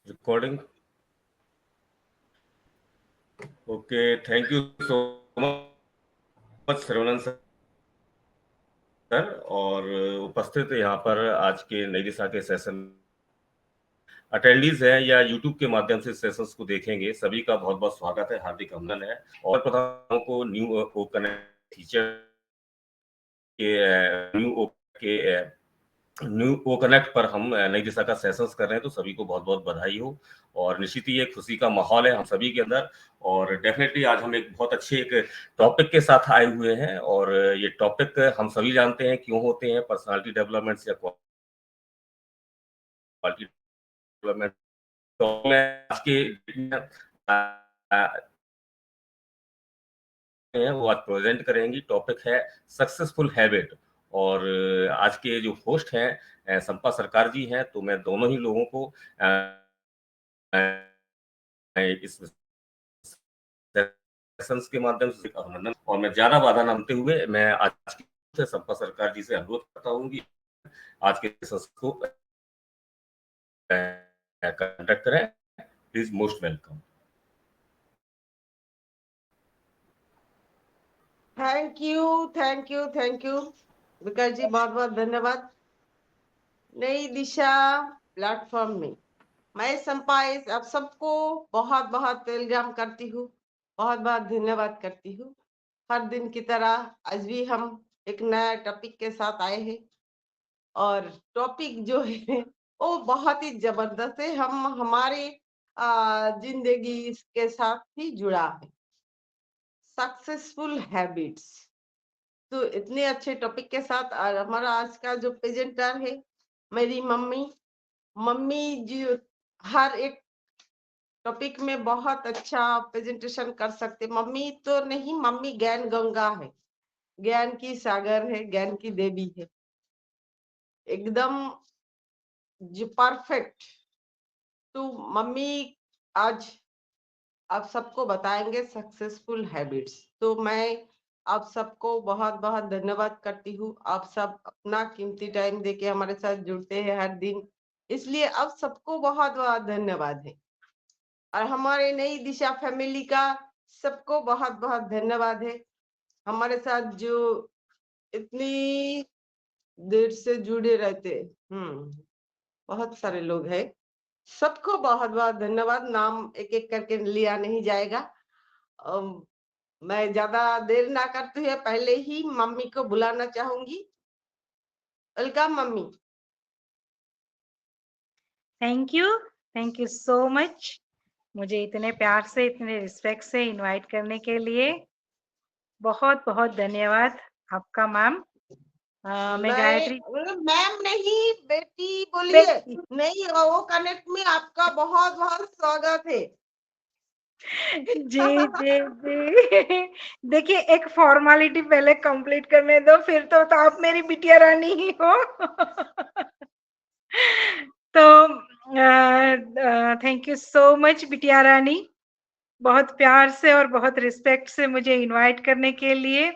Recording. Okay, thank you so much Shravanan sir, और उपस्थित यहाँ पर आज के नई दिशा के सेशन अटेंडीज हैं या यूट्यूब के माध्यम से सेशंस को देखेंगे, सभी का बहुत बहुत स्वागत है, हार्दिक अभिनंदन है। और प्रधानों को न्यू ओपन टीचर के न्यू ओ कनेक्ट पर हम नई दिशा का सेशंस कर रहे हैं, तो सभी को बहुत बहुत बधाई हो। और निश्चित ही एक खुशी का माहौल है हम सभी के अंदर। और डेफिनेटली आज हम एक बहुत अच्छे एक टॉपिक के साथ आए हुए हैं, और ये टॉपिक हम सभी जानते हैं क्यों होते हैं, पर्सनालिटी डेवलपमेंट या क्वालिटी डेवलपमेंट। तो मैं आज के वो आज प्रेजेंट करेंगी। टॉपिक है सक्सेसफुल हैबिट। और आज के जो होस्ट हैं संपा सरकार जी हैं, तो मैं दोनों ही लोगों को इस सेशंस के माध्यम से अभिनंदन, और मैं ज्यादा बाधा न मानते हुए मैं आज के संपा सरकार जी से अनुरोध करता हूँ कि आज के सेशंस को कंडक्ट करें। Please, most welcome. Thank you Vikas ji, बहुत बहुत धन्यवाद। नई दिशा प्लेटफॉर्म में मैं संपाइस आप सबको बहुत बहुत वेलकम करती हूँ, बहुत बहुत धन्यवाद करती हूँ। हर दिन की तरह आज भी हम एक नया टॉपिक के साथ आए हैं, और टॉपिक जो है वो बहुत ही जबरदस्त है। हम हमारे जिंदगी के साथ ही जुड़ा है, सक्सेसफुल हैबिट्स। तो इतने अच्छे टॉपिक के साथ हमारा आज का जो प्रेजेंटर है मेरी मम्मी। मम्मी जी हर एक टॉपिक में बहुत अच्छा प्रेजेंटेशन कर सकते। मम्मी तो नहीं, मम्मी ज्ञान गंगा है, ज्ञान की सागर है, ज्ञान की देवी है, एकदम जो परफेक्ट। तो मम्मी आज आप सबको बताएंगे सक्सेसफुल हैबिट्स। तो मैं आप सबको बहुत बहुत धन्यवाद करती हूँ। आप सब अपना कीमती टाइम देके हमारे साथ जुड़ते हैं हर दिन, इसलिए आप सबको बहुत बहुत धन्यवाद है। और हमारे नई दिशा फैमिली का सबको बहुत बहुत धन्यवाद है। हमारे साथ जो इतनी देर से जुड़े रहते, बहुत सारे लोग हैं, सबको बहुत बहुत धन्यवाद। नाम एक एक करके लिया नहीं जाएगा। मैं ज्यादा देर ना करते हुए पहले ही मम्मी को बुलाना चाहूंगी। Welcome mummy. Thank you so much मुझे इतने प्यार से, इतने रिस्पेक्ट से इनवाइट करने के लिए। बहुत बहुत धन्यवाद आपका मैम। मैं गायत्री। मैम नहीं, बेटी बोलिए। बेटी। नहीं, वो कनेक्ट में आपका बहुत बहुत स्वागत है। जी जी जी। देखिए, एक फॉर्मेलिटी पहले कंप्लीट करने दो, फिर तो आप मेरी बिटिया रानी ही हो। तो थैंक यू सो मच बिटिया रानी, बहुत प्यार से और बहुत रिस्पेक्ट से मुझे इनवाइट करने के लिए।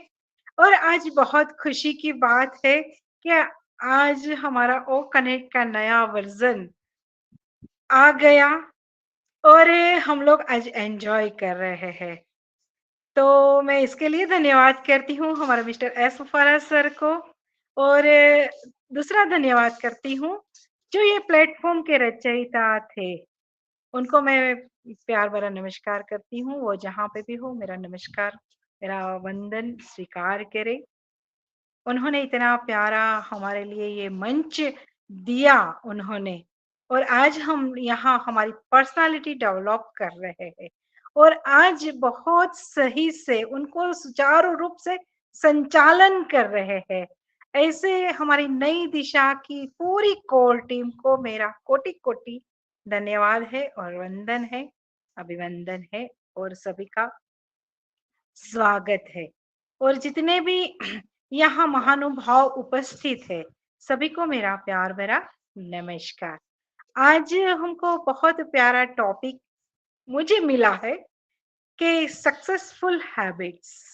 और आज बहुत खुशी की बात है कि आज हमारा ओ कनेक्ट का नया वर्जन आ गया, और हम लोग आज एंजॉय कर रहे हैं। तो मैं इसके लिए धन्यवाद करती हूँ हमारे मिस्टर एस फराज सर को, और दूसरा धन्यवाद करती हूँ जो ये प्लेटफॉर्म के रचयिता थे, उनको मैं प्यार भरा नमस्कार करती हूँ। वो जहाँ पे भी हो मेरा नमस्कार, मेरा वंदन स्वीकार करे। उन्होंने इतना प्यारा हमारे लिए ये मंच दिया उन्होंने, और आज हम यहाँ हमारी पर्सनालिटी डेवलप कर रहे हैं, और आज बहुत सही से उनको सुचारू रूप से संचालन कर रहे हैं। ऐसे हमारी नई दिशा की पूरी कोर टीम को मेरा कोटि कोटि धन्यवाद है और वंदन है, अभिवंदन है, और सभी का स्वागत है। और जितने भी यहाँ महानुभाव उपस्थित है, सभी को मेरा प्यार भरा नमस्कार। आज हमको बहुत प्यारा टॉपिक मुझे मिला है कि सक्सेसफुल हैबिट्स।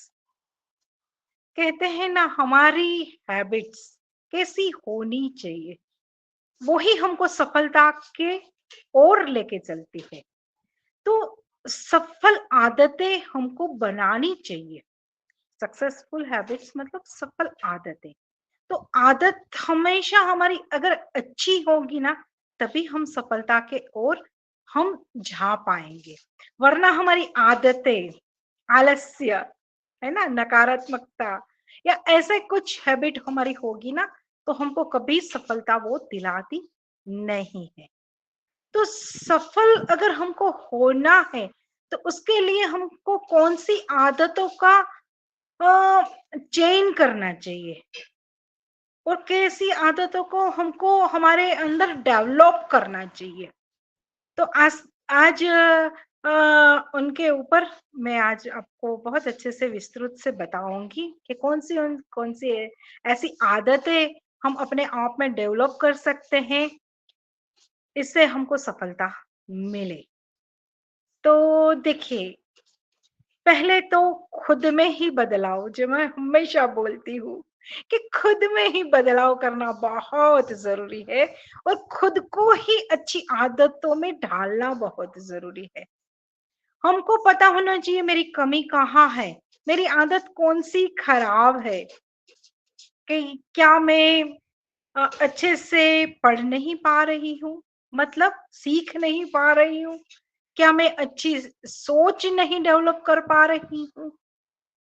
कहते हैं ना, हमारी हैबिट्स कैसी होनी चाहिए, वो ही हमको सफलता के ओर लेके चलती है। तो सफल आदतें हमको बनानी चाहिए। सक्सेसफुल हैबिट्स मतलब सफल आदतें। तो आदत हमेशा हमारी अगर अच्छी होगी ना, तभी हम सफलता के ओर हम जा पाएंगे। वरना हमारी आदतें, आलस्य, है ना, नकारात्मकता या ऐसे कुछ हैबिट हमारी होगी ना, तो हमको कभी सफलता वो दिलाती नहीं है। तो सफल अगर हमको होना है, तो उसके लिए हमको कौन सी आदतों का चेंज करना चाहिए और कैसी आदतों को हमको हमारे अंदर डेवलप करना चाहिए। तो आज उनके ऊपर मैं आज आपको बहुत अच्छे से विस्तृत से बताऊंगी कि कौन सी ऐसी आदतें हम अपने आप में डेवलप कर सकते हैं, इससे हमको सफलता मिले। तो देखिए, पहले तो खुद में ही बदलाव, जो मैं हमेशा बोलती हूँ कि खुद में ही बदलाव करना बहुत जरूरी है और खुद को ही अच्छी आदतों में ढालना बहुत जरूरी है। हमको पता होना चाहिए मेरी कमी कहाँ है, मेरी आदत कौन सी खराब है, कि क्या मैं अच्छे से पढ़ नहीं पा रही हूँ, मतलब सीख नहीं पा रही हूँ, क्या मैं अच्छी सोच नहीं डेवलप कर पा रही हूँ,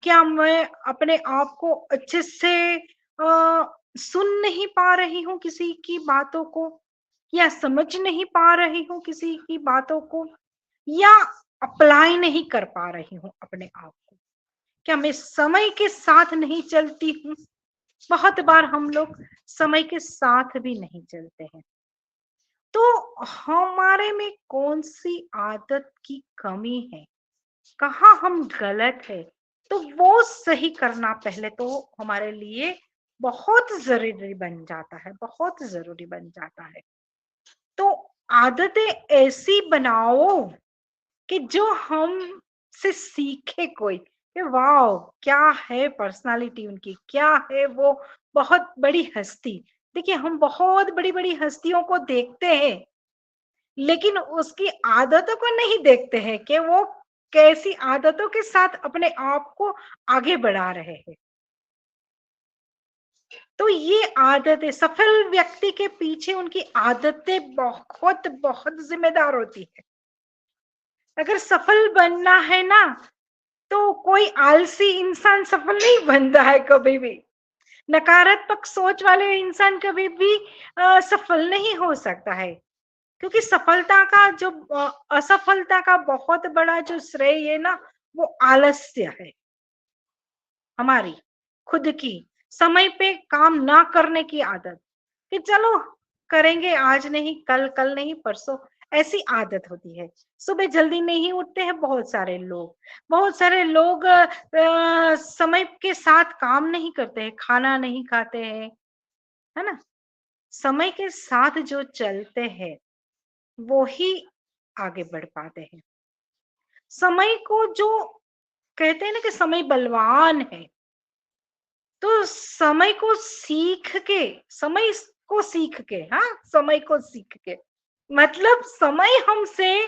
क्या मैं अपने आप को अच्छे से सुन नहीं पा रही हूँ किसी की बातों को, या समझ नहीं पा रही हूँ किसी की बातों को, या अप्लाई नहीं कर पा रही हूँ अपने आप को, क्या मैं समय के साथ नहीं चलती हूँ। बहुत बार हम लोग समय के साथ भी नहीं चलते हैं। तो हमारे में कौन सी आदत की कमी है, कहाँ हम गलत है, तो वो सही करना पहले तो हमारे लिए बहुत जरूरी बन जाता है, बहुत जरूरी बन जाता है। तो आदतें ऐसी बनाओ कि जो हम से सीखे कोई, कि वाह क्या है पर्सनालिटी उनकी, क्या है वो बहुत बड़ी हस्ती। देखिए, हम बहुत बड़ी बड़ी हस्तियों को देखते हैं, लेकिन उसकी आदतों को नहीं देखते हैं कि वो कैसी आदतों के साथ अपने आप को आगे बढ़ा रहे हैं। तो ये आदतें, सफल व्यक्ति के पीछे उनकी आदतें बहुत बहुत जिम्मेदार होती है। अगर सफल बनना है ना, तो कोई आलसी इंसान सफल नहीं बनता है कभी भी। नकारात्मक सोच वाले इंसान कभी भी सफल नहीं हो सकता है, क्योंकि सफलता का जो असफलता का बहुत बड़ा जो श्रेय है ना, वो आलस्य है, हमारी खुद की समय पे काम ना करने की आदत, कि चलो करेंगे, आज नहीं कल, कल नहीं परसों, ऐसी आदत होती है। सुबह जल्दी नहीं उठते हैं बहुत सारे लोग, बहुत सारे लोग समय के साथ काम नहीं करते हैं, खाना नहीं खाते हैं, है ना। समय के साथ जो चलते हैं वो ही आगे बढ़ पाते हैं। समय को जो कहते हैं ना कि समय बलवान है, तो समय को सीख के, समय को सीख के, हाँ, समय को सीख के मतलब समय हमसे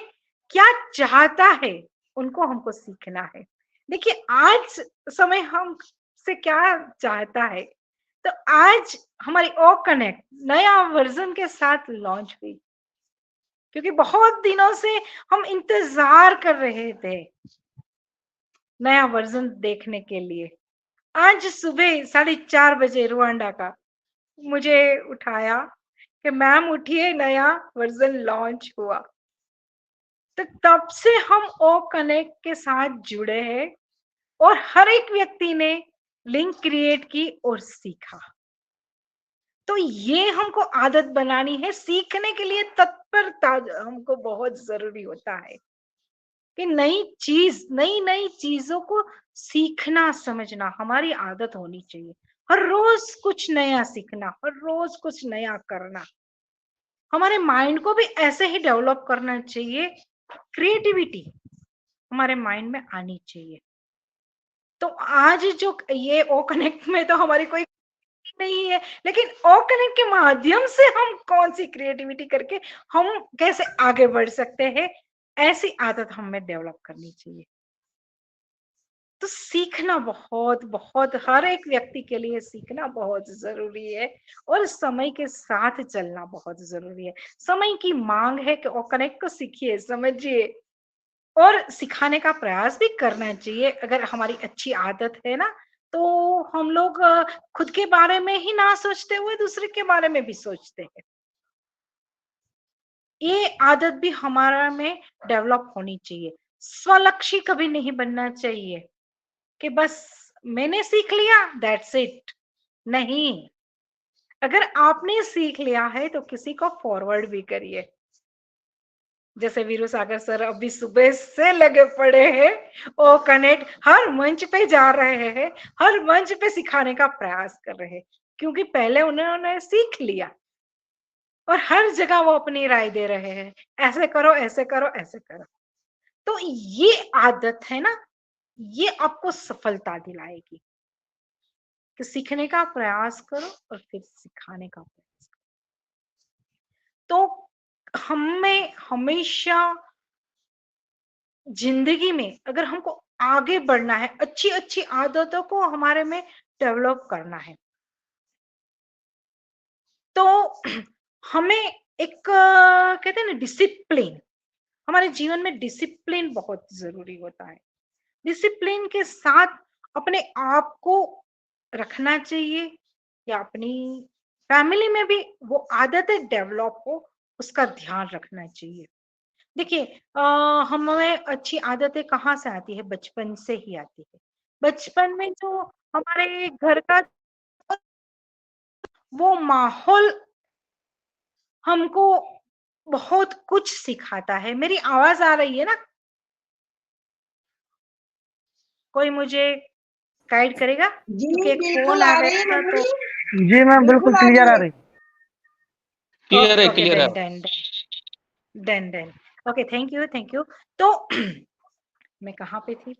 क्या चाहता है, उनको हमको सीखना है। देखिए, आज समय हम से क्या चाहता है, तो आज हमारी ओ कनेक्ट नया वर्जन के साथ लॉन्च हुई, क्योंकि बहुत दिनों से हम इंतजार कर रहे थे नया वर्जन देखने के लिए। आज सुबह 4:30 बजे रुवांडा का मुझे उठाया कि मैम उठिए, नया वर्जन लॉन्च हुआ। तो तब से हम ओ कनेक्ट के साथ जुड़े हैं और हर एक व्यक्ति ने लिंक क्रिएट की और सीखा। तो ये हमको आदत बनानी है, सीखने के लिए तत्परता हमको बहुत जरूरी होता है, कि नई नई चीजों को सीखना समझना हमारी आदत होनी चाहिए। हर रोज कुछ नया सीखना, हर रोज कुछ नया करना। हमारे माइंड को भी ऐसे ही डेवलप करना चाहिए, क्रिएटिविटी हमारे माइंड में आनी चाहिए। तो आज जो ये ओ कनेक्ट में तो हमारी कोई नहीं है, लेकिन ओ कनेक्ट के माध्यम से हम कौन सी क्रिएटिविटी करके हम कैसे आगे बढ़ सकते हैं, ऐसी आदत हमें डेवलप करनी चाहिए। तो सीखना बहुत बहुत हर एक व्यक्ति के लिए सीखना बहुत जरूरी है, और समय के साथ चलना बहुत जरूरी है। समय की मांग है कि ओ कनेक्ट को सीखिए, समझिए और सिखाने का प्रयास भी करना चाहिए। अगर हमारी अच्छी आदत है ना, तो हम लोग खुद के बारे में ही ना सोचते हुए दूसरे के बारे में भी सोचते हैं। ये आदत भी हमारा में डेवलप होनी चाहिए। स्वलक्षी कभी नहीं बनना चाहिए कि बस मैंने सीख लिया, दैट्स इट। नहीं, अगर आपने सीख लिया है तो किसी को फॉरवर्ड भी करिए। जैसे वीरू सागर सर अभी सुबह से लगे पड़े हैं, ओ कनेक्ट हर मंच पे जा रहे हैं, हर मंच पे सिखाने का प्रयास कर रहे हैं, क्योंकि पहले उन्होंने सीख लिया और हर जगह वो अपनी राय दे रहे हैं, ऐसे करो ऐसे करो ऐसे करो। तो ये आदत है ना, ये आपको सफलता दिलाएगी कि सीखने का प्रयास करो और फिर सिखाने का प्रयास करो। तो हमें हमेशा जिंदगी में अगर हमको आगे बढ़ना है, अच्छी अच्छी आदतों को हमारे में डेवलप करना है, तो हमें एक कहते हैं ना डिसिप्लिन, हमारे जीवन में डिसिप्लिन बहुत जरूरी होता है। डिसिप्लिन के साथ अपने आप को रखना चाहिए, या अपनी फैमिली में भी वो आदतें डेवलप हो, उसका ध्यान रखना चाहिए। देखिए हमें अच्छी आदतें कहाँ से आती है? बचपन से ही आती है। बचपन में जो हमारे घर का वो माहौल हमको बहुत कुछ सिखाता है। मेरी आवाज आ रही है ना? कोई मुझे गाइड करेगा? जी क्योंकि एक फोन बिल्कुल आ आ रही गया है था तो। मम्मी, जी मैम, बिल्कुल बिल्कुल आ क्लियर रही आ है। रही। क्लियर ओके है, ओके, क्लियर है। Done done done done. Okay, thank you thank you. तो मैं कहाँ पे थी?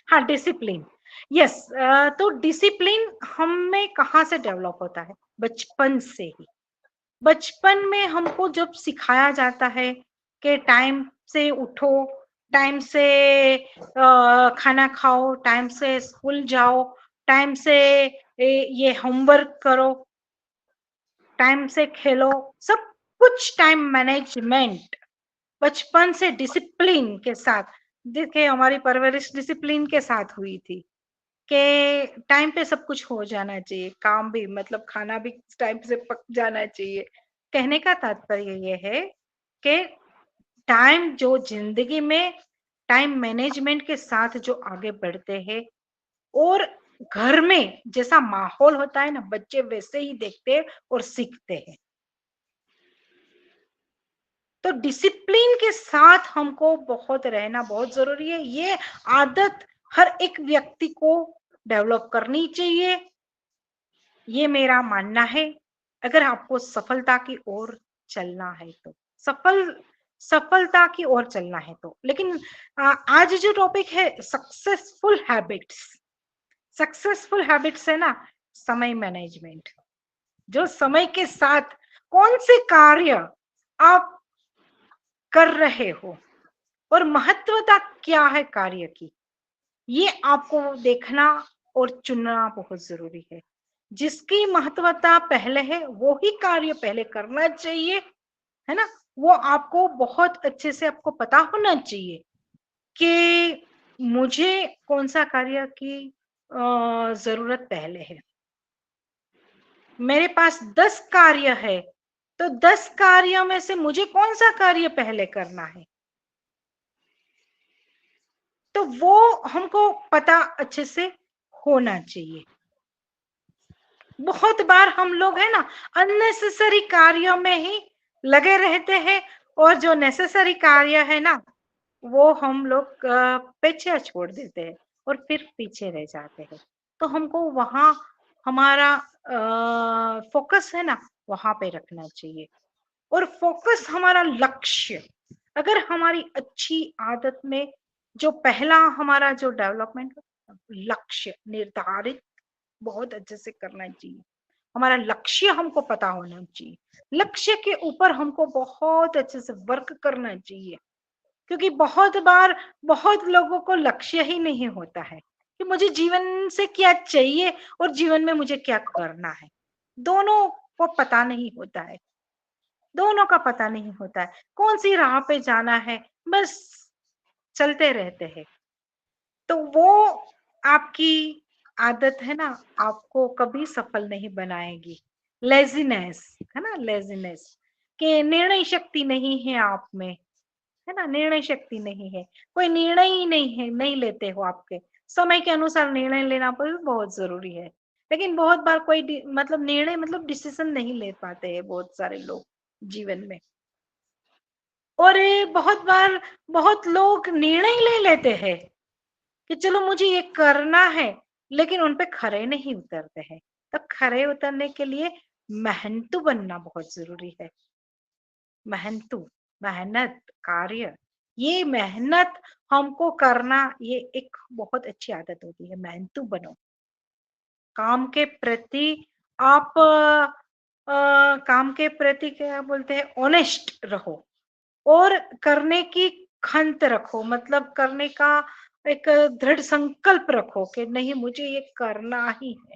हाँ, डिसिप्लिन। यस, तो डिसिप्लिन हम में कहाँ से डेवलप होता है? बचपन से ही। बचपन में हमको जब सिखाया जाता है कि टाइम से उठो, टाइम से खाना खाओ, टाइम से स्कूल जाओ, टाइम से ये होमवर्क करो, टाइम से खेलो, सब कुछ टाइम मैनेजमेंट बचपन से डिसिप्लिन के साथ। देखिए हमारी परवरिश डिसिप्लिन के साथ हुई थी कि टाइम पे सब कुछ हो जाना चाहिए, काम भी मतलब खाना भी टाइम से पक जाना चाहिए। कहने का तात्पर्य ये है कि टाइम जो जिंदगी में टाइम मैनेजमेंट के साथ जो आगे बढ़ते हैं, और घर में जैसा माहौल होता है ना, बच्चे वैसे ही देखते हैं और सीखते हैं। तो डिसिप्लिन के साथ हमको बहुत रहना बहुत जरूरी है। ये आदत हर एक व्यक्ति को डेवलप करनी चाहिए, ये मेरा मानना है। अगर आपको सफलता की ओर चलना है तो सफलता की ओर चलना है तो। लेकिन आज जो टॉपिक है सक्सेसफुल हैबिट्स है ना, समय मैनेजमेंट। जो समय के साथ कौन से कार्य आप कर रहे हो और महत्वता क्या है कार्य की, ये आपको देखना और चुनना बहुत जरूरी है। जिसकी महत्वता पहले है वो ही कार्य पहले करना चाहिए, है ना। वो आपको बहुत अच्छे से आपको पता होना चाहिए कि मुझे कौन सा कार्य की जरूरत पहले है। मेरे पास 10 कार्य है, तो 10 कार्यों में से मुझे कौन सा कार्य पहले करना है, तो वो हमको पता अच्छे से होना चाहिए। बहुत बार हम लोग है ना अननेसेसरी कार्यों में ही लगे रहते हैं, और जो नेसेसरी कार्य है ना वो हम लोग पीछे छोड़ देते हैं और फिर पीछे रह जाते हैं। तो हमको वहां हमारा फोकस है ना वहां पे रखना चाहिए, और फोकस हमारा लक्ष्य। अगर हमारी अच्छी आदत में जो पहला हमारा जो डेवलपमेंट लक्ष्य निर्धारित बहुत अच्छे से करना चाहिए। हमारा लक्ष्य हमको पता होना चाहिए। लक्ष्य के ऊपर हमको बहुत अच्छे से वर्क करना चाहिए, क्योंकि बहुत बार बहुत लोगों को लक्ष्य ही नहीं होता है कि मुझे जीवन से क्या चाहिए और जीवन में मुझे क्या करना है। दोनों को पता नहीं होता है, दोनों का पता नहीं होता है, कौन सी राह पे जाना है, बस चलते रहते हैं। तो वो आपकी आदत है ना, आपको कभी सफल नहीं बनाएगी। लेजीनेस है ना, लेजीनेस के निर्णय शक्ति नहीं है आप में, है ना, निर्णय शक्ति नहीं है, कोई निर्णय ही नहीं है, नहीं लेते हो। आपके समय के अनुसार निर्णय लेना पर भी बहुत जरूरी है, लेकिन बहुत बार कोई मतलब निर्णय मतलब डिसीजन नहीं ले पाते हैं बहुत सारे लोग जीवन में। और बहुत बार बहुत लोग निर्णय ले लेते हैं कि चलो मुझे ये करना है, लेकिन उन पे खरे नहीं उतरते हैं। तो खरे उतरने के लिए मेहनतू बनना बहुत जरूरी है। मेहनतू, मेहनत, कार्य, ये मेहनत हमको करना, ये एक बहुत अच्छी आदत होती है। मेहनतू बनो, काम के प्रति आप काम के प्रति क्या बोलते हैं, ऑनेस्ट रहो और करने की खंत रखो, मतलब करने का एक दृढ़ संकल्प रखो कि नहीं मुझे ये करना ही है।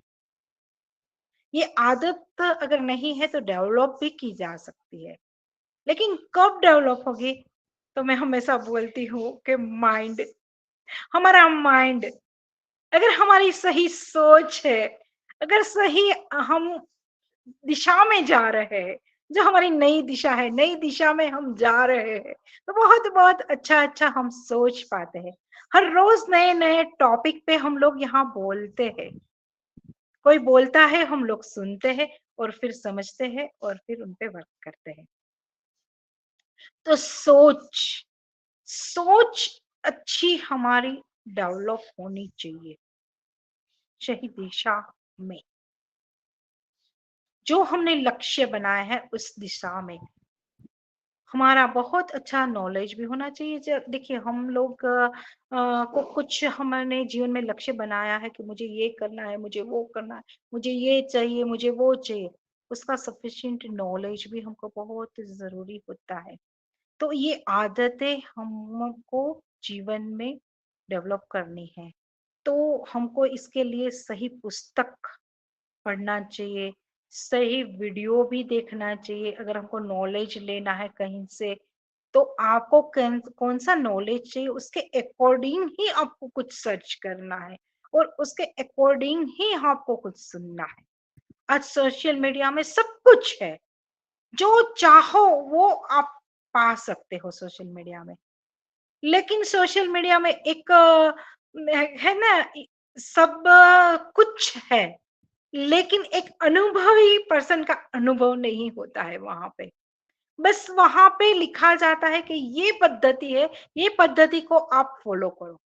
ये आदत अगर नहीं है तो डेवलप भी की जा सकती है, लेकिन कब डेवलप होगी? तो मैं हमेशा बोलती हूँ कि माइंड, हमारा माइंड, अगर हमारी सही सोच है, अगर सही हम दिशा में जा रहे हैं, जो हमारी नई दिशा है, नई दिशा में हम जा रहे हैं, तो बहुत बहुत अच्छा अच्छा हम सोच पाते हैं। हर रोज नए नए टॉपिक पे हम लोग यहाँ बोलते हैं, कोई बोलता है, हम लोग सुनते हैं और फिर समझते हैं और फिर उन पे वर्क करते हैं। तो सोच, सोच अच्छी हमारी डेवलप होनी चाहिए, सही दिशा में। जो हमने लक्ष्य बनाया है उस दिशा में हमारा बहुत अच्छा नॉलेज भी होना चाहिए। देखिए हम लोग को कुछ हमने जीवन में लक्ष्य बनाया है कि मुझे ये करना है, मुझे वो करना है, मुझे ये चाहिए, मुझे वो चाहिए, उसका सफिशिएंट नॉलेज भी हमको बहुत जरूरी होता है। तो ये आदतें हमको जीवन में डेवलप करनी है। तो हमको इसके लिए सही पुस्तक पढ़ना चाहिए, सही वीडियो भी देखना चाहिए। अगर हमको नॉलेज लेना है कहीं से, तो आपको कौन सा नॉलेज चाहिए उसके अकॉर्डिंग ही आपको कुछ सर्च करना है और उसके अकॉर्डिंग ही आपको कुछ सुनना है। आज सोशल मीडिया में सब कुछ है, जो चाहो वो आप पा सकते हो सोशल मीडिया में। लेकिन सोशल मीडिया में एक है ना, सब कुछ है, लेकिन एक अनुभवी पर्सन का अनुभव नहीं होता है वहां पे। बस वहां पे लिखा जाता है कि ये पद्धति है, ये पद्धति को आप फॉलो करो,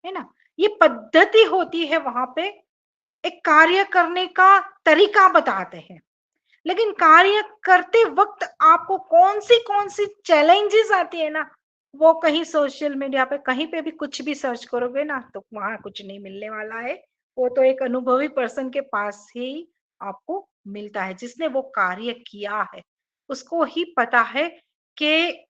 है ना। ये पद्धति होती है वहां पे, एक कार्य करने का तरीका बताते हैं। लेकिन कार्य करते वक्त आपको कौन सी चैलेंजेस आती है ना, वो कहीं सोशल मीडिया पे कहीं पे भी कुछ भी सर्च करोगे ना तो वहां कुछ नहीं मिलने वाला है। वो तो एक अनुभवी पर्सन के पास ही आपको मिलता है, जिसने वो कार्य किया है, उसको ही पता है कि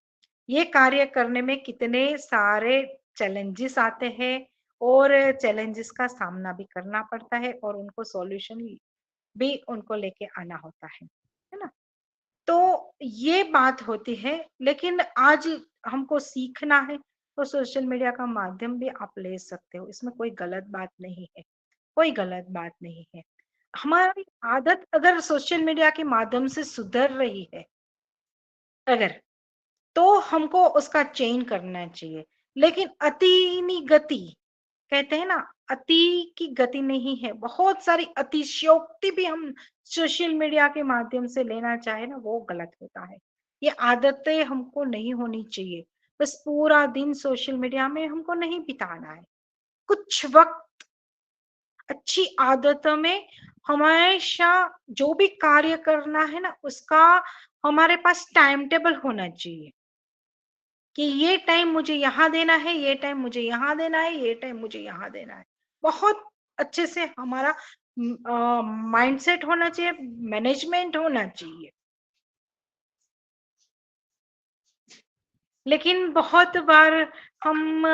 ये कार्य करने में कितने सारे चैलेंजेस आते हैं और चैलेंजेस का सामना भी करना पड़ता है और उनको सॉल्यूशन भी उनको लेके आना होता है ना। तो ये बात होती है। लेकिन आज हमको सीखना है तो सोशल मीडिया का माध्यम भी आप ले सकते हो, इसमें कोई गलत बात नहीं है, कोई गलत बात नहीं है। हमारी आदत अगर सोशल मीडिया के माध्यम से सुधर रही है अगर, तो हमको उसका चेंज करना चाहिए। लेकिन अति गति कहते हैं ना, अति की गति नहीं है। बहुत सारी अतिशयोक्ति भी हम सोशल मीडिया के माध्यम से लेना चाहे ना, वो गलत होता है। ये आदतें हमको नहीं होनी चाहिए। बस पूरा दिन सोशल मीडिया में हमको नहीं बिताना है। कुछ वक्त अच्छी आदतों में हमेशा जो भी कार्य करना है ना, उसका हमारे पास टाइम टेबल होना चाहिए कि ये टाइम मुझे यहाँ देना है, ये टाइम मुझे यहाँ देना है, ये टाइम मुझे यहाँ देना है। बहुत अच्छे से हमारा माइंडसेट होना चाहिए, मैनेजमेंट होना चाहिए। लेकिन बहुत बार हम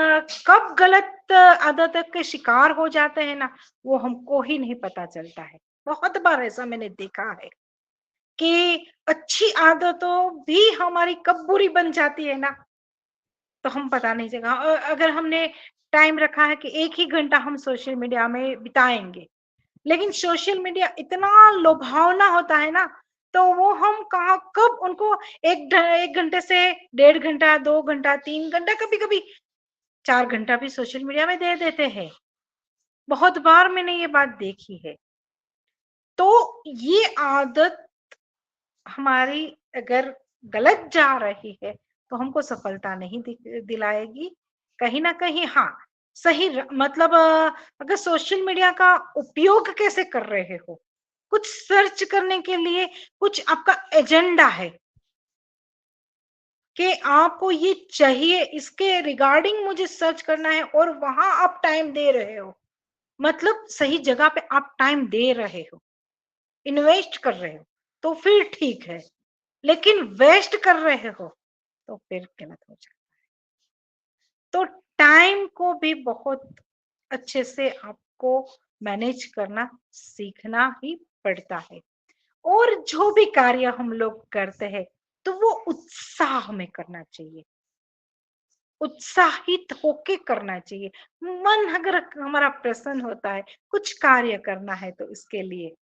कब गलत आदत के शिकार हो जाते हैं ना, वो हमको ही नहीं पता चलता है। बहुत बार ऐसा मैंने देखा है कि अच्छी आदतों भी हमारी कब बुरी बन जाती है ना, तो हम पता नहीं चलेगा। अगर हमने टाइम रखा है कि 1 ही घंटा हम सोशल मीडिया में बिताएंगे, लेकिन सोशल मीडिया इतना लुभावना होता है ना, तो वो हम कहाँ कब उनको 1 घंटे से 1.5 घंटा, 2 घंटा, 3 घंटा, कभी कभी 4 घंटा भी सोशल मीडिया में दे देते हैं। बहुत बार मैंने ये बात देखी है। तो ये आदत हमारी अगर गलत जा रही है तो हमको सफलता नहीं दिलाएगी। कहीं ना कहीं हाँ, सही मतलब अगर सोशल मीडिया का उपयोग कैसे कर रहे हो, कुछ सर्च करने के लिए कुछ आपका एजेंडा है कि आपको ये चाहिए, इसके रिगार्डिंग मुझे सर्च करना है, और वहां आप टाइम दे रहे हो, मतलब सही जगह पे आप टाइम दे रहे हो, इन्वेस्ट कर रहे हो, तो फिर ठीक है। लेकिन वेस्ट कर रहे हो तो फिर गलत हो जाता है। तो टाइम को भी बहुत अच्छे से आपको मैनेज करना सीखना ही पड़ता है। और जो भी कार्य हम लोग करते हैं तो वो उत्साह में करना चाहिए, उत्साहित होके करना चाहिए। मन अगर हमारा प्रसन्न होता है, कुछ कार्य करना है तो इसके लिए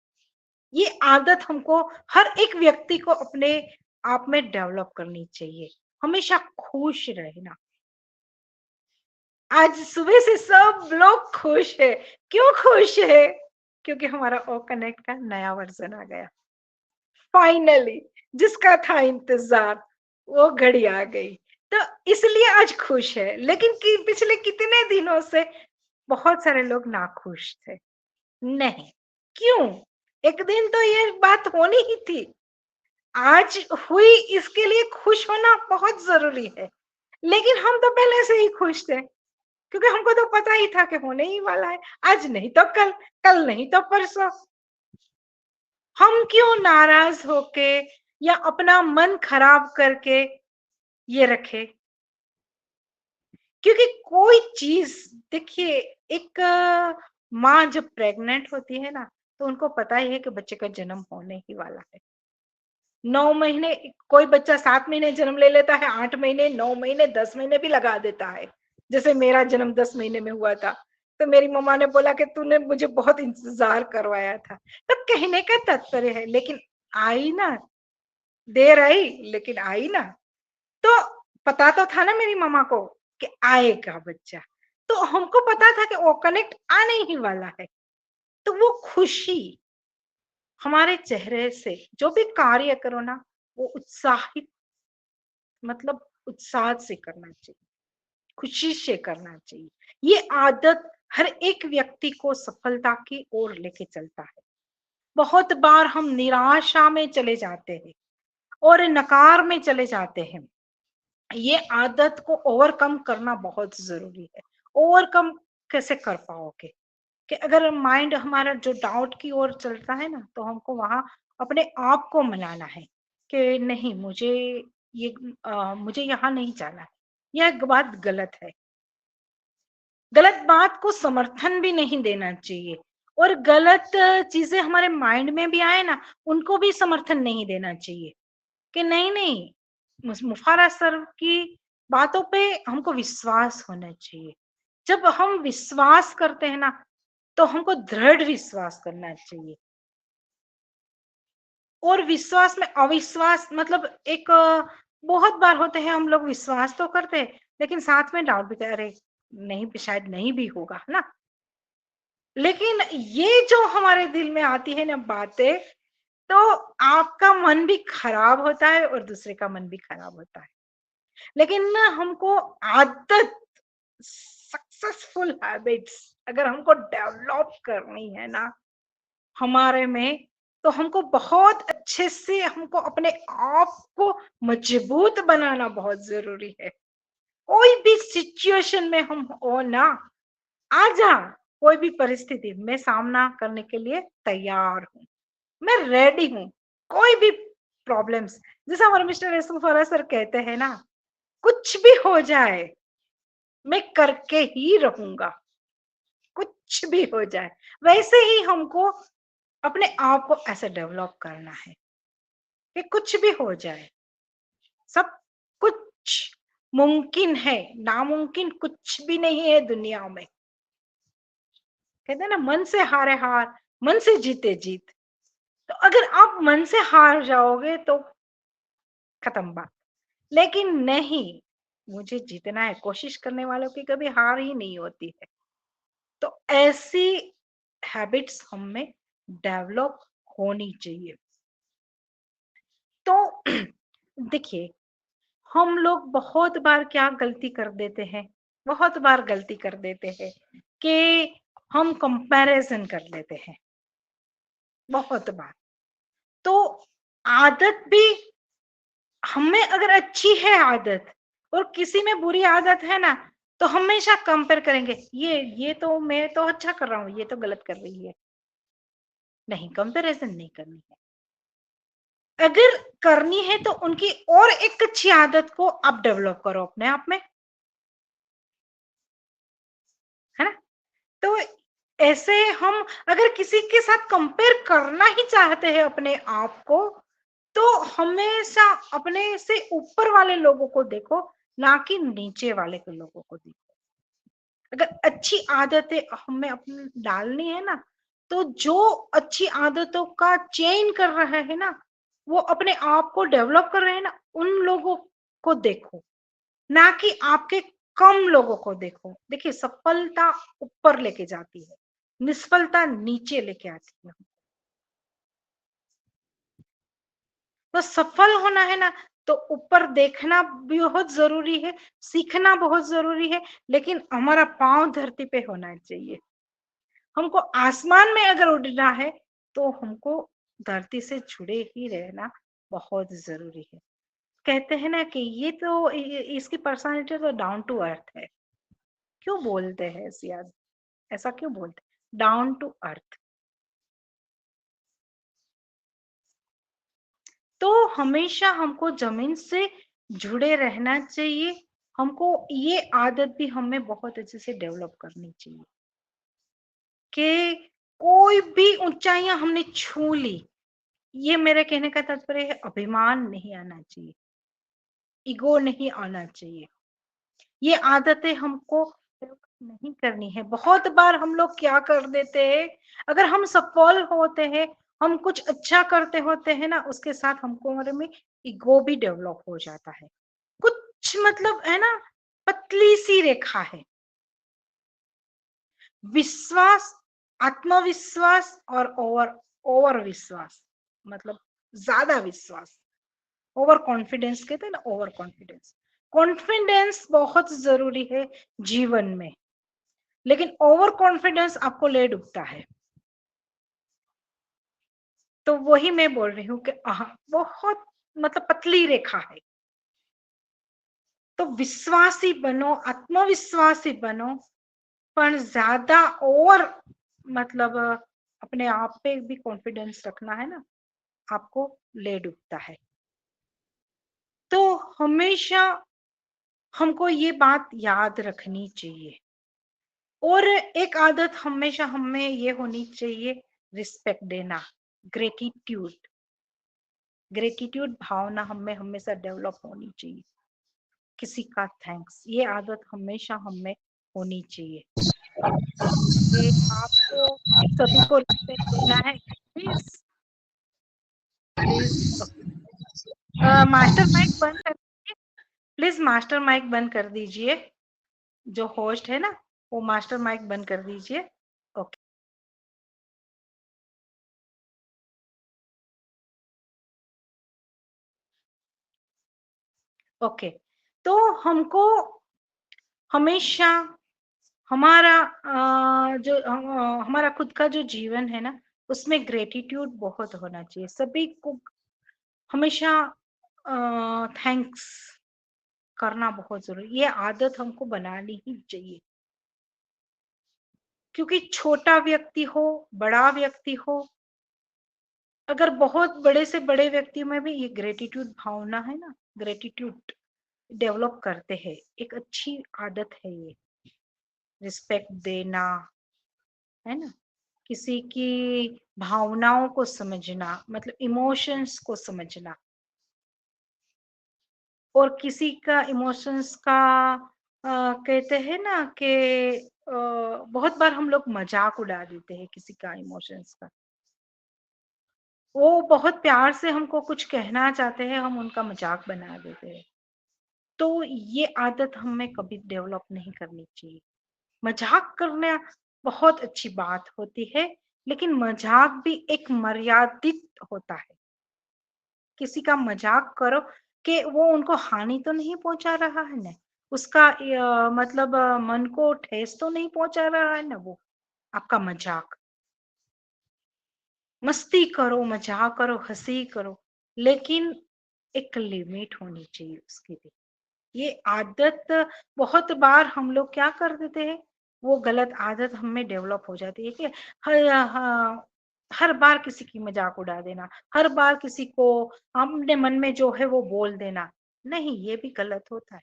ये आदत हमको हर एक व्यक्ति को अपने आप में डेवलप करनी चाहिए। हमेशा खुश रहना। आज सुबह से सब लोग खुश है। क्यों खुश है? क्योंकि हमारा ओ कनेक्ट का नया वर्जन आ गया फाइनली, जिसका था इंतजार, वो घड़ी आ गई। तो इसलिए आज खुश है। लेकिन पिछले कितने दिनों से बहुत सारे लोग नाखुश थे। नहीं, क्यों? एक दिन तो ये बात होनी ही थी, आज हुई, इसके लिए खुश होना बहुत जरूरी है। लेकिन हम तो पहले से ही खुश थे, क्योंकि हमको तो पता ही था कि होने ही वाला है। आज नहीं तो कल, कल नहीं तो परसों। हम क्यों नाराज होके या अपना मन खराब करके ये रखे? क्योंकि कोई चीज, देखिए, एक माँ जब प्रेग्नेंट होती है ना, तो उनको पता ही है कि बच्चे का जन्म होने ही वाला है। 9 महीने, कोई बच्चा 7 महीने जन्म ले लेता है, 8 महीने, 9 महीने, 10 महीने भी लगा देता है। जैसे मेरा जन्म 10 महीने में हुआ था, तो मेरी मम्मा ने बोला कि तूने मुझे बहुत इंतजार करवाया था। तो कहने का तात्पर्य है, लेकिन आई ना, देर आई लेकिन आई ना। तो पता तो था ना मेरी मम्मा को कि आएगा बच्चा, तो हमको पता था कि वो कनेक्ट आने ही वाला है। तो वो खुशी हमारे चेहरे से, जो भी कार्य करो ना, वो उत्साहित, मतलब उत्साह से करना चाहिए, खुशी से करना चाहिए। ये आदत हर एक व्यक्ति को सफलता की ओर लेके चलता है। बहुत बार हम निराशा में चले जाते हैं और नकार में चले जाते हैं। ये आदत को ओवरकम करना बहुत जरूरी है। ओवरकम कैसे कर पाओगे? कि अगर माइंड हमारा जो डाउट की ओर चलता है ना, तो हमको वहां अपने आप को मनाना है कि नहीं, ये मुझे यहाँ नहीं जाना है, यह बात गलत है। गलत बात को समर्थन भी नहीं देना चाहिए, और गलत चीजें हमारे माइंड में भी आए ना, उनको भी समर्थन नहीं देना चाहिए कि नहीं नहीं, मुफारा सर की बातों पे हमको विश्वास होना चाहिए। जब हम विश्वास करते हैं ना, तो हमको दृढ़ विश्वास करना चाहिए। और विश्वास में अविश्वास, मतलब एक बहुत बार होते हैं हम लोग विश्वास तो करते हैं, लेकिन साथ में डाउट भी करते, अरे नहीं, शायद नहीं भी होगा, है ना। लेकिन ये जो हमारे दिल में आती है ना बातें, तो आपका मन भी खराब होता है और दूसरे का मन भी खराब होता है। लेकिन ना, हमको आदत, सक्सेसफुल हैबिट्स अगर हमको डेवलप करनी है ना हमारे में, तो हमको बहुत अच्छे से हमको अपने आप को मजबूत बनाना बहुत जरूरी है। कोई भी सिचुएशन में हम हो ना, आजा, कोई भी परिस्थिति में सामना करने के लिए तैयार हूँ, मैं रेडी हूँ। कोई भी प्रॉब्लम्स, जैसा हमारे मिस्टर एस फरा सर कहते हैं ना, कुछ भी हो जाए मैं करके ही रहूंगा, कुछ भी हो जाए। वैसे ही हमको अपने आप को ऐसे डेवलप करना है कि कुछ भी हो जाए, सब कुछ मुमकिन है, नामुमकिन कुछ भी नहीं है दुनिया में। कहते हैं ना, मन से हारे हार, मन से जीते जीत। तो अगर आप मन से हार जाओगे तो खत्म बात। लेकिन नहीं, मुझे जीतना है, कोशिश करने वालों की कभी हार ही नहीं होती है। तो ऐसी हैबिट्स हम में डेवलप होनी चाहिए। तो देखिए, हम लोग बहुत बार क्या गलती कर देते हैं, बहुत बार गलती कर देते हैं कि हम कंपैरिजन कर लेते हैं, बहुत बार। तो आदत भी हमें अगर अच्छी है आदत और किसी में बुरी आदत है ना, तो हमेशा कंपेयर करेंगे, ये तो मैं तो अच्छा कर रहा हूँ, ये तो गलत कर रही है। नहीं, कंपैरिजन नहीं करनी है। अगर करनी है तो उनकी और एक अच्छी आदत को आप डेवलप करो अपने आप में, है ना। तो ऐसे हम अगर किसी के साथ कंपेयर करना ही चाहते हैं अपने आप को, तो हमेशा अपने से ऊपर वाले लोगों को देखो, ना कि नीचे वाले के लोगों को देखो। अगर अच्छी आदतें हमें अपने डालनी है ना, तो जो अच्छी आदतों का चेंज कर रहे हैं ना, वो अपने आप को डेवलप कर रहे हैं ना, उन लोगों को देखो, ना कि आपके कम लोगों को देखो। देखिए, सफलता ऊपर लेके जाती है, निष्फलता नीचे लेके आती है। तो सफल होना है ना, तो ऊपर देखना भी बहुत जरूरी है, सीखना बहुत जरूरी है, लेकिन हमारा पांव धरती पे होना चाहिए। हमको आसमान में अगर उड़ना है तो हमको धरती से जुड़े ही रहना बहुत जरूरी है। कहते हैं ना कि ये तो इसकी पर्सनालिटी तो डाउन टू अर्थ है। क्यों बोलते हैं सियाज, ऐसा क्यों बोलते हैं, डाउन टू अर्थ? तो हमेशा हमको जमीन से जुड़े रहना चाहिए। हमको ये आदत भी हमें बहुत अच्छे से डेवलप करनी चाहिए कि कोई भी ऊंचाइयां हमने छू ली, ये मेरे कहने का तात्पर्य है, अभिमान नहीं आना चाहिए, ईगो नहीं आना चाहिए। ये आदतें हमको नहीं करनी है। बहुत बार हम लोग क्या कर देते हैं, अगर हम सफल होते हैं, हम कुछ अच्छा करते होते हैं ना, उसके साथ हमको हमारे में ईगो भी डेवलप हो जाता है। कुछ मतलब है ना, पतली सी रेखा है, विश्वास, आत्मविश्वास और ओवर विश्वास, मतलब ज्यादा विश्वास। ओवर कॉन्फिडेंस कहते हैं ना, ओवर कॉन्फिडेंस। कॉन्फिडेंस बहुत जरूरी है जीवन में, लेकिन ओवर कॉन्फिडेंस आपको ले डूबता है। तो वही मैं बोल रही हूँ कि बहुत मतलब पतली रेखा है। तो विश्वासी बनो, आत्मविश्वासी बनो, पर ज्यादा ओवर मतलब अपने आप पे भी कॉन्फिडेंस रखना है ना, आपको ले डूबता है। तो हमेशा हमको ये बात याद रखनी चाहिए। और एक आदत हमेशा हमें ये होनी चाहिए, रिस्पेक्ट देना, ग्रेटिट्यूड। ग्रेटिट्यूड भावना हमें हमेशा डेवलप होनी चाहिए। किसी का थैंक्स, ये आदत हमेशा हमें होनी चाहिए कि आपको सभी को रिस्पेक्ट देना है। प्लीज प्लीज मास्टर माइक बंद कर दीजिए, प्लीज मास्टर माइक बंद कर दीजिए। जो होस्ट है ना, वो मास्टर माइक बंद कर दीजिए। ओके। ओके, तो हमको हमेशा हमारा हमारा खुद का जो जीवन है ना, उसमें ग्रेटिट्यूड बहुत होना चाहिए। सभी को हमेशा थैंक्स करना बहुत जरूरी, ये आदत हमको बनानी ही चाहिए। क्योंकि छोटा व्यक्ति हो, बड़ा व्यक्ति हो, अगर बहुत बड़े से बड़े व्यक्ति में भी ये ग्रेटिट्यूड भावना है ना, ग्रेटिट्यूड डेवलप करते हैं, एक अच्छी आदत है ये। रिस्पेक्ट देना, है ना, किसी की भावनाओं को समझना, मतलब इमोशंस को समझना, और किसी का इमोशंस का कहते हैं ना कि बहुत बार हम लोग मजाक उड़ा देते हैं किसी का इमोशंस का। वो बहुत प्यार से हमको कुछ कहना चाहते हैं, हम उनका मजाक बना देते हैं। तो ये आदत हमें कभी डेवलप नहीं करनी चाहिए। मजाक करना बहुत अच्छी बात होती है, लेकिन मजाक भी एक मर्यादित होता है। किसी का मजाक करो कि वो उनको हानि तो नहीं पहुंचा रहा है ना, उसका मतलब मन को ठेस तो नहीं पहुंचा रहा है ना वो आपका मजाक। मस्ती करो, मजाक करो, हंसी करो, लेकिन एक लिमिट होनी चाहिए उसकी भी। ये आदत बहुत बार हम लोग क्या कर देते हैं, वो गलत आदत हमें डेवलप हो जाती है कि हर बार किसी की मजाक उड़ा देना, हर बार किसी को अपने मन में जो है वो बोल देना। नहीं, ये भी गलत होता है।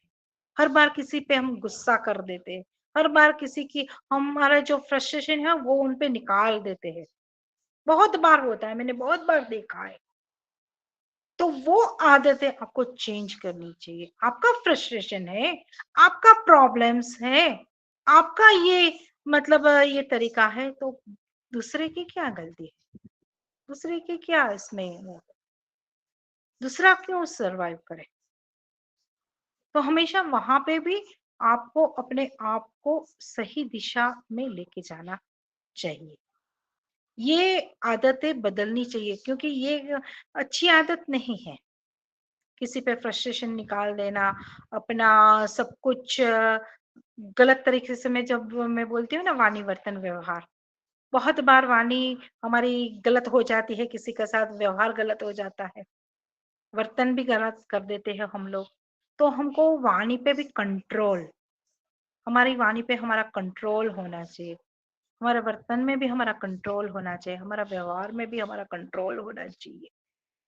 हर बार किसी पे हम गुस्सा कर देते हैं, हर बार किसी की हमारा जो फ्रस्ट्रेशन है वो उन पे निकाल देते हैं। बहुत बार होता है, मैंने बहुत बार देखा है। तो वो आदतें आपको चेंज करनी चाहिए। आपका फ्रस्ट्रेशन है, आपका प्रॉब्लम्स है, आपका ये मतलब ये तरीका है, तो दूसरे की क्या गलती है? दूसरे की क्या इसमें दूसरा क्यों सरवाइव करे? तो हमेशा वहां पे भी आपको अपने आप को सही दिशा में लेके जाना चाहिए। ये आदतें बदलनी चाहिए, क्योंकि ये अच्छी आदत नहीं है। किसी पे फ्रस्ट्रेशन निकाल देना, अपना सब कुछ गलत तरीके से, जब मैं बोलती हूँ ना वाणी वर्तन व्यवहार, बहुत बार वाणी हमारी गलत हो जाती है, किसी के साथ व्यवहार गलत हो जाता है, वर्तन भी गलत कर देते हैं हम लोग। तो हमको वाणी पे भी कंट्रोल, हमारी वाणी पे हमारा कंट्रोल होना चाहिए, हमारे वर्तन में भी हमारा कंट्रोल होना चाहिए, हमारा व्यवहार में भी हमारा कंट्रोल होना चाहिए।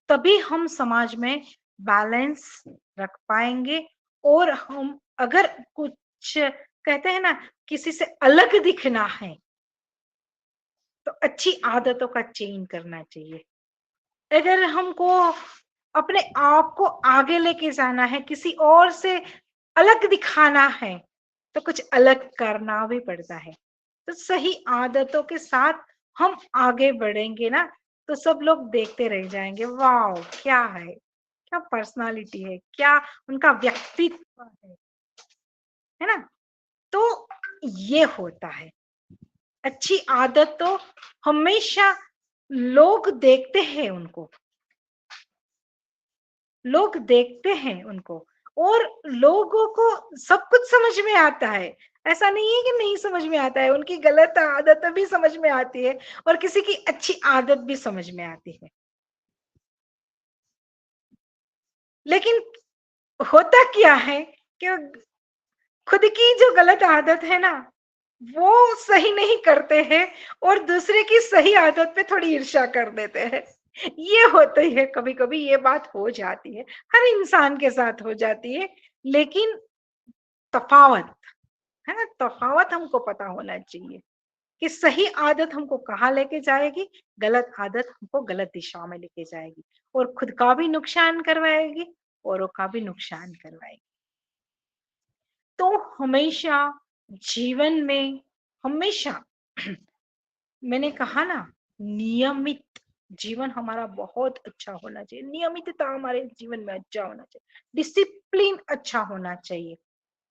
तभी हम समाज में बैलेंस रख पाएंगे। और हम अगर कुछ कहते हैं ना, किसी से अलग दिखना है, तो अच्छी आदतों का चेंज करना चाहिए। अगर हमको अपने आप को आगे लेके जाना है, किसी और से अलग दिखाना है, तो कुछ अलग करना भी पड़ता है। तो सही आदतों के साथ हम आगे बढ़ेंगे ना, तो सब लोग देखते रह जाएंगे, वाह क्या है, क्या पर्सनालिटी है, क्या उनका व्यक्तित्व है ना। तो ये होता है अच्छी आदत। तो हमेशा लोग देखते हैं उनको, लोग देखते हैं उनको, और लोगों को सब कुछ समझ में आता है। ऐसा नहीं है कि नहीं समझ में आता है, उनकी गलत आदत भी समझ में आती है और किसी की अच्छी आदत भी समझ में आती है। लेकिन होता क्या है कि खुद की जो गलत आदत है ना, वो सही नहीं करते हैं और दूसरे की सही आदत पे थोड़ी ईर्ष्या कर देते हैं। ये होती है, कभी कभी ये बात हो जाती है, हर इंसान के साथ हो जाती है। लेकिन तफावत है ना, तफावत हमको पता होना चाहिए कि सही आदत हमको कहाँ लेके जाएगी, गलत आदत हमको गलत दिशा में लेके जाएगी, और खुद का भी नुकसान करवाएगी, औरों का भी नुकसान करवाएगी। तो हमेशा जीवन में हमेशा मैंने कहा ना, नियमित जीवन हमारा बहुत अच्छा होना चाहिए, नियमितता हमारे जीवन में अच्छा होना चाहिए, डिसिप्लिन अच्छा होना चाहिए।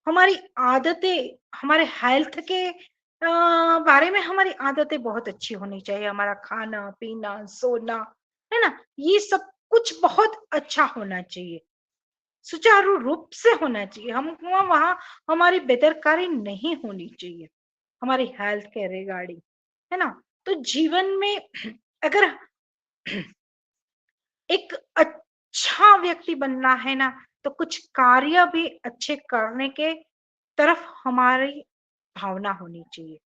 हमारी आदतें, हमारे हेल्थ के बारे में हमारी आदतें बहुत अच्छी होनी चाहिए। हमारा खाना पीना सोना, है ना, ये सब कुछ बहुत अच्छा होना चाहिए, सुचारू रूप से होना चाहिए। हम वहां हमारी बेदरकारी नहीं होनी चाहिए हमारी हेल्थ के रिगार्डिंग, है ना। तो जीवन में अगर एक अच्छा व्यक्ति बनना है ना, तो कुछ कार्य भी अच्छे करने के तरफ हमारी भावना होनी चाहिए,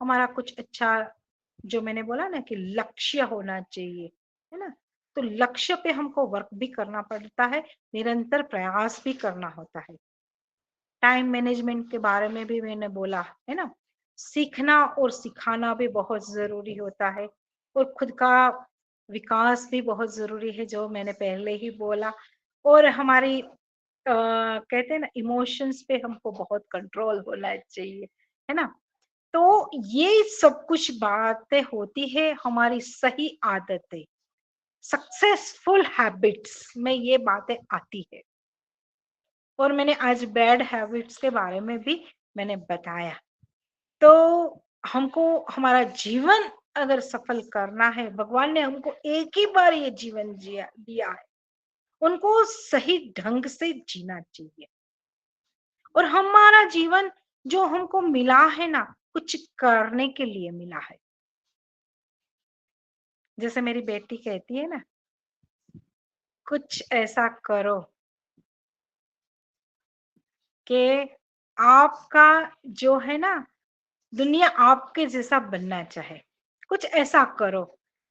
हमारा कुछ अच्छा, जो मैंने बोला ना कि लक्ष्य होना चाहिए, है ना। तो लक्ष्य पे हमको वर्क भी करना पड़ता है, निरंतर प्रयास भी करना होता है। टाइम मैनेजमेंट के बारे में भी मैंने बोला, है ना। सीखना और सिखाना भी बहुत जरूरी होता है, और खुद का विकास भी बहुत जरूरी है, जो मैंने पहले ही बोला। और हमारी कहते हैं ना, इमोशंस पे हमको बहुत कंट्रोल होना चाहिए, है ना। तो ये सब कुछ बातें होती है हमारी सही आदतें, सक्सेसफुल हैबिट्स में ये बातें आती है। और मैंने आज बैड हैबिट्स के बारे में भी मैंने बताया। तो हमको हमारा जीवन अगर सफल करना है, भगवान ने हमको एक ही बार ये जीवन दिया है, उनको सही ढंग से जीना चाहिए। और हमारा जीवन जो हमको मिला है ना, कुछ करने के लिए मिला है। जैसे मेरी बेटी कहती है ना, कुछ ऐसा करो कि आपका जो है ना, दुनिया आपके जैसा बनना चाहे। कुछ ऐसा करो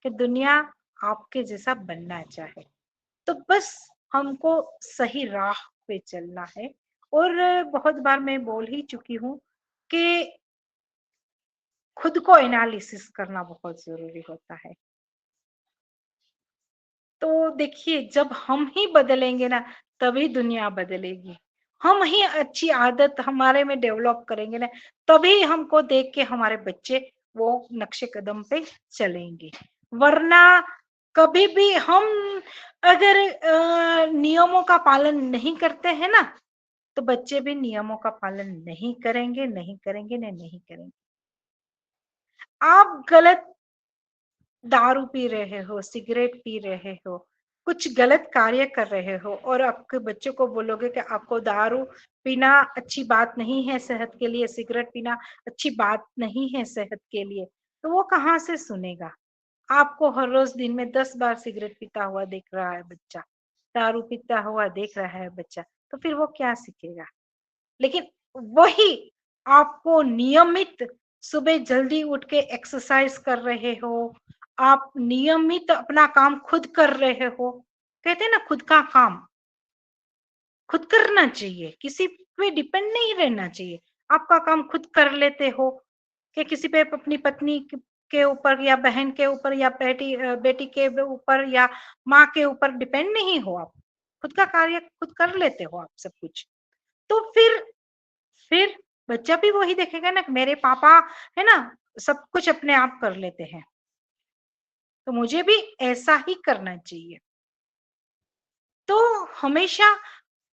कि दुनिया आपके जैसा बनना चाहे। तो बस हमको सही राह पे चलना है। और बहुत बार मैं बोल ही चुकी हूँ कि खुद को एनालिसिस करना बहुत जरूरी होता है। तो देखिए, जब हम ही बदलेंगे ना, तभी दुनिया बदलेगी। हम ही अच्छी आदत हमारे में डेवलप करेंगे ना, तभी हमको देख के हमारे बच्चे वो नक्शे कदम पे चलेंगे। वरना कभी भी हम अगर नियमों का पालन नहीं करते हैं ना, तो बच्चे भी नियमों का पालन नहीं करेंगे, नहीं करेंगे, नहीं करेंगे। आप गलत दारू पी रहे हो, सिगरेट पी रहे हो, कुछ गलत कार्य कर रहे हो, और आपके बच्चों को बोलोगे कि आपको दारू पीना अच्छी बात नहीं है सेहत के लिए, सिगरेट पीना अच्छी बात नहीं है सेहत के लिए, तो वो कहाँ से सुनेगा। आपको हर रोज दिन में 10 बार सिगरेट पीता हुआ देख रहा है बच्चा, दारू पीता हुआ देख रहा है बच्चा, तो फिर वो क्या सीखेगा। लेकिन वही आपको नियमित सुबह जल्दी उठ के एक्सरसाइज कर रहे हो, आप नियमित अपना काम खुद कर रहे हो, कहते हैं ना, खुद का काम खुद करना चाहिए, किसी पे डिपेंड नहीं रहना चाहिए। आपका काम खुद कर लेते हो, कि किसी पे अपनी पत्नी के ऊपर या बहन के ऊपर या बेटी के ऊपर या माँ के ऊपर डिपेंड नहीं हो। आप खुद का कार्य खुद कर लेते हो आप सब कुछ। तो फिर बच्चा भी वही देखेगा ना, मेरे पापा है ना सब कुछ अपने आप कर लेते हैं, तो मुझे भी ऐसा ही करना चाहिए। तो हमेशा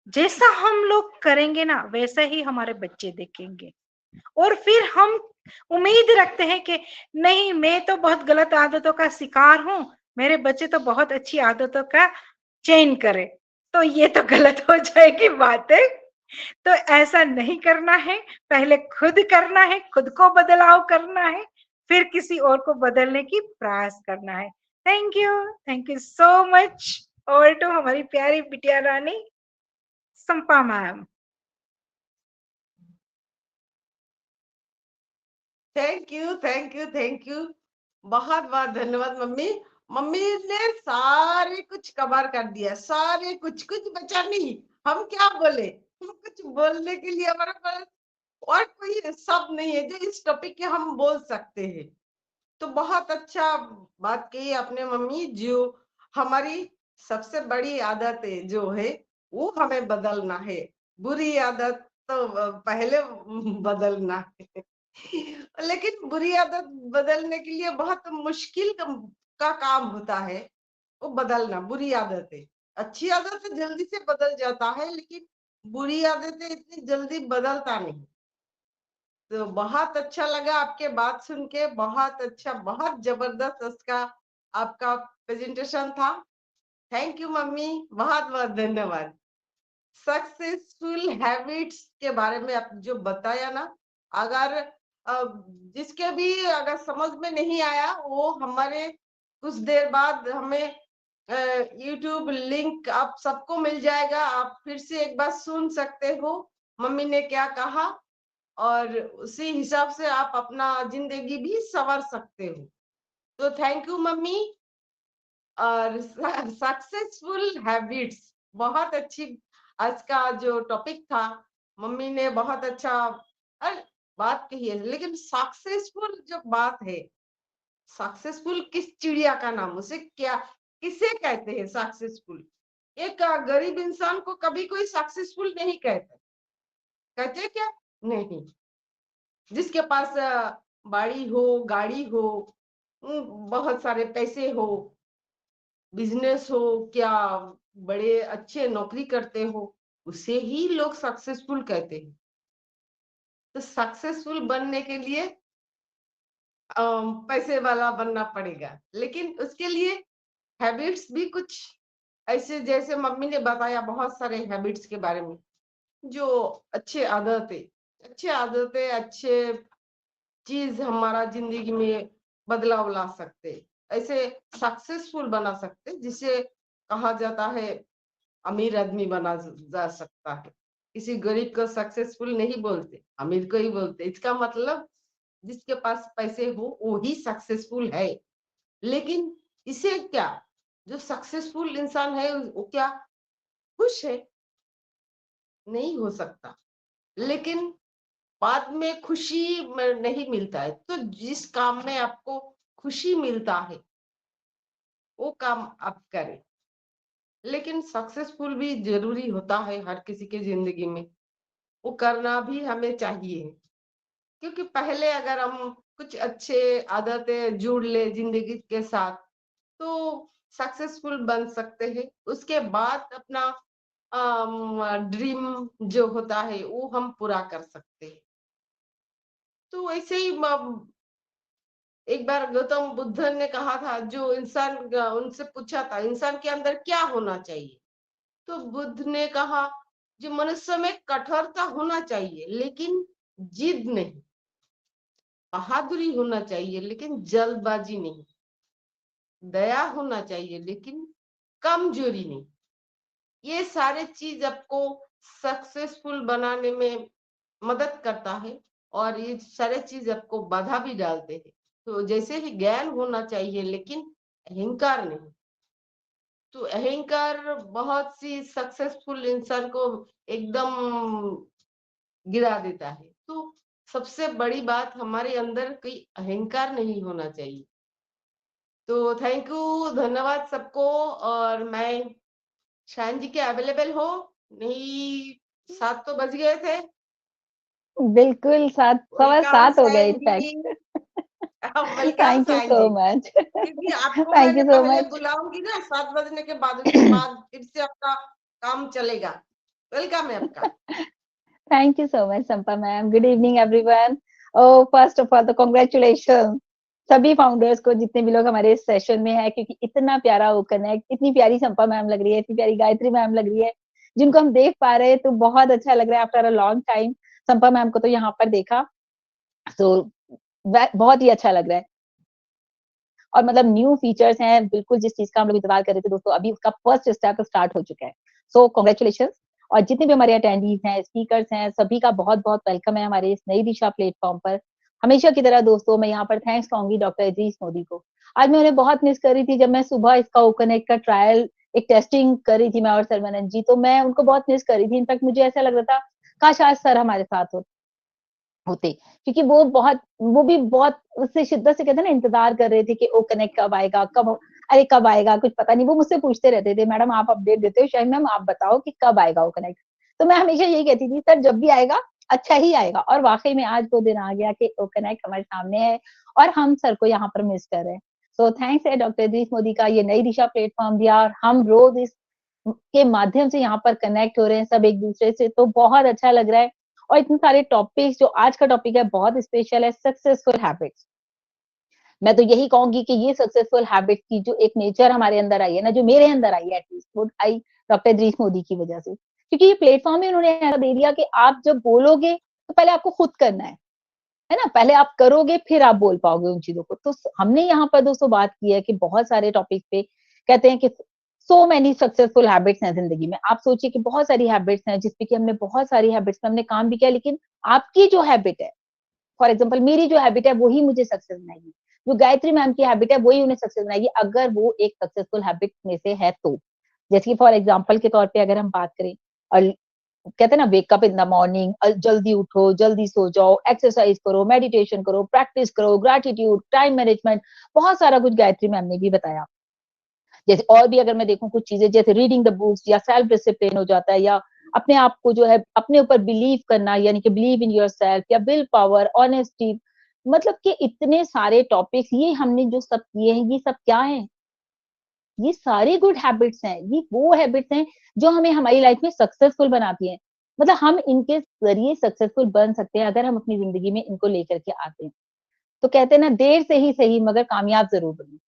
जैसा हम लोग करेंगे ना, वैसा ही हमारे बच्चे देखेंगे। और फिर हम उम्मीद रखते हैं कि नहीं, मैं तो बहुत गलत आदतों का शिकार हूं, मेरे बच्चे तो बहुत अच्छी आदतों का चयन करे। तो ये तो गलत हो जाएगी बातें। तो ऐसा नहीं करना है, पहले खुद करना है, खुद को बदलाव करना है, फिर किसी और को बदलने की प्रयास करना है। Thank you so much. और तो हमारी प्यारी बिटिया रानी संपा मैम। थैंक यू बहुत बहुत धन्यवाद मम्मी। मम्मी ने सारे कुछ कवर कर दिया, सारे कुछ बचा नहीं। हम क्या बोले, कुछ बोलने के लिए हमारे पास और कोई शब्द नहीं है जो इस टॉपिक के हम बोल सकते हैं। तो बहुत अच्छा बात कही आपने मम्मी। जो हमारी सबसे बड़ी आदत है जो है, वो हमें बदलना है। बुरी आदत तो पहले बदलना है। लेकिन बुरी आदत बदलने के लिए बहुत मुश्किल का काम होता है वो बदलना। बुरी आदतें, अच्छी आदतें जल्दी से बदल जाता है, लेकिन बुरी आदतें इतनी जल्दी बदलता नहीं। तो बहुत अच्छा लगा आपके बात सुन के, बहुत अच्छा, बहुत जबरदस्त उसका आपका प्रेजेंटेशन था। थैंक यू मम्मी, बहुत बहुत धन्यवाद। सक्सेसफुल हैबिट्स के बारे में आप जो बताया ना, अगर जिसके भी अगर समझ में नहीं आया, वो हमारे कुछ देर बाद हमें यूट्यूब लिंक आप सबको मिल जाएगा, आप फिर से एक बार सुन सकते हो मम्मी ने क्या कहा। और उसी हिसाब से आप अपना जिंदगी भी संवार सकते हो। तो थैंक यू मम्मी। और सक्सेसफुल हैबिट्स बहुत अच्छी आज का जो टॉपिक था, मम्मी ने बहुत अच्छा बात कही है। लेकिन सक्सेसफुल जो बात है, सक्सेसफुल किस चिड़िया का नाम, उसे क्या किसे कहते हैं सक्सेसफुल? एक गरीब इंसान को कभी कोई सक्सेसफुल नहीं कहते। कहते क्या? नहीं। जिसके पास बाड़ी हो, गाड़ी हो, बहुत सारे पैसे हो, बिजनेस हो, क्या बड़े अच्छे नौकरी करते हो, उसे ही लोग सक्सेसफुल कहते हैं। तो सक्सेसफुल बनने के लिए पैसे वाला बनना पड़ेगा, लेकिन उसके लिए हैबिट्स भी कुछ ऐसे, जैसे मम्मी ने बताया बहुत सारे हैबिट्स के बारे में, जो अच्छे आदतें अच्छे चीज हमारा जिंदगी में बदलाव ला सकते, ऐसे सक्सेसफुल बना सकते, जिसे कहा जाता है अमीर आदमी बना जा सकता है। किसी गरीब को सक्सेसफुल नहीं बोलते, अमीर को ही बोलते। इसका मतलब जिसके पास पैसे हो वो ही सक्सेसफुल है। लेकिन इसे क्या, जो सक्सेसफुल इंसान है वो क्या खुश है? नहीं हो सकता। लेकिन बाद में खुशी नहीं मिलता है। तो जिस काम में आपको खुशी मिलता है वो काम आप करें। लेकिन सक्सेसफुल भी जरूरी होता है हर किसी के जिंदगी में, वो करना भी हमें चाहिए। क्योंकि पहले अगर हम कुछ अच्छे आदतें जोड़ ले जिंदगी के साथ, तो सक्सेसफुल बन सकते हैं। उसके बाद अपना ड्रीम जो होता है वो हम पूरा कर सकते हैं। तो ऐसे ही एक बार गौतम बुद्ध ने कहा था, जो इंसान उनसे पूछा था इंसान के अंदर क्या होना चाहिए, तो बुद्ध ने कहा जो मनुष्य में कठोरता होना चाहिए लेकिन जिद नहीं, बहादुरी होना चाहिए लेकिन जल्दबाजी नहीं, दया होना चाहिए लेकिन कमजोरी नहीं। ये सारे चीज आपको सक्सेसफुल बनाने में मदद करता है, और ये सारे चीज आपको बाधा भी डालते हैं। तो जैसे ही ज्ञान होना चाहिए लेकिन अहंकार नहीं। तो अहंकार बहुत सी सक्सेसफुल इंसान को एकदम गिरा देता है। तो सबसे बड़ी बात, हमारे अंदर कोई अहंकार नहीं होना चाहिए। तो थैंक यू, धन्यवाद सबको। और मैं शायन जी के अवेलेबल हो नहीं? 7 तो बज गए थे। बिल्कुल 7:15 हो गए in fact. Welcome thank you Shayan so ji. Much. क्योंकि आपको थैंक मैंने यू सो पहले मच। बुलाऊंगी ना 7 बजने के बाद, उसके बाद फिर से आपका काम चलेगा। वेलकम है आपका। Thank you so much Sampa ma'am. Good evening everyone. Oh first of all तो कांग्रेचुलेशन सभी फाउंडर्स को, जितने भी लोग हमारे इस सेशन में है, क्योंकि इतना प्यारा वो कनेक्ट, इतनी प्यारी संपा मैम लग रही है, इतनी प्यारी गायत्री मैम लग रही है, जिनको हम देख पा रहे हैं, तो बहुत अच्छा लग रहा है। After a long time Sampa ma'am को तो यहाँ पर देखा, तो बहुत ही अच्छा लग रहा है। और मतलब न्यू फीचर्स हैं, बिल्कुल जिस चीज का हम लोग इंतजार कर रहे थे दोस्तों, अभी उसका फर्स्ट स्टेप स्टार्ट हो चुका है। सो कांग्रेचुलेशंस। और जितने भी हमारे अटेंडीज हैं, स्पीकर्स हैं, सभी का बहुत बहुत वेलकम है हमारे इस नई दिशा प्लेटफॉर्म पर। हमेशा की तरह दोस्तों मैं यहाँ पर थैंक्स कहूंगी डॉक्टर इद्रीस मोदी को। आज मैं उन्हें बहुत मिस कर रही थी, जब मैं सुबह इसका ओकनेक्ट का ट्रायल एक टेस्टिंग कर रही थी मैं और सर्वनंद जी, तो मैं उनको बहुत मिस कर रही थी। इनफैक्ट मुझे ऐसा लग रहा था काश आज सर हमारे साथ होते, क्योंकि वो भी बहुत उससे शिद्दत से कहते हैं ना, इंतजार कर रहे थे कि ओ कनेक्ट कब आएगा, अरे कब आएगा, कुछ पता नहीं। वो मुझसे पूछते रहते थे, मैडम आप अपडेट देते हो, शायद मैम आप बताओ कि कब आएगा वो कनेक्ट। तो मैं हमेशा यही कहती थी सर जब भी आएगा अच्छा ही आएगा। और वाकई में आज वो दिन आ गया कि ओ कनेक्ट हमारे सामने है और हम सर को यहाँ पर मिस कर रहे हैं। सो थैंक्स है डॉक्टर इद्रीस मोदी का ये नई दिशा प्लेटफॉर्म दिया, और हम रोज इस के माध्यम से यहाँ पर कनेक्ट हो रहे हैं सब एक दूसरे से, तो बहुत अच्छा लग रहा है। और इतने सारे टॉपिक्स, जो आज का टॉपिक है बहुत स्पेशल है, सक्सेसफुल हैबिट्स। मैं तो यही कहूंगी कि ये सक्सेसफुल हैबिट की जो एक नेचर हमारे अंदर आई है ना, जो मेरे अंदर आई है एटलीस्ट, वो आई डॉक्टर इद्रीस मोदी की वजह से। क्योंकि ये प्लेटफॉर्म ही उन्होंने ऐसा दे दिया कि आप जब बोलोगे तो पहले आपको खुद करना है ना, पहले आप करोगे फिर आप बोल पाओगे उन चीजों को। तो हमने यहाँ पर दोस्तों बात की है कि बहुत सारे टॉपिक पे कहते हैं कि सो मैनी सक्सेसफुल हैबिट्स हैं जिंदगी में। आप सोचिए कि बहुत सारी हैबिट्स हैं जिसपे कि हमने बहुत सारी हैबिट्स में हमने काम भी किया, लेकिन आपकी जो हैबिट है, फॉर एग्जाम्पल मेरी जो हैबिट है वही मुझे सक्सेस बनाएगी, जो गायत्री मैम की हैबिट है वही उन्हें सक्सेस बनाएगी, अगर वो एक सक्सेसफुल हैबिट में से है तो। जैसे कि फॉर एग्जाम्पल के तौर पे अगर हम बात करें, और कहते हैं ना वेकअप इन द मॉर्निंग, जल्दी उठो, जल्दी सो जाओ, एक्सरसाइज करो, मेडिटेशन करो, प्रैक्टिस करो, ग्रेटिट्यूड, टाइम मैनेजमेंट, बहुत सारा कुछ गायत्री मैम ने भी बताया। जैसे और भी अगर मैं देखूं कुछ चीजें, जैसे रीडिंग द बुक्स, या सेल्फ डिसिप्लिन हो जाता है, या अपने आप को जो है अपने ऊपर बिलीव करना, यानी कि बिलीव इन योर सेल्फ, या विल पावर, ऑनेस्टी, मतलब कि इतने सारे टॉपिक्स ये हमने जो सब किए हैं, ये सब क्या है? ये सारी गुड हैबिट्स हैं, ये वो हैबिट्स हैं जो हमें हमारी लाइफ में सक्सेसफुल बनाती हैं। मतलब हम इनके जरिए सक्सेसफुल बन सकते हैं अगर हम अपनी जिंदगी में इनको लेकर के आते हैं। तो कहते हैं ना, देर से ही सही मगर कामयाब जरूर बनो।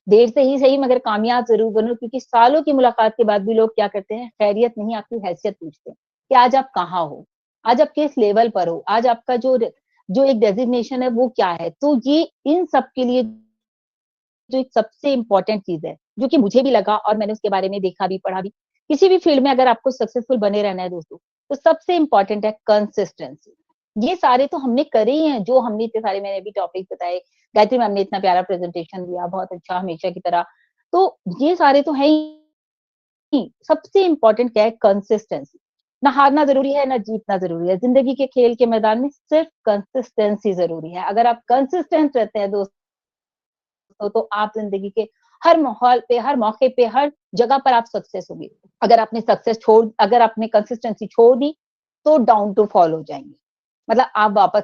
देर से ही सही मगर कामयाब जरूर बनो, क्योंकि सालों की मुलाकात के बाद भी लोग क्या करते हैं, खैरियत नहीं आपकी हैसियत पूछते हैं कि आज आप कहाँ हो, आज आप किस लेवल पर हो, आज आपका जो जो एक डेजिग्नेशन है वो क्या है। तो ये इन सब के लिए जो एक सबसे इम्पोर्टेंट चीज है, जो कि मुझे भी लगा और मैंने उसके बारे में देखा भी, पढ़ा भी, किसी भी फील्ड में अगर आपको सक्सेसफुल बने रहना है दोस्तों, तो सबसे इम्पोर्टेंट है कंसिस्टेंसी। ये सारे तो हमने करे ही हैं, जो हमने इतने सारे मैंने अभी टॉपिक बताए, गायत्री मैम ने इतना प्यारा प्रेजेंटेशन दिया, बहुत अच्छा, हमेशा की तरह। तो ये सारे तो है ही, सबसे इम्पोर्टेंट क्या है, कंसिस्टेंसी। ना हारना जरूरी है, ना जीतना जरूरी है, जिंदगी के खेल के मैदान में सिर्फ कंसिस्टेंसी जरूरी है। अगर आप कंसिस्टेंट रहते हैं दोस्तों, तो आप जिंदगी के हर माहौल पे, हर मौके पे, हर जगह पर आप सक्सेस होंगे। अगर आपने कंसिस्टेंसी छोड़ दी, तो डाउन टू फॉल हो जाएंगे, मतलब आप वापस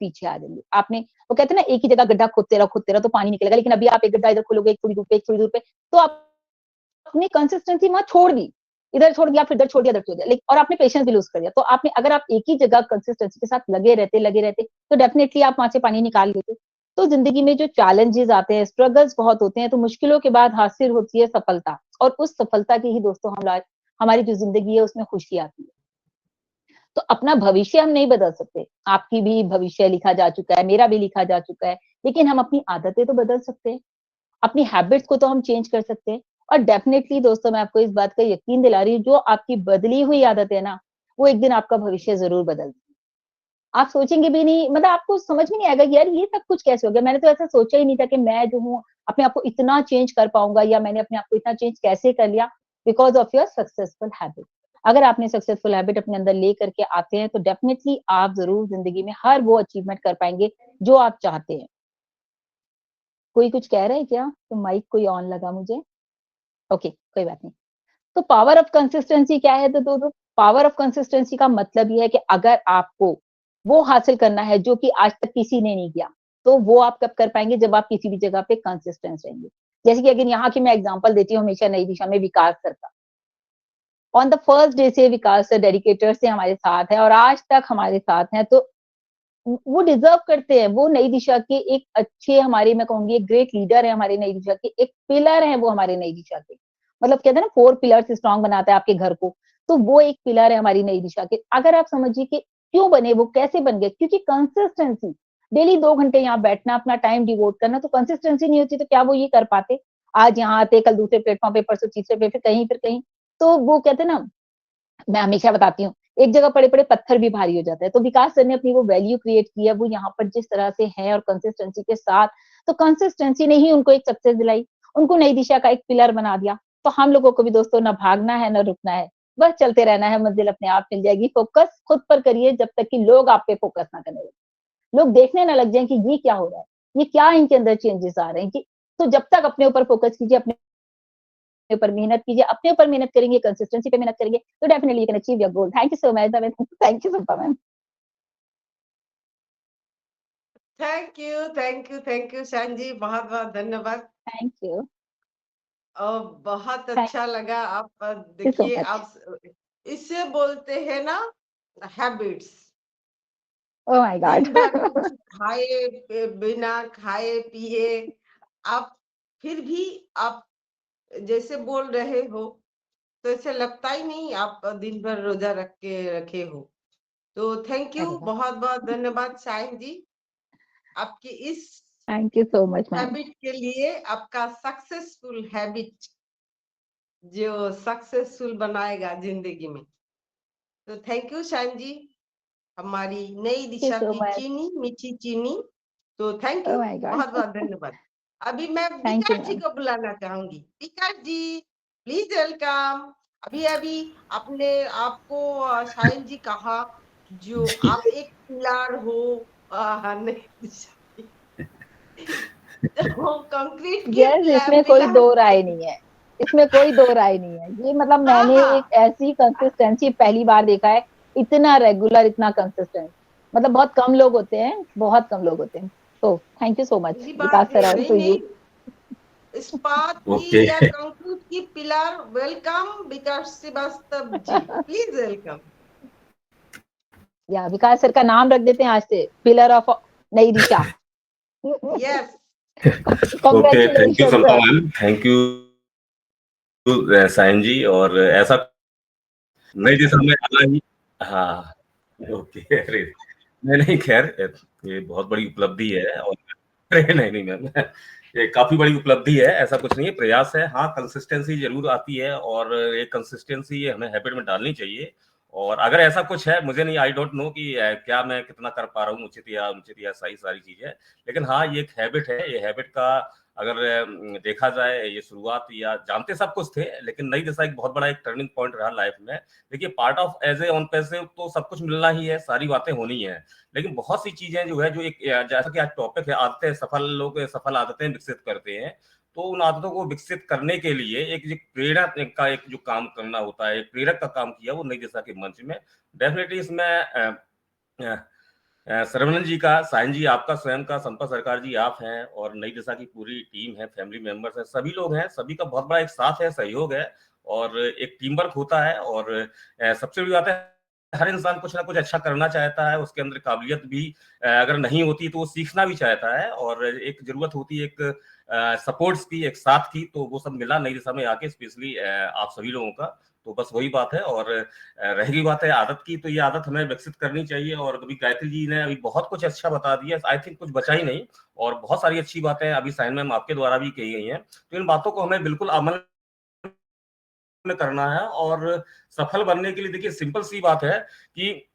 पीछे आ जाएंगे। आपने, वो कहते हैं ना, एक ही जगह गड्ढा खोदते रहो तो पानी निकलेगा, लेकिन अभी आप एक गड्ढा इधर खोलोगे, एक थोड़ी दूर पे, एक थोड़ी दूर पे, तो आपने कंसिस्टेंसी वहां छोड़ दी, इधर छोड़ दिया, फिर इधर छोड़ दिया, इधर छोड़ दिया, लेकिन और आपने पेशेंस भी लूज कर दिया। तो आपने, अगर आप एक ही जगह कंसिस्टेंसी के साथ लगे रहते तो डेफिनेटली आप वहां से पानी निकाल लेते। तो जिंदगी में जो चैलेंजेस आते हैं, स्ट्रगल्स बहुत होते हैं, तो मुश्किलों के बाद हासिल होती है सफलता, और उस सफलता की ही दोस्तों हम हमारी जो जिंदगी है उसमें खुशी आती है। तो अपना भविष्य हम नहीं बदल सकते, आपकी भी भविष्य लिखा जा चुका है, मेरा भी लिखा जा चुका है, लेकिन हम अपनी आदतें तो बदल सकते हैं, अपनी हैबिट्स को तो हम चेंज कर सकते हैं। और डेफिनेटली दोस्तों, मैं आपको इस बात का यकीन दिला रही हूँ, जो आपकी बदली हुई आदत है ना, वो एक दिन आपका भविष्य जरूर बदल, आप सोचेंगे भी नहीं, मतलब आपको समझ में नहीं आएगा कि यार ये सब कुछ कैसे हो गया, मैंने तो ऐसा सोचा ही नहीं था कि मैं जो हूँ अपने आप को इतना चेंज कर पाऊंगा, या मैंने अपने आप को इतना चेंज कैसे कर लिया, because of your successful habit. अगर आपने सक्सेसफुल हैबिट अपने अंदर ले करके आते हैं, तो डेफिनेटली आप जरूर जिंदगी में हर वो अचीवमेंट कर पाएंगे जो आप चाहते हैं। कोई कुछ कह रहा है क्या? तो माइक कोई ऑन लगा मुझे। ओके, कोई बात नहीं। तो पावर ऑफ कंसिस्टेंसी क्या है? तो पावर ऑफ कंसिस्टेंसी का मतलब ये है कि अगर आपको वो हासिल करना है जो कि आज तक किसी ने नहीं किया, तो वो आप कब कर पाएंगे? जब आप किसी भी जगह पे कंसिस्टेंट रहेंगे। जैसे कि अगर यहाँ की मैं एग्जांपल देती हूँ, हमेशा नई दिशा में विकास सर का, ऑन द फर्स्ट डे से विकास सर डेडिकेटर से हमारे साथ है और आज तक हमारे साथ हैं। तो वो डिजर्व करते हैं, वो नई दिशा के एक अच्छे, हमारे, मैं कहूंगी एक ग्रेट लीडर है, हमारे नई दिशा के एक पिलर है वो, हमारे नई दिशा के, मतलब कहते हैं ना 4 पिलर्स स्ट्रांग बनाता है आपके घर को, तो वो एक पिलर है हमारी नई दिशा के। अगर आप समझिए कि क्यों बने, वो कैसे बन गए, क्योंकि कंसिस्टेंसी, डेली 2 घंटे यहाँ बैठना, अपना टाइम डिवोट करना, तो कंसिस्टेंसी नहीं होती तो क्या वो ये कर पाते? आज यहाँ आते, कल दूसरे प्लेटफॉर्म पे, परसों तीसरे पे, फिर कहीं। तो वो कहते हैं ना, मैं हमेशा बताती हूँ, एक जगह पड़े पड़े पत्थर भी भारी हो जाता है। तो विकास सर ने अपनी वो वैल्यू क्रिएट की है, वो यहाँ पर जिस तरह से है और कंसिस्टेंसी के साथ, तो कंसिस्टेंसी ने ही उनको एक सक्सेस दिलाई, उनको नई दिशा का एक पिलर बना दिया। तो हम लोगों को भी दोस्तों ना भागना है, ना रुकना है, बस चलते रहना है, मंजिल अपने आप मिल जाएगी। फोकस खुद पर करिए जब तक कि लोग आप पे फोकस ना करने लगे, लोग देखने ना लग जाए कि ये क्या हो रहा है, ये क्या इनके अंदर चेंजेस आ रहे हैं कि, तो जब तक अपने ऊपर फोकस कीजिए, अपने ऊपर मेहनत कीजिए, अपने ऊपर मेहनत करेंगे, कंसिस्टेंसी पे मेहनत करेंगे, तो definitely you can achieve your goal. Thank you so much, thank you super ma'am. Thank you शान जी, बहुत बहुत धन्यवाद। थैंक यू, बहुत थैंक अच्छा लगा। आप यू सो देखिए, मच। आप इससे बोलते हैं ना हैबिट्स। Oh my God. दिन भर कुछ खाए बिना खाए पिए आप, फिर भी आप जैसे बोल रहे हो, तो ऐसे लगता ही नहीं आप दिन भर रोजा रखे हो। तो थैंक अरे यू, वाह, बहुत बहुत धन्यवाद शाहिन जी, आपकी इस thank you so much ma'am. Habit के लिए आपका सक्सेसफुल हैबिट जो सक्सेसफुल बनाएगा जिंदगी में। तो थैंक यू शाइन जी, हमारी नई दिशा so की much. चीनी, मीठी चीनी। तो thank Oh you, my God. बहुत बहुत धन्यवाद। अभी मैं Thank you, Vikas ji ma'am. को बुलाना चाहूंगी। विकास जी प्लीज वेलकम। अभी अभी आपने आपको शाइन जी कहा जो आप एक पिलर हो नई दिशा की। तो कंक्रीट की यस, इसमें कोई पिलर। दो राय नहीं है, इसमें कोई दो राय नहीं है। ये मतलब हाँ मैंने हाँ, एक ऐसी कंसिस्टेंसी पहली बार देखा है, इतना रेगुलर, इतना कंसिस्टेंट। मतलब बहुत कम लोग होते हैं, बहुत कम लोग होते हैं। तो थैंक यू सो मच यही विकास बात सर, है। और नहीं टू यू। नहीं, इस्पात ओके। की या कंक्रीट की pillar, welcome Vikas Srivastava ji, please welcome. या विकास सर का नाम रख देते हैं आज से, pillar of Nai Disha. Yes, okay, thank you congratulation Sampa sir. Ma'am, thank you Sain ji. और ऐसा नई दिशा में आना ही, हाँ, ओके। अरे नहीं नहीं, खैर ये बहुत बड़ी उपलब्धि है। और अरे नहीं नहीं मैम, ये काफी बड़ी उपलब्धि है, ऐसा कुछ नहीं है, प्रयास है। हाँ, कंसिस्टेंसी जरूर आती है और ये कंसिस्टेंसी हमें हैबिट में डालनी चाहिए। और अगर ऐसा कुछ है, मुझे नहीं, आई डोंट नो कि क्या मैं कितना कर पा रहा हूँ उचित या सही सारी चीजें, लेकिन हाँ, ये एक हैबिट है। ये हैबिट का अगर देखा जाए, ये शुरुआत या जानते सब कुछ थे, लेकिन नई दिशा एक बहुत बड़ा एक टर्निंग पॉइंट रहा लाइफ में। देखिए, part of age a on passive तो सब कुछ मिलना ही है, सारी बातें होनी है, लेकिन बहुत सी चीजें जो है, जो एक जैसा कि आज टॉपिक है, आदतें, सफल लोग सफल आदतें विकसित करते हैं। तो उन आदतों को विकसित करने के लिए एक जो प्रेरणा का एक जो काम करना होता है, एक प्रेरक का काम किया वो नई दिशा के मंच में। डेफिनेटली इसमें सरवणन जी का, साइन जी आपका, स्वयं का, संपत सरकार जी आप हैं, और नई दिशा की पूरी टीम है, फैमिली मेंबर्स हैं, सभी लोग हैं, सभी का बहुत बड़ा एक साथ है, सहयोग है, और एक टीम वर्क होता है। और सबसे बड़ी बात है, हर इंसान कुछ ना कुछ अच्छा करना चाहता है, उसके अंदर काबिलियत भी अगर नहीं होती तो वो सीखना भी चाहता है, और एक जरूरत होती है एक सपोर्ट्स की, एक साथ की। तो वो सब मिला नई दिशा में आके, स्पेशली आप सभी लोगों का। तो बस वही बात है। और रहेगी बात है आदत की, तो ये आदत हमें विकसित करनी चाहिए। और अभी गायत्री जी ने अभी बहुत कुछ अच्छा बता दिया, आई थिंक कुछ बचा ही नहीं, और बहुत सारी अच्छी बातें अभी साइन मैम आपके द्वारा भी कही गई हैं। तो इन बातों को हमें बिल्कुल अमल में करना है। और सफल बनने के लिए देखिए, सिंपल सी बात है कि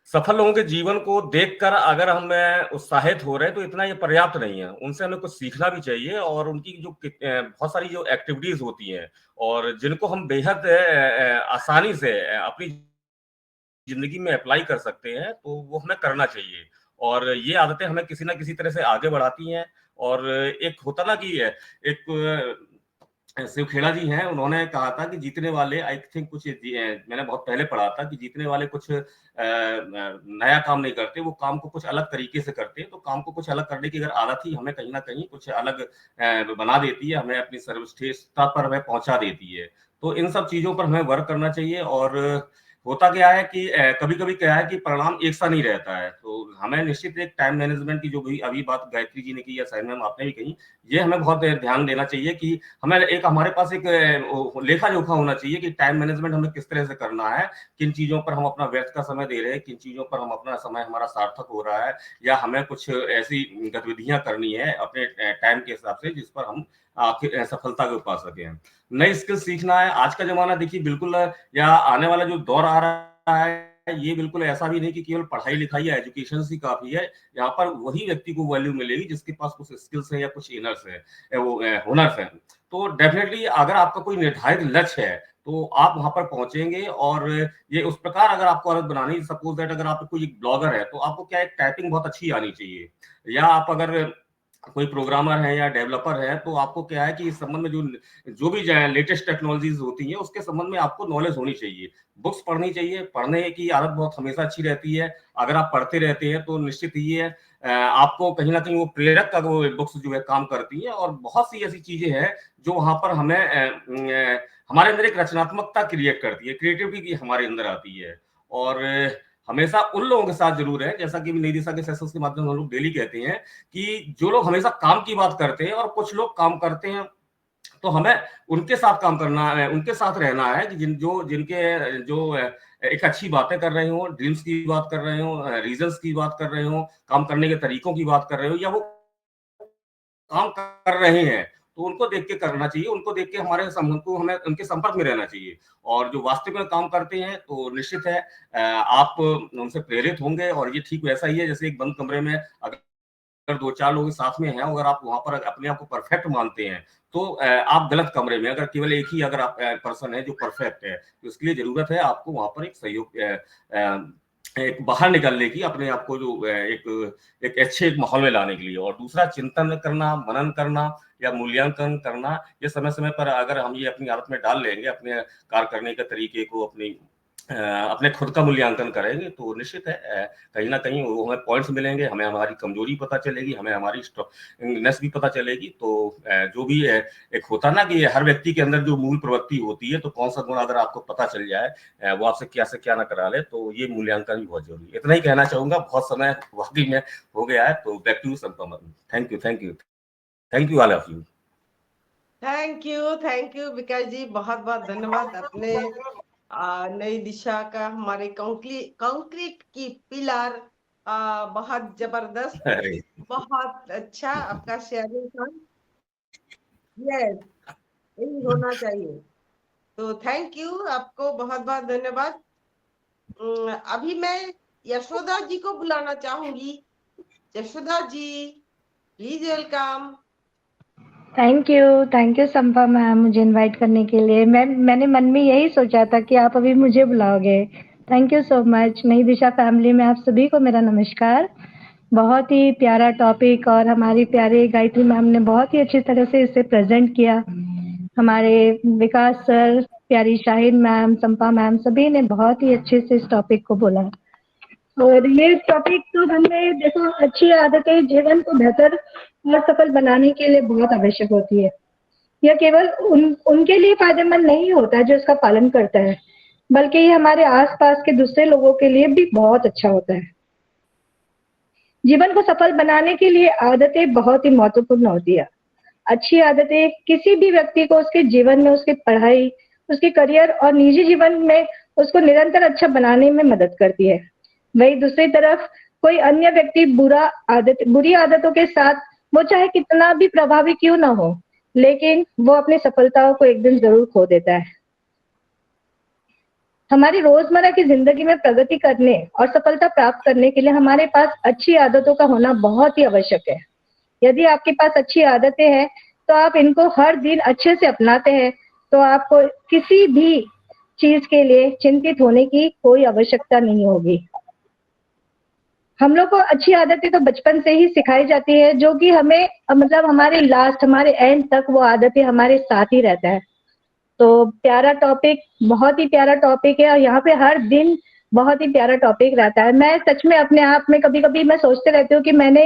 सफल लोगों के जीवन को देखकर अगर हम उत्साहित हो रहे हैं तो इतना ये पर्याप्त नहीं है, उनसे हमें कुछ सीखना भी चाहिए। और उनकी जो बहुत सारी जो एक्टिविटीज होती हैं, और जिनको हम बेहद आसानी से अपनी जिंदगी में अप्लाई कर सकते हैं, तो वो हमें करना चाहिए। और ये आदतें हमें किसी ना किसी तरह से आगे बढ़ाती हैं। और एक होता ना कि एक शिव खेड़ा जी हैं, उन्होंने कहा था कि जीतने वाले, आई थिंक कुछ मैंने बहुत पहले पढ़ा था कि जीतने वाले कुछ नया काम नहीं करते, वो काम को कुछ अलग तरीके से करते हैं। तो काम को कुछ अलग करने की अगर आदत ही हमें कहीं ना कहीं कुछ अलग बना देती है, हमें अपनी सर्वश्रेष्ठता पर हमें पहुंचा देती है। तो इन सब चीजों पर हमें वर्क करना चाहिए। और होता क्या है कि कभी-कभी क्या है कि परिणाम एक सा नहीं रहता है, तो हमें निश्चित एक टाइम मैनेजमेंट की, जो भी अभी बात गायत्री जी ने की या साइन मैम आपने भी कही, ये हमें बहुत ध्यान देना चाहिए कि हमें एक, हमारे पास एक लेखा-जोखा होना चाहिए कि टाइम मैनेजमेंट हमें किस तरह से करना है, किन चीज़ों पर हम अपना व्यर्थ का समय दे रहे हैं, किन चीज़ों पर हम अपना समय हमारा सार्थक हो रहा है, या हमें कुछ ऐसी गतिविधियाँ करनी है अपने टाइम के हिसाब से, जिस पर हम आखिर सफलता को पा सकें। नई स्किल सीखना है, आज का ज़माना देखिए बिल्कुल, या आने वाला जो दौर आ रहा है, ये बिल्कुल ऐसा भी नहीं कि केवल पढ़ाई-लिखाई या एजुकेशन ही काफ़ी है। यहाँ पर वही व्यक्ति को वैल्यू मिलेगी जिसके पास कुछ स्किल्स है या कुछ इनर्स है, हुनर्स है। तो डेफिनिटली अगर आपका कोई निर्धारित लक्ष्य है, तो आप वहाँ पर पहुँचेंगे। और ये उस प्रकार अगर आपको आदत बनानी, सपोज़ दैट अगर आप कोई ब्लॉगर है, तो आपको क्या है, टाइपिंग बहुत अच्छी आनी चाहिए। या आप अगर कोई प्रोग्रामर है या डेवलपर है, तो आपको क्या है कि इस संबंध में जो जो भी लेटेस्ट टेक्नोलॉजीज होती हैं, उसके संबंध में आपको नॉलेज होनी चाहिए। बुक्स पढ़नी चाहिए, पढ़ने की आदत बहुत हमेशा अच्छी रहती है। अगर आप पढ़ते रहते हैं तो निश्चित ही है आपको कहीं ना कहीं वो प्रेरक का वो बुक्स जो है काम करती है। और बहुत सी ऐसी चीजें हैं जो वहां पर हमें हमारे अंदर एक रचनात्मकता क्रिएट करती है, क्रिएटिविटी हमारे अंदर आती है। और हमेशा उन लोगों के साथ जरूर है, जैसा कि नई दिशा के सेशंस के माध्यम से हम लोग डेली कहते हैं कि जो लोग हमेशा काम की बात करते हैं और कुछ लोग काम करते हैं, तो हमें उनके साथ काम करना है, उनके साथ रहना है कि जिनके जो एक अच्छी बातें कर रहे हो, ड्रीम्स की बात कर रहे हो, रीजंस की बात कर रहे हो, काम करने के तरीकों की बात कर रहे हो, या वो काम कर रहे हैं तो उनको देख के करना चाहिए, उनको देख के हमें उनके संपर्क में रहना चाहिए। और जो वास्तविक में काम करते हैं तो निश्चित है आप उनसे प्रेरित होंगे। और ये ठीक वैसा ही है जैसे एक बंद कमरे में अगर 2-4 लोग साथ में हैं, अगर आप वहां पर अपने आप को परफेक्ट मानते हैं तो आप गलत कमरे में, अगर केवल एक ही अगर आप पर्सन है जो परफेक्ट है, तो इसके लिए जरूरत है आपको वहां पर एक सहयोग, एक बाहर निकलने की, अपने आप को जो एक अच्छे एक माहौल में लाने के लिए। और दूसरा, चिंतन करना, मनन करना या मूल्यांकन करना, ये समय समय पर अगर हम ये अपनी आदत में डाल लेंगे, अपने कार्य करने के तरीके को अपने खुद का मूल्यांकन करेंगे तो निश्चित है कहीं ना कहीं वो हमें पॉइंट्स मिलेंगे, हमें हमारी कमजोरी पता चलेगी, हमें हमारी स्ट्रॉन्गनेस भी पता चलेगी। तो जो भी एक होता ना कि हर व्यक्ति के अंदर जो मूल प्रवृत्ति होती है, तो कौन सा गुण अगर आपको पता चल जाए वो आपसे क्या से क्या ना करा ले, तो ये मूल्यांकन भी बहुत जरूरी है। इतना ही कहना चाहूंगा, बहुत समय वाकई में हो गया है। तो back to Sampa. Thank you, thank you, thank you all of you. Thank you Vikas ji, बहुत बहुत धन्यवाद। अपने नई दिशा का हमारे कंक्रीट की पिलर, बहुत जबरदस्त, बहुत अच्छा आपका शेयरिंग था। यस, यही होना चाहिए। तो थैंक यू, आपको बहुत बहुत धन्यवाद। अभी मैं यशोदा जी को बुलाना चाहूंगी। Yashoda ji, please welcome. Thank you Sampa ma'am, मुझे इनवाइट करने के लिए। मैंने मन में यही सोचा था कि आप अभी मुझे बुलाओगे। Thank you so much. Nai Disha family में आप सभी को मेरा नमस्कार। बहुत ही प्यारा टॉपिक और हमारी प्यारी गायत्री मैम ने बहुत ही अच्छी तरह से इसे प्रेजेंट किया। हमारे विकास सर, प्यारी शाहिद मैम, संपा मैम, सभी ने बहुत ही अच्छे से इस टॉपिक को बोला। और ये टॉपिक तो हमें देखो, अच्छी आदतें जीवन को बेहतर और सफल बनाने के लिए बहुत आवश्यक होती है। यह केवल उनके लिए फायदेमंद नहीं होता है जो इसका पालन करता है, बल्कि ये हमारे आसपास के दूसरे लोगों के लिए भी बहुत अच्छा होता है। जीवन को सफल बनाने के लिए आदतें बहुत ही महत्वपूर्ण होती है। अच्छी आदतें किसी भी व्यक्ति को उसके जीवन में, उसकी पढ़ाई, उसके करियर और निजी जीवन में उसको निरंतर अच्छा बनाने में मदद करती है। वही दूसरी तरफ कोई अन्य व्यक्ति बुरी आदतों के साथ, वो चाहे कितना भी प्रभावी क्यों ना हो, लेकिन वो अपनी सफलताओं को एक दिन जरूर खो देता है। हमारी रोजमर्रा की जिंदगी में प्रगति करने और सफलता प्राप्त करने के लिए हमारे पास अच्छी आदतों का होना बहुत ही आवश्यक है। यदि आपके पास अच्छी आदतें हैं तो आप इनको हर दिन अच्छे से अपनाते हैं, तो आपको किसी भी चीज के लिए चिंतित होने की कोई आवश्यकता नहीं होगी। हम लोग को अच्छी आदतें तो बचपन से ही सिखाई जाती है, जो कि हमें मतलब हमारे एंड तक वो आदतें हमारे साथ ही रहता है। तो प्यारा टॉपिक, बहुत ही प्यारा टॉपिक है और यहाँ पे हर दिन बहुत ही प्यारा टॉपिक रहता है। मैं सच में अपने आप में कभी कभी मैं सोचते रहती हूँ कि मैंने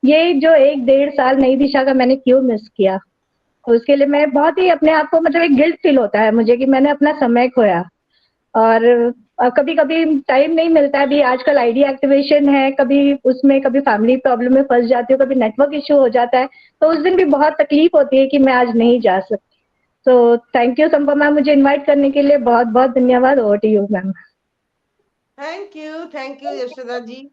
ये जो 1-1.5 साल नई दिशा का मैंने क्यों मिस किया। तो उसके लिए मैं बहुत ही अपने आप को, मतलब एक गिल्ट फील होता है मुझे कि मैंने अपना समय खोया। और कभी कभी टाइम नहीं मिलता है। अभी आजकल आईडी एक्टिवेशन है, कभी फैमिली प्रॉब्लम में फंस जाती हूँ, कभी नेटवर्क इश्यू हो जाता है, तो उस दिन भी बहुत तकलीफ होती है कि मैं आज नहीं जा सकती। तो थैंक यू संपा मैम, मुझे इनवाइट करने के लिए बहुत बहुत धन्यवाद। Over to you ma'am. Thank you Yashoda ji,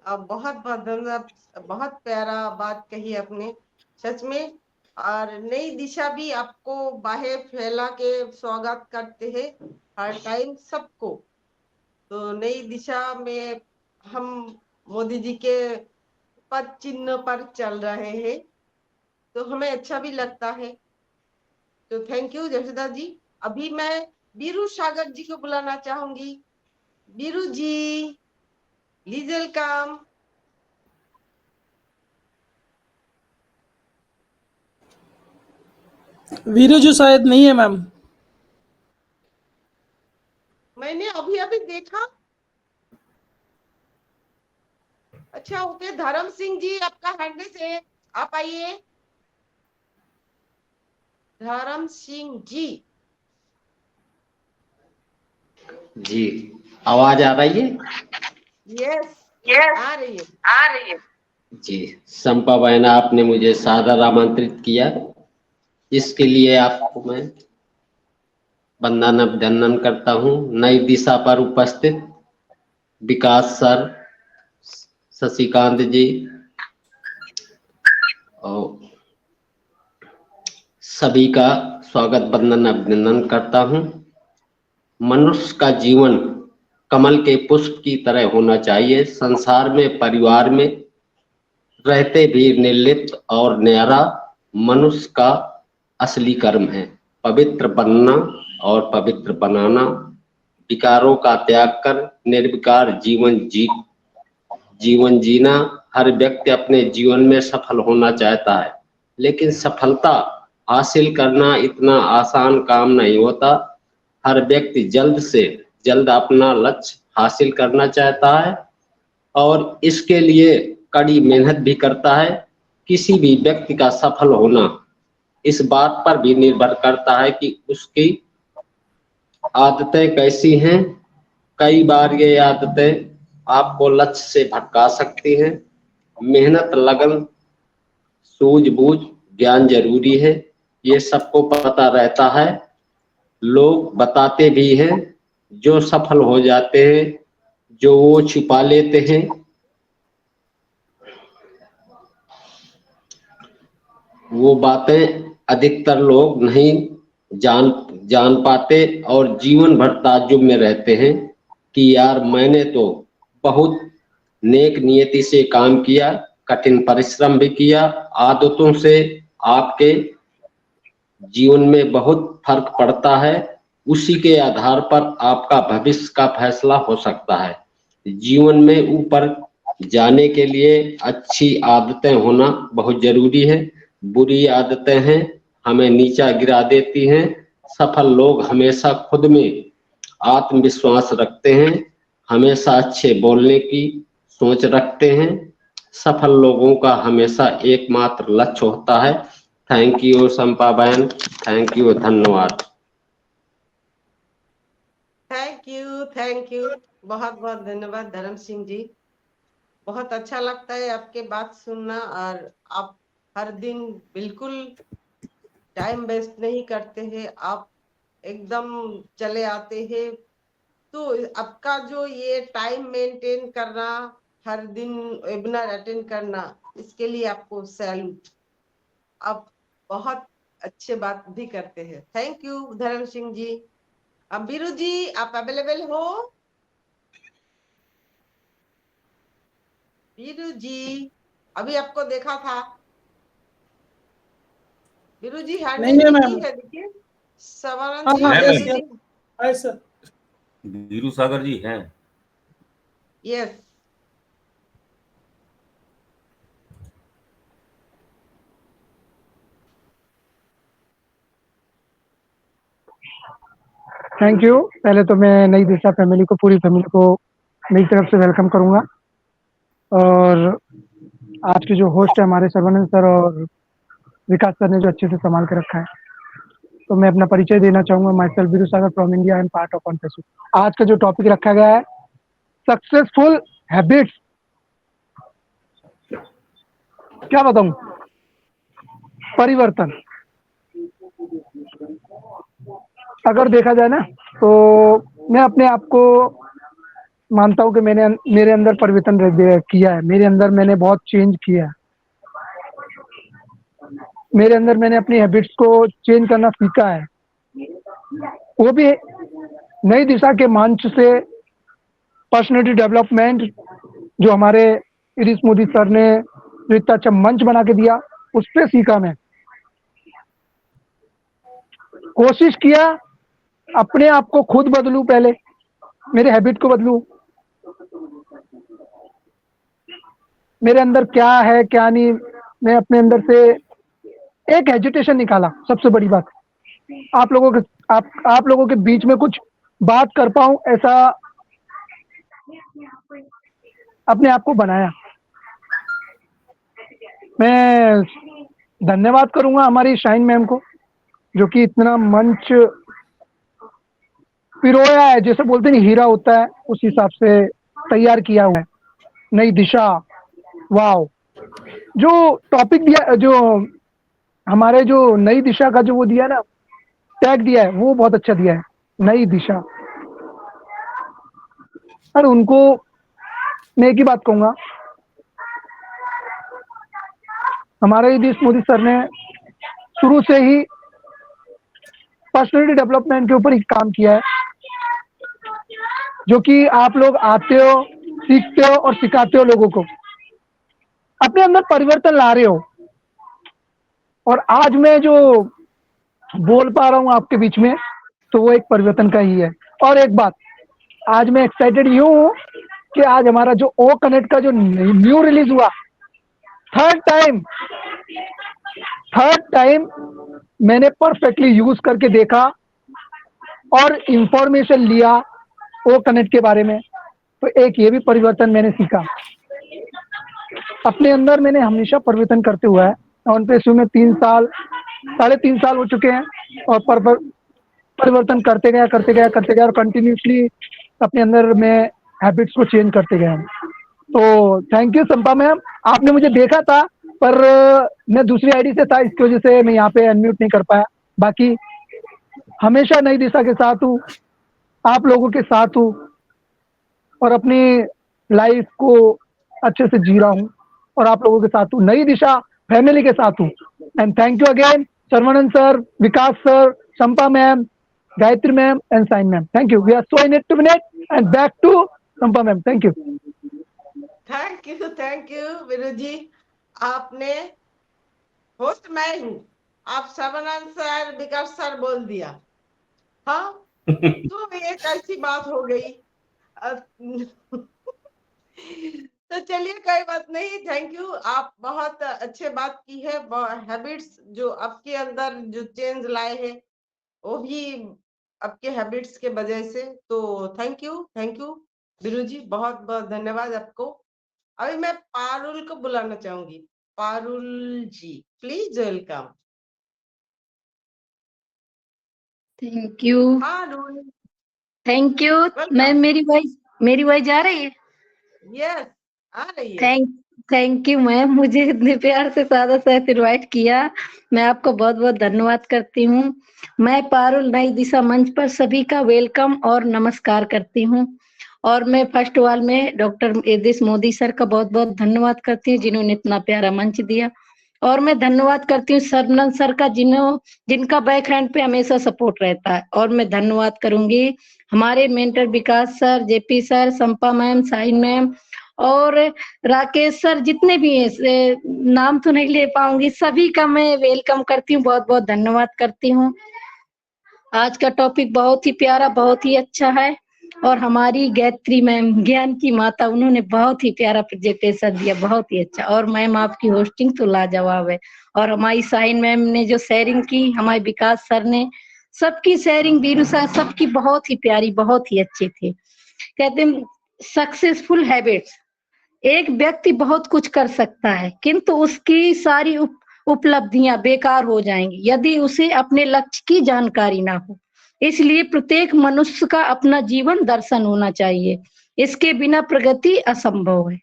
बहुत बहुत धन्यवाद। बहुत प्यारा बात कही आपने, सच में। और नई दिशा भी आपको बाहें फैला के स्वागत करते हैं हर टाइम सबको। तो नई दिशा में हम मोदी जी के पद चिन्ह पर चल रहे हैं, तो हमें अच्छा भी लगता है। तो थैंक यू यशोदा जी। अभी मैं बीरू सागर जी को बुलाना चाहूंगी। बीरू जी, प्लीज वेलकम। वीरू जी शायद नहीं है मैम। मैंने अभी अभी देखा। अच्छा ओके, धर्म सिंह जी आपका हैंड है, आप आइए। धर्म सिंह जी। जी, आवाज आ रही है? यस, आ रही है। जी, संपा बहना, आपने मुझे सादर आमंत्रित किया, इसके लिए आपको मैं वंदन अभिनंदन करता हूँ। नई दिशा पर उपस्थित विकास सर, शशिकांत जी और सभी का स्वागत वंदन अभिनंदन करता हूं। मनुष्य का जीवन कमल के पुष्प की तरह होना चाहिए। संसार में, परिवार में रहते भी निर्लिप्त और न्यारा मनुष्य का असली कर्म है। पवित्र बनना और पवित्र बनाना, विकारों का त्याग कर निर्विकार जीवन जीना। हर व्यक्ति अपने जीवन में सफल होना चाहता है, लेकिन सफलता हासिल करना इतना आसान काम नहीं होता। हर व्यक्ति जल्द से जल्द अपना लक्ष्य हासिल करना चाहता है और इसके लिए कड़ी मेहनत भी करता है। किसी भी व्यक्ति का सफल होना इस बात पर भी निर्भर करता है कि उसकी आदतें कैसी हैं। कई बार ये आदतें आपको लक्ष्य से भटका सकती हैं। मेहनत, लगन, सूझबूझ, ज्ञान जरूरी है, ये सबको पता रहता है। लोग बताते भी हैं, जो सफल हो जाते हैं, जो वो छिपा लेते हैं। वो बातें अधिकतर लोग नहीं जान पाते और जीवन भर ताज्जुब में रहते हैं कि यार मैंने तो बहुत नेक नियति से काम किया, कठिन परिश्रम भी किया। आदतों से आपके जीवन में बहुत फर्क पड़ता है। उसी के आधार पर आपका भविष्य का फैसला हो सकता है। जीवन में ऊपर जाने के लिए अच्छी आदतें होना बहुत जरूरी है। बुरी आदतें हैं, हमें नीचा गिरा देती हैं। सफल लोग हमेशा खुद में आत्मविश्वास रखते हैं, हमेशा अच्छे बोलने की सोच रखते हैं। सफल लोगों का हमेशा एकमात्र लक्ष्य होता है। थैंक यू संपा बहन, थैंक यू, धन्यवाद। थैंक यू, बहुत बहुत धन्यवाद धर्म सिंह जी। बहुत अच्छा लगता है आपके बात सुनना, और आप हर दिन बिल्कुल टाइम वेस्ट नहीं करते हैं, आप एकदम चले आते हैं। तो आपका जो ये टाइम मेंटेन करना, हर दिन वेबिनार अटेंड करना, इसके लिए आपको सैल्यूट। आप बहुत अच्छे बात भी करते हैं। थैंक यू धर्म सिंह जी। अब बीरू जी, आप अवेलेबल हो? बीरू जी, अभी आपको देखा था। बीरू जी हैंड नहीं है रेज मैम। की है, देखिए सवानंद हाँ जी। हाँ, है yes ma'am. Yes, hi sir. Viru Sagar ji हैं। Yes, thank you. पहले तो मैं नई दिशा फैमिली को, पूरी फैमिली को मेरी तरफ से वेलकम करूंगा। और आज के जो होस्ट है हमारे सर्वानंद सर और विकास सर ने जो अच्छे से संभाल के रखा है, तो मैं अपना परिचय देना चाहूंगा। My self Veeru Sagar from India and part of confess. आज का जो टॉपिक रखा गया है, सक्सेसफुल हैबिट्स। क्या बताऊं, परिवर्तन। अगर देखा जाए ना, तो मैं अपने आप को मानता हूं कि मेरे अंदर परिवर्तन किया है। मेरे अंदर मैंने बहुत चेंज किया है। मेरे अंदर मैंने अपनी हैबिट्स को चेंज करना सीखा है, वो भी नई दिशा के मंच से। पर्सनालिटी डेवलपमेंट जो हमारे इरिस मोदी सर ने जो इतना अच्छा मंच बना के दिया, उस पर सीखा। मैं कोशिश किया अपने आप को खुद बदलूं, पहले मेरे हैबिट को बदलूं। मेरे अंदर क्या है क्या नहीं, मैं अपने अंदर से एक हेजिटेशन निकाला। सबसे बड़ी बात, आप लोगों के बीच में कुछ बात कर पाऊं, ऐसा अपने आप को बनाया। मैं धन्यवाद करूंगा हमारी शाइन मैम को, जो कि इतना मंच पिरोया है, जैसे बोलते नहीं हीरा होता है, उस हिसाब से तैयार किया हुआ है। नई दिशा, वाओ। जो टॉपिक दिया, जो हमारे जो नई दिशा का जो वो दिया ना, टैग दिया है, वो बहुत अच्छा दिया है, नई दिशा। और उनको मैं एक ही बात कहूंगा, हमारे देश मोदी सर ने शुरू से ही पर्सनैलिटी डेवलपमेंट के ऊपर ही काम किया है, जो कि आप लोग आते हो, सीखते हो और सिखाते हो लोगों को, अपने अंदर परिवर्तन ला रहे हो। और आज मैं जो बोल पा रहा हूँ आपके बीच में, तो वो एक परिवर्तन का ही है। और एक बात, आज मैं एक्साइटेड यूं हूँ कि आज हमारा जो ओ कनेक्ट का जो न्यू रिलीज हुआ, थर्ड टाइम मैंने परफेक्टली यूज करके देखा और इंफॉर्मेशन लिया ओ कनेक्ट के बारे में, तो एक ये भी परिवर्तन मैंने सीखा अपने अंदर। मैंने हमेशा परिवर्तन करते हुआ है, ऑन पे में 3 साल 3.5 साल हो चुके हैं, और परिवर्तन करते गया और कंटिन्यूसली अपने अंदर मैं हैबिट्स को चेंज करते गया। तो थैंक यू संपा मैम, आपने मुझे देखा था पर मैं दूसरी आईडी से था, इसकी वजह से मैं यहाँ पे अनम्यूट नहीं कर पाया। बाकी हमेशा नई दिशा के साथ हूँ, आप लोगों के साथ हूँ और अपनी लाइफ को अच्छे से जी रहा हूँ और आप लोगों के साथ हूँ, नई दिशा फैमिली के साथ हूँ। And thank you again Sarvanand sir, Vikas sir, Sampa ma'am, Gayatri ma'am and Sain ma'am. Thank you. We are so in it to win it and back to Sampa ma'am. Thank you. Thank you Viru ji. आपने होस्ट मैं हूँ, आप सर्वानंद सर, विकास सर बोल दिया। हाँ तो एक ऐसी बात हो गई। तो चलिए कोई बात नहीं, थैंक यू। आप बहुत अच्छे बात की है, हैबिट्स जो आपके अंदर जो चेंज लाए हैं वो भी आपके हैबिट्स के वजह से। तो थैंक यू वीरू जी, बहुत बहुत धन्यवाद आपको। अभी मैं पारुल को बुलाना चाहूंगी। Parul ji please welcome. Thank you. Parul thank you welcome. Ma'am. मेरी वॉइस आ रही है? यस आ रही है। थैंक यू मैम, मुझे इतने प्यार से सादा साथ इनवाइट किया, मैं आपको बहुत बहुत धन्यवाद करती हूँ। मैं पारुल नई दिशा मंच पर सभी का वेलकम और नमस्कार करती हूँ। और मैं फर्स्ट ऑफ ऑल में डॉक्टर एदिस मोदी सर का बहुत बहुत धन्यवाद करती हूँ जिन्होंने इतना प्यारा मंच दिया। और मैं धन्यवाद करती हूँ सर्वनंद सर का जिनका बैकहैंड पे हमेशा सपोर्ट रहता है। और मैं धन्यवाद करूंगी हमारे mentor Vikas sir, JP sir, Sampa ma'am, Sain ma'am और राकेश सर, जितने भी हैं, नाम तो नहीं ले पाऊंगी, सभी का मैं वेलकम करती हूँ, बहुत बहुत धन्यवाद करती हूँ। आज का टॉपिक बहुत ही प्यारा, बहुत ही अच्छा है। और हमारी गायत्री मैम, ज्ञान की माता, उन्होंने बहुत ही प्यारा प्रेजेंटेशन दिया, बहुत ही अच्छा। और मैम आपकी होस्टिंग तो लाजवाब है। और हमारी साइन मैम ने जो शेयरिंग की, हमारे विकास सर ने, सबकी शेयरिंग, वीरू सर, सबकी बहुत ही प्यारी, बहुत ही अच्छी थी। कहते हैं सक्सेसफुल हैबिट्स, एक व्यक्ति बहुत कुछ कर सकता है किंतु उसकी सारी उपलब्धियां बेकार हो जाएंगी यदि उसे अपने लक्ष्य की जानकारी ना हो। इसलिए प्रत्येक मनुष्य का अपना जीवन दर्शन होना चाहिए, इसके बिना प्रगति असंभव है।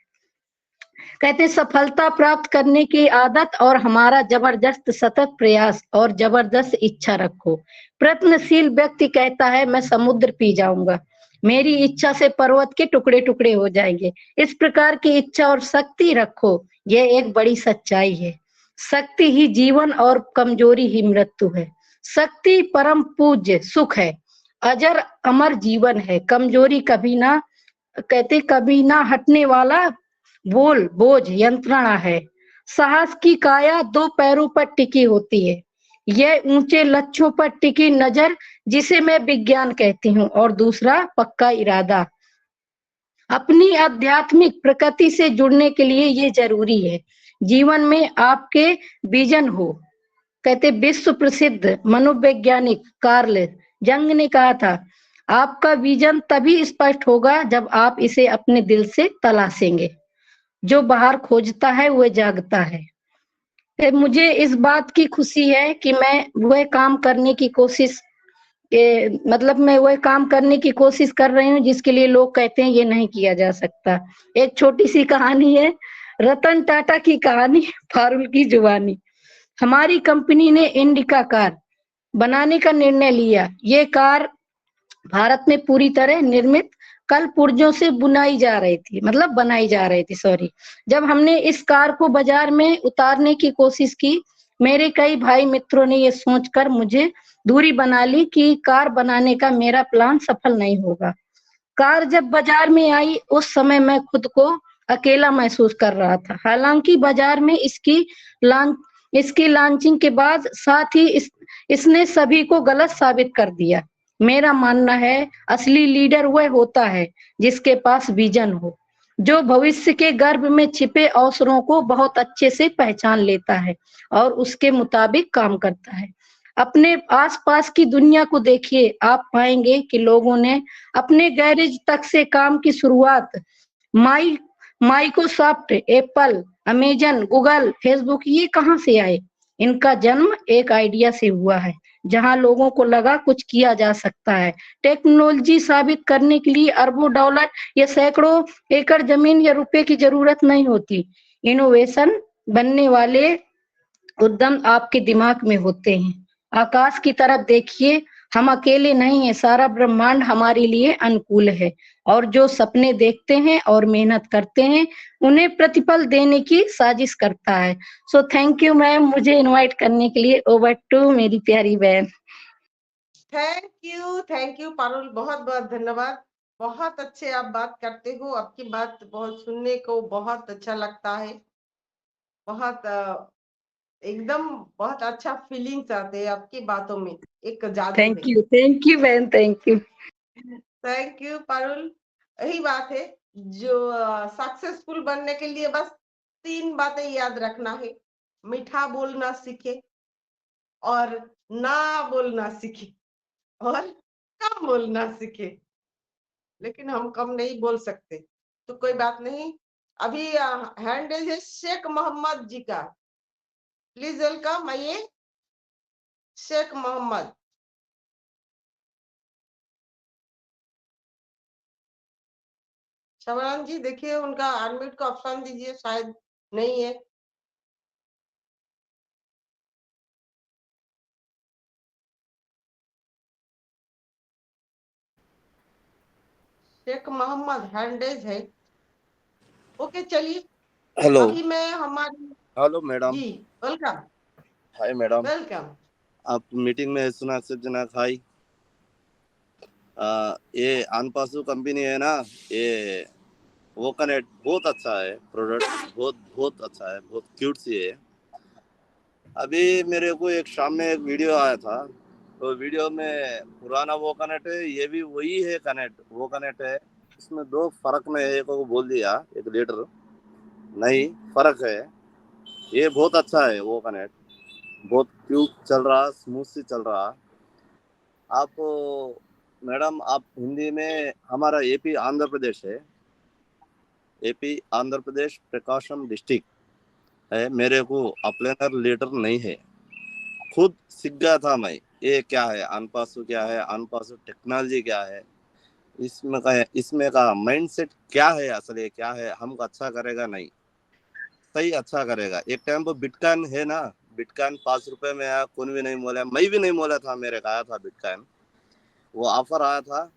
कहते सफलता प्राप्त करने की आदत और हमारा जबरदस्त सतत प्रयास और जबरदस्त इच्छा रखो। प्रयत्नशील व्यक्ति कहता है मैं समुद्र पी जाऊंगा, मेरी इच्छा से पर्वत के टुकड़े टुकड़े हो जाएंगे। इस प्रकार की इच्छा और शक्ति रखो, यह एक बड़ी सच्चाई है। शक्ति ही जीवन और कमजोरी ही मृत्यु है। शक्ति परम पूज्य सुख है, अजर अमर जीवन है। कमजोरी कभी ना हटने वाला बोझ यंत्रणा है। साहस की काया 2 पैरों पर टिकी होती है, यह ऊंचे लक्ष्यों पर टिकी नजर जिसे मैं विज्ञान कहती हूँ, और दूसरा पक्का इरादा। अपनी आध्यात्मिक प्रकृति से जुड़ने के लिए ये जरूरी है। जीवन में आपके विजन हो। कहते विश्व प्रसिद्ध मनोवैज्ञानिक कार्ल जंग ने कहा था, आपका विजन तभी स्पष्ट होगा जब आप इसे अपने दिल से तलाशेंगे। जो बाहर खोजता है वह जागता है। मुझे इस बात की खुशी है कि मैं वह काम करने की कोशिश कर रही हूँ जिसके लिए लोग कहते हैं ये नहीं किया जा सकता। एक छोटी सी कहानी है, रतन टाटा की कहानी, पारुल की जुबानी। हमारी कंपनी ने इंडिका कार बनाने का निर्णय लिया। ये कार भारत में पूरी तरह निर्मित कल पुर्जों से बनाई जा रही थी। सॉरी। जब हमने इस कार को बाजार में उतारने की कोशिश की, मेरे कई भाई मित्रों ने ये सोचकर मुझे दूरी बना ली कि कार बनाने का मेरा प्लान सफल नहीं होगा। कार जब बाजार में आई उस समय मैं खुद को अकेला महसूस कर रहा था। हालांकि बाजार में इसकी लॉन्चिंग के बाद साथ ही इसने सभी को गलत साबित कर दिया। मेरा मानना है असली लीडर वह होता है जिसके पास विजन हो, जो भविष्य के गर्भ में छिपे अवसरों को बहुत अच्छे से पहचान लेता है और उसके मुताबिक काम करता है। अपने आसपास की दुनिया को देखिए, आप पाएंगे कि लोगों ने अपने गैरेज तक से काम की शुरुआत Microsoft, Apple, Amazon, Google, Facebook ये कहाँ से आए? इनका जन्म एक आइडिया से हुआ है, जहां लोगों को लगा कुछ किया जा सकता है। टेक्नोलॉजी साबित करने के लिए अरबों डॉलर या सैकड़ों एकड़ जमीन या रुपए की जरूरत नहीं होती। इनोवेशन बनने वाले उद्यम आपके दिमाग में होते हैं। आकाश की तरफ देखिए, हम अकेले नहीं हैं, सारा ब्रह्मांड हमारे लिए अनुकूल है और जो सपने देखते हैं और मेहनत करते हैं उन्हें प्रतिफल देने की साजिश करता है। सो थैंक यू मैम, मुझे इनवाइट करने के लिए। ओवर टू मेरी प्यारी बहन। थैंक यू पारुल, बहुत बहुत धन्यवाद। बहुत अच्छे आप बात करते हो, आपकी बात बहुत सुनने को बहुत अच्छा लगता है। बहुत एकदम बहुत अच्छा फीलिंग्स आते हैं आपकी बातों में, एक जादू है। थैंक यू बहन, thank you. Thank you Parul. यही बात है, जो सक्सेसफुल बनने के लिए बस 3 बातें याद रखना है। मीठा बोलना सीखे, और ना बोलना सीखे, और कम बोलना सीखे। लेकिन हम कम नहीं बोल सकते, तो कोई बात नहीं। अभी हैंड है शेख मोहम्मद जी का, प्लीज वेलकम। आइए शेख मोहम्मद। शबरान जी देखिए, उनका अनम्यूट का ऑप्शन दीजिए, शायद नहीं है। शेख मोहम्मद हैंडेज है। ओके चलिए, हेलो अभी मैं हमारी हेलो मैडम। जी वेलकम। Hi madam. वेलकम। आप मीटिंग में सुना सज्जना खाई। ये अनपासु कंपनी है ना, ये वोकनेट बहुत अच्छा है प्रोडक्ट, बहुत बहुत अच्छा है, बहुत क्यूट सी है। अभी मेरे को एक शाम में एक वीडियो आया था, तो वीडियो में पुराना वोकनेट है, ये भी वही है कनेक्ट वोकनेट है। इसमें 2 फर्क में एक को बोल दिया, 1 लीटर नहीं फर्क है। ये बहुत अच्छा है वो कनेक्ट, बहुत क्यूट चल रहा, स्मूथ से चल रहा। आप मैडम, आप हिंदी में, हमारा एपी आंध्र प्रदेश है, एपी आंध्र प्रदेश प्रकाशम डिस्ट्रिक्ट है। मेरे को अप्लाइनर लेटर नहीं है, खुद सीख गया था मैं। ये क्या है अनपासु, क्या है अनपासु टेक्नोलॉजी, क्या है इसमें का माइंडसेट क्या है, असल ये क्या है, हमको अच्छा करेगा नहीं, सही अच्छा करेगा। एक टाइम पर बिटकॉइन है ना, बिटकॉइन 5 रुपए में आया, कौन भी नहीं मोला, मैं भी नहीं मोला था, मेरे का आया था बिटकॉइन, वो ऑफर आया था।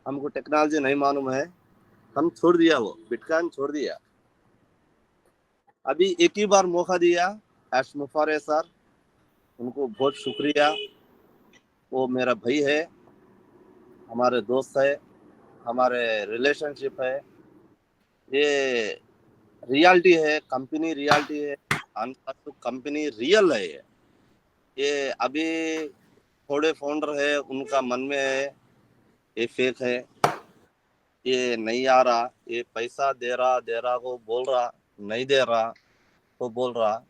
हमको टेक्नोलॉजी नहीं मालूम है, हम छोड़ दिया, वो बिटकॉइन छोड़ दिया। अभी एक ही बार मौका दिया एश मुफारे सर, उनको बहुत शुक्रिया। वो मेरा भाई है, हमारे दोस्त है, हमारे रिलेशनशिप है, ये रियलिटी है, कंपनी रियलिटी है, कंपनी रियल है। ये अभी थोड़े फाउंडर है, उनका मन में है ये फेक है, ये नहीं आ रहा, ये पैसा दे रहा को बोल रहा, नहीं दे रहा को बोल रहा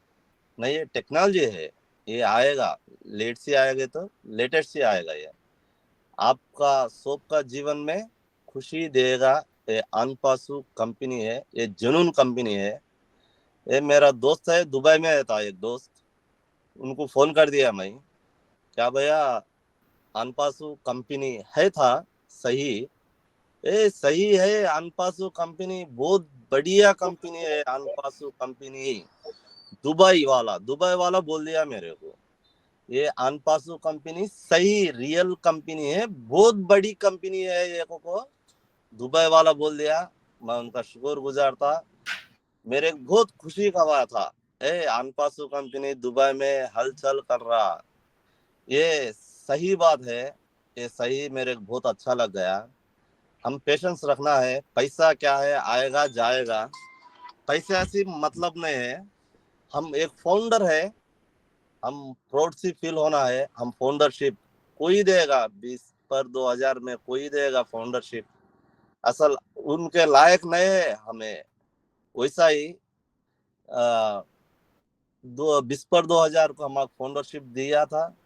नहीं। ये टेक्नोलॉजी है, ये आएगा, लेट से आएगा तो लेटेस्ट से आएगा। ये आपका सबका जीवन में खुशी देगा। ये अनपासु कंपनी है, ये जुनून कंपनी है। ये मेरा दोस्त है, दुबई में था एक दोस्त, उनको फोन कर दिया मैं, क्या भैया अनपासु कंपनी है था सही, ये सही है, अनपासु कंपनी बहुत बढ़िया कंपनी है, अनपासु कंपनी दुबई वाला बोल दिया मेरे को, ये अनपासु कंपनी सही रियल कंपनी है, बहुत बड़ी कंपनी है, ये को दुबई वाला बोल दिया। मैं उनका शुक्रगुजार था, मेरे बहुत खुशी का बात था। अनपासु कंपनी दुबई में हलचल कर रहा, ये सही बात है, ये सही मेरे को बहुत अच्छा लग गया। हम पेशेंस रखना है, पैसा क्या है आएगा जाएगा, पैसे ऐसी मतलब नहीं है। हम एक फाउंडर है, हम प्राउड सी फील होना है। हम फाउंडरशिप कोई देगा 20 पर 2000 में, कोई देगा फाउंडरशिप, असल उनके लायक नहीं है हमें। वैसा ही 20 पर 2000 को हम फाउंडरशिप दिया था,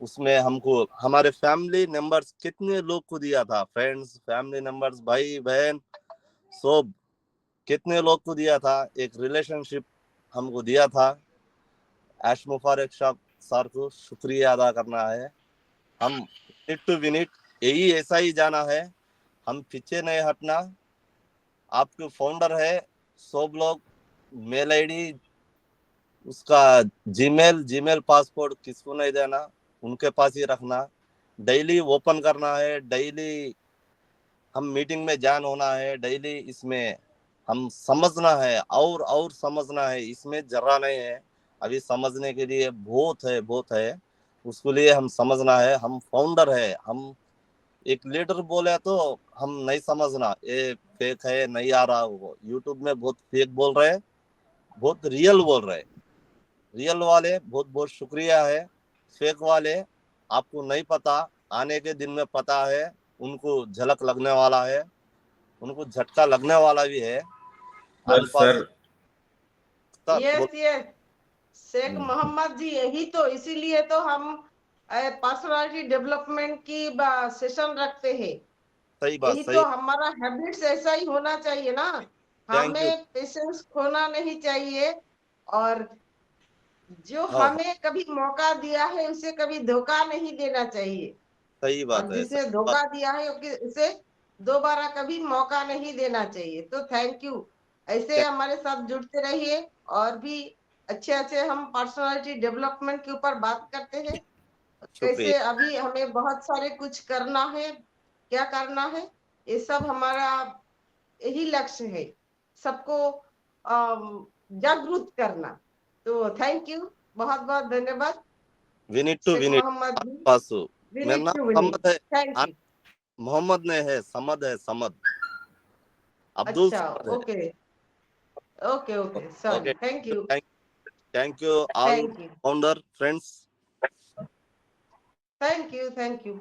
उसमें हमको हमारे फैमिली मेंबर्स कितने लोग को दिया था, फ्रेंड्स फैमिली मेंबर्स भाई बहन सब कितने लोग को दिया था। एक रिलेशनशिप हमको दिया था। एश मुबारक सर को शुक्रिया अदा करना है। हम मिनट टू मिनट यही ऐसा ही जाना है, हम पीछे नहीं हटना। आपके फाउंडर है, सब लोग मेल आईडी उसका जीमेल पासवर्ड किसको नहीं देना, उनके पास ही रखना। डेली ओपन करना है, डेली हम मीटिंग में ज्वाइन होना है, डेली इसमें हम समझना है और समझना है, इसमें जरा नहीं है। अभी समझने के लिए बहुत है, उसके लिए हम समझना है। हम फाउंडर है, हम एक लीडर बोले तो हम नहीं समझना ये फेक है, नहीं आ रहा। वो यूट्यूब में बहुत फेक बोल रहे हैं, बहुत रियल बोल रहे हैं। रियल वाले बहुत बहुत शुक्रिया है, फेक वाले आपको नहीं पता, आने के दिन में पता है, उनको झलक लगने वाला है, उनको झटका लगने वाला भी है। सर यस शेख मोहम्मद जी, यही तो इसीलिए तो हम पर्सनालिटी डेवलपमेंट की सेशन रखते हैं। सही बात, यही सही। तो हमारा हैबिट्स ऐसा ही होना चाहिए ना, हमें पेशेंस खोना नहीं चाहिए, और जो हमें कभी मौका दिया है उसे कभी धोखा नहीं देना चाहिए। सही बात है। जिसे धोखा दिया है उसे दोबारा कभी मौका नहीं देना चाहिए। तो थैंक यू, ऐसे हमारे साथ जुड़ते रहिए, और भी अच्छे हम पर्सनालिटी डेवलपमेंट के ऊपर बात करते हैं, कैसे अभी हमें बहुत सारे कुछ करना है, क्या करना है, ये सब हमारा यही लक्ष्य है, सबको जागरूक करना। तो थैंक यू, बहुत बहुत धन्यवाद। मेरा नाम समद है, मोहम्मद नहीं है, समद है, समद अब्दुल। अच्छा, okay sir, thank you all founder friends, thank you.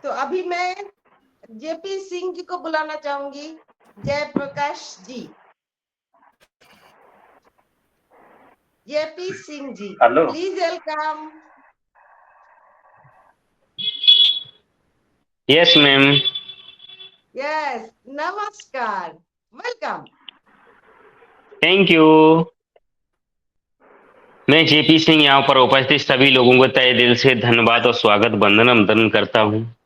तो अभी मैं जेपी सिंह जी को बुलाना चाहूंगी। Jayprakash ji, JP Singh ji, please welcome. Yes ma'am. Yes, नमस्कार, वेलकम। Thank you. मैं जेपी सिंह यहाँ पर उपस्थित सभी लोगों को तहे दिल से धन्यवाद और स्वागत वंदन करता हूँ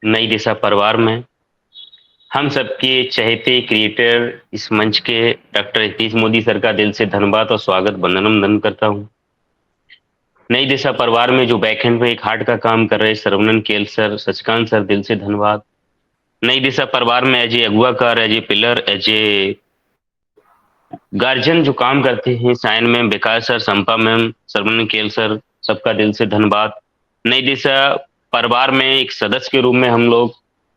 नई दिशा परिवार में। हम सबके चहेते क्रिएटर इस मंच के डॉक्टर हितेश मोदी सर का दिल से धन्यवाद और स्वागत वंदन करता हूँ। नई दिशा परिवार में जो बैकएंड में एक हार्ट का काम कर रहे सरवनन केल सर, सचकांत सर, दिल से धन्यवाद। नई दिशा परिवार में एज ए अगुआकार, as a pillar, as a guardian जो काम करते हैं, Sayan ma'am, Vikas sir, Sampa ma'am, Saravanan केल सर, सबका दिल से धन्यवाद। नई दिशा परिवार में एक सदस्य के रूप में हम लोग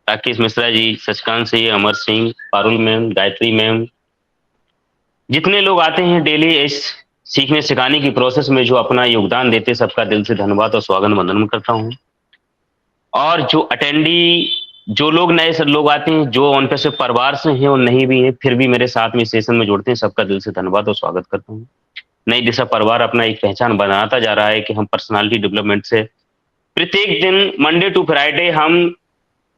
राकेश मिश्रा जी, सचकांत सिंह, अमर सिंह, पारुल मैम, गायत्री मैम, जितने लोग आते हैं डेली इस सीखने सिखाने की प्रोसेस में जो अपना योगदान देते, सबका दिल से धन्यवाद और स्वागत वंदन करता हूँ। और जो अटेंडी, जो लोग नए लोग आते हैं, जो ऑन पे से परिवार से हैं और नहीं भी हैं, फिर भी मेरे साथ में सेशन में जुड़ते हैं, सबका दिल से धन्यवाद और स्वागत करता हूँ। नई दिशा परिवार अपना एक पहचान बनाता जा रहा है कि हम पर्सनालिटी डेवलपमेंट से प्रत्येक दिन मंडे टू फ्राइडे हम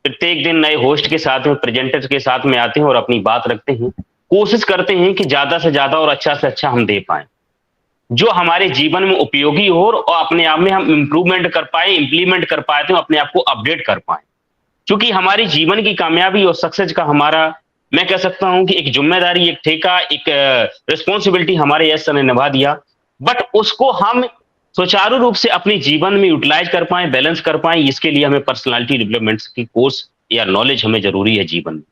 प्रत्येक दिन नए होस्ट के साथ में, प्रेजेंटर्स के साथ में आते हैं और अपनी बात रखते हैं, कोशिश करते हैं कि ज्यादा से ज्यादा और अच्छा से अच्छा हम दे पाए, जो हमारे जीवन में उपयोगी हो और अपने आप में हम इम्प्रूवमेंट कर पाए, इंप्लीमेंट कर पाए, तो अपने आप को अपडेट कर पाए। क्योंकि हमारी जीवन की कामयाबी और सक्सेस का हमारा, मैं कह सकता हूं कि एक जिम्मेदारी, एक ठेका, एक रिस्पॉन्सिबिलिटी हमारे यस सर ने निभा दिया, बट उसको हम सुचारू रूप से अपने जीवन में यूटिलाइज कर पाए, बैलेंस कर पाए, इसके लिए हमें पर्सनालिटी डेवलपमेंट की कोर्स या नॉलेज हमें जरूरी है जीवन में।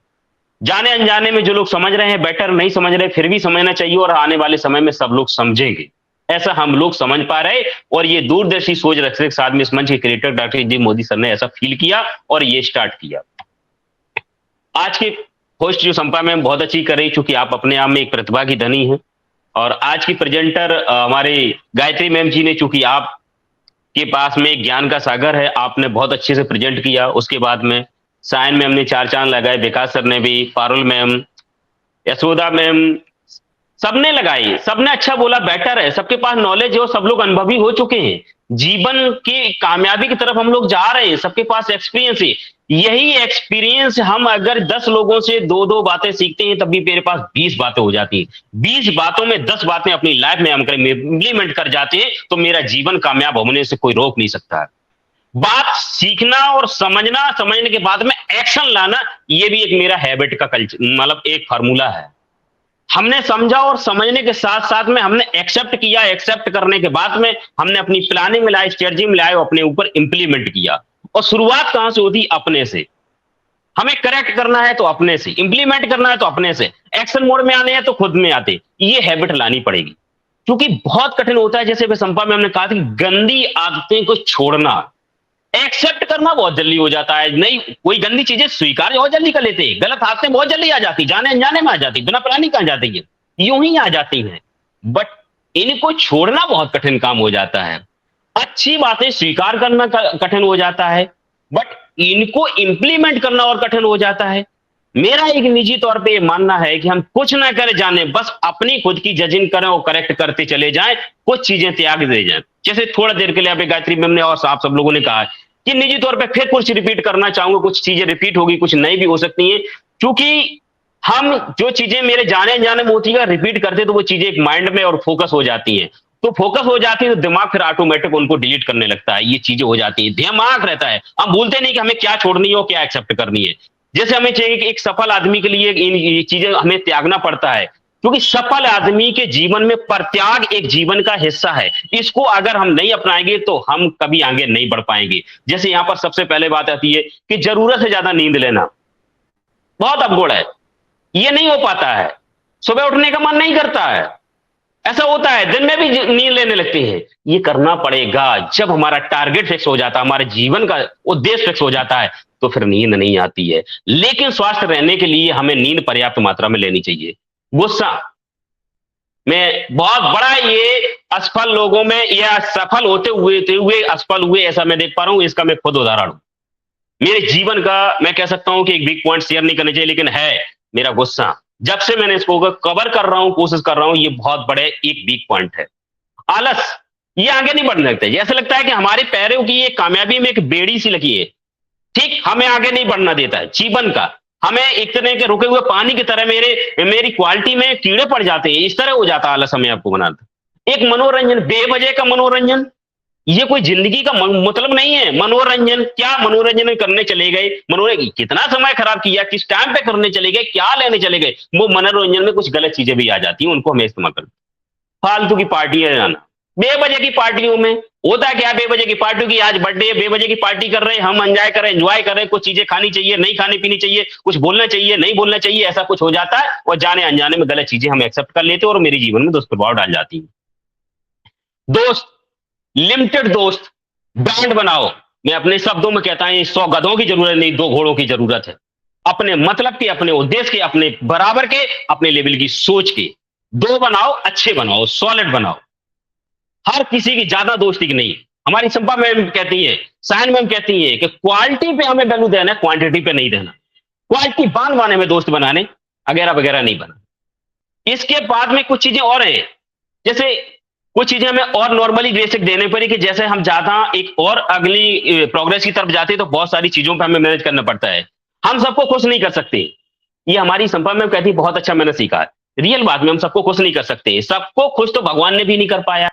जाने अनजाने में जो लोग समझ रहे हैं बेटर, नहीं समझ रहे फिर भी समझना चाहिए, और आने वाले समय में सब लोग समझेंगे, ऐसा हम लोग समझ पा रहे, और ये दूरदर्शी सोच रखने के साथ में इस मंच के क्रिएटर डॉक्टर जी मोदी सर ने ऐसा फील किया और ये स्टार्ट किया। आज के होस्ट जो संपा मैम बहुत अच्छी कर रही, चूंकि आप अपने आप में एक प्रतिभा की धनी हैं, और आज की प्रेजेंटर हमारे गायत्री मैम जी ने, चूंकि आप के पास में एक ज्ञान का सागर है, आपने बहुत अच्छे से प्रेजेंट किया। उसके बाद में सायन मैम ने 4 चांद लगाए, विकास सर ने भी, पारुल मैम, यशोदा मैम, सबने लगाई, सबने अच्छा बोला, बेटर है, सबके पास नॉलेज है और सब लोग अनुभवी हो चुके हैं, जीवन की कामयाबी की तरफ हम लोग जा रहे हैं, सबके पास एक्सपीरियंस है। यही एक्सपीरियंस हम अगर 10 लोगों से 2-2 बातें सीखते हैं, तब भी मेरे पास 20 बातें हो जाती हैं। 20 बातों में 10 बातें अपनी लाइफ में हम इंप्लीमेंट कर जाते हैं, तो मेरा जीवन कामयाब होने से कोई रोक नहीं सकता। बात सीखना और समझना, समझने के बाद में एक्शन लाना, ये भी एक मेरा हैबिट का कल्चर, मतलब एक फार्मूला है। हमने समझा और समझने के साथ साथ में हमने एक्सेप्ट किया, एक्सेप्ट करने के बाद में हमने अपनी प्लानिंग में लाए, स्ट्रेटजी में लाए, अपने ऊपर इंप्लीमेंट किया। और शुरुआत कहां से होती? अपने से। हमें करेक्ट करना है तो अपने से, इंप्लीमेंट करना है तो अपने से, एक्शन मोड में आने हैं तो खुद में आते, ये हैबिट लानी पड़ेगी, क्योंकि बहुत कठिन होता है। जैसे संपा में हमने कहा था कि गंदी आदतें को छोड़ना, एक्सेप्ट करना बहुत जल्दी हो जाता है। नहीं, कोई गंदी चीजें स्वीकार बहुत जल्दी कर लेते हैं, गलत आदतें बहुत जल्दी आ जाती, जाने अनजाने में आ जाती, बिना प्लानिंग आ जाती है, यूं ही आ जाती हैं। बट इनको छोड़ना बहुत कठिन काम हो जाता है। अच्छी बातें स्वीकार करना कठिन हो जाता है, बट इनको इंप्लीमेंट करना और कठिन हो जाता है। मेरा एक निजी तौर पे ये मानना है कि हम कुछ ना करें जाने, बस अपनी खुद की जजिंग करें और करेक्ट करते चले जाएं, कुछ चीजें त्याग दे जाएं। जैसे थोड़ा देर के लिए अभी गायत्री मैम ने और आप सब लोगों ने कहा कि निजी तौर पे फिर कुछ रिपीट करना चाहूंगा, कुछ चीजें रिपीट होगी, कुछ नई भी हो सकती हैं, क्योंकि हम जो चीजें मेरे जाने अनजाने में होती है रिपीट करते तो वो चीजें एक माइंड में और फोकस हो जाती हैं। तो फोकस हो जाती है तो दिमाग फिर ऑटोमेटिक उनको डिलीट करने लगता है, ये चीजें हो जाती है, दिमाग रहता है, हम भूलते नहीं कि हमें क्या छोड़नी है और क्या एक्सेप्ट करनी है। जैसे हमें चाहिए कि एक सफल आदमी के लिए इन चीजें हमें त्यागना पड़ता है, क्योंकि सफल आदमी के जीवन में परित्याग एक जीवन का हिस्सा है। इसको अगर हम नहीं अपनाएंगे तो हम कभी आगे नहीं बढ़ पाएंगे। जैसे यहां पर सबसे पहले बात आती है कि जरूरत से ज्यादा नींद लेना बहुत अवगुण है, ये नहीं हो पाता है, सुबह उठने का मन नहीं करता है, ऐसा होता है, दिन में भी नींद लेने लगते हैं। ये करना पड़ेगा। जब हमारा टारगेट फिक्स हो जाता है, हमारे जीवन का उद्देश्य फिक्स हो जाता है, तो फिर नींद नहीं आती है। लेकिन स्वस्थ रहने के लिए हमें नींद पर्याप्त मात्रा में लेनी चाहिए। गुस्सा में बहुत बड़ा ये असफल लोगों में या सफल होते हुए असफल हुए, ऐसा मैं देख पा रहा हूं। इसका मैं खुद उदाहरण हूं। मेरे जीवन का मैं कह सकता हूं कि एक वीक पॉइंट शेयर नहीं करना चाहिए, लेकिन है मेरा गुस्सा। जब से मैंने इसको कवर कर रहा हूं, कोशिश कर रहा हूं, ये बहुत बड़े एक वीक पॉइंट है। आलस, ये आगे नहीं बढ़ने लगता है। ऐसा लगता है कि हमारे पैरों की ये कामयाबी में एक बेड़ी सी लगी है, ठीक, हमें आगे नहीं बढ़ना देता है जीवन का। हमें एक तरह के रुके हुए पानी की तरह मेरी क्वालिटी में कीड़े पड़ जाते हैं, इस तरह हो जाता है आलस हमें आपको बनाता। एक मनोरंजन, बेवजह का मनोरंजन, ये कोई जिंदगी का मतलब नहीं है। मनोरंजन क्या, मनोरंजन करने चले गए, मनोरंजन कितना समय खराब किया, किस टाइम पे करने चले गए, क्या लेने चले गए, वो मनोरंजन में कुछ गलत चीजें भी आ जाती हैं, उनको हमें इस्तेमाल करते। फालतू की पार्टियां जाना, बेवजह की पार्टियों में होता है क्या, बेवजह की पार्टी की आज बर्थडे है, बेवजह की पार्टी कर रहे हैं, हम एंजॉय करें, कुछ चीजें खानी चाहिए, नहीं खानी पीनी चाहिए, कुछ बोलना चाहिए, नहीं बोलना चाहिए, ऐसा कुछ हो जाता है और जाने अनजाने में गलत चीजें हम एक्सेप्ट कर लेते हैं और मेरे जीवन में दुष्प्रभाव डाल जाती है। दोस्त, लिमिटेड दोस्त, बैंड बनाओ। मैं अपने शब्दों में कहता हूं 100 गधों की जरूरत नहीं, 2 घोड़ों की जरूरत है। अपने मतलब के, अपने उद्देश्य के, अपने बराबर के, अपने लेवल की सोच के 2 बनाओ, अच्छे बनाओ, सॉलिड बनाओ। हर किसी की ज्यादा दोस्ती की नहीं। हमारी संपा मैम कहती है, सायन मैम कहती है कि क्वालिटी पे हमें वैल्यू देना है, क्वांटिटी पे नहीं देना। क्वालिटी बांधवाने में दोस्त बनाने वगैरह वगैरह नहीं बना। इसके बाद में कुछ चीजें और हैं, जैसे कुछ चीजें हमें और नॉर्मली बेसिक देने पड़ी कि जैसे हम ज्यादा एक और अगली प्रोग्रेस की तरफ जाते हैं तो बहुत सारी चीजों पे हमें मैनेज करना पड़ता है। हम सबको खुश नहीं कर सकते, ये हमारी संपा मैम कहती है, बहुत अच्छा मैंने सीखा। रियल बात में हम सबको खुश नहीं कर सकते, सबको खुश तो भगवान ने भी नहीं कर पाया,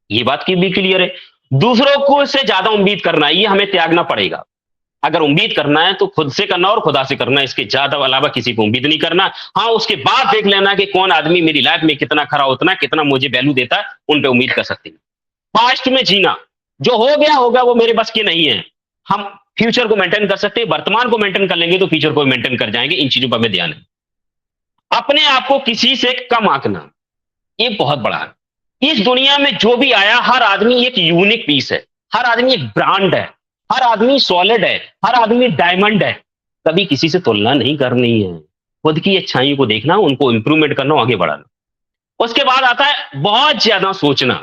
ये बात की भी क्लियर है। दूसरों को से ज्यादा उम्मीद करना, ये हमें त्यागना पड़ेगा। अगर उम्मीद करना है तो खुद से करना और खुदा से करना, इसके ज्यादा अलावा किसी को उम्मीद नहीं करना। हाँ, उसके बाद देख लेना कि कौन आदमी मेरी लाइफ में कितना खरा उतना, कितना मुझे वैल्यू देता है, उन पे उम्मीद कर सकते हैं। पास्ट में जीना, जो हो गया होगा वो मेरे बस की नहीं है। हम फ्यूचर को मेंटेन कर सकते हैं, वर्तमान को मेंटेन कर लेंगे तो फ्यूचर को मेंटेन कर जाएंगे। इन चीजों पर हमें ध्यान है। अपने आप को किसी से कम आंकना, ये बहुत बड़ा है। इस दुनिया में जो भी आया हर आदमी एक यूनिक पीस है, हर आदमी एक ब्रांड है, हर आदमी सॉलिड है, हर आदमी डायमंड है। कभी किसी से तुलना नहीं करनी है, खुद की अच्छाइयों को देखना, उनको इंप्रूवमेंट करना, आगे बढ़ाना। उसके बाद आता है बहुत ज्यादा सोचना,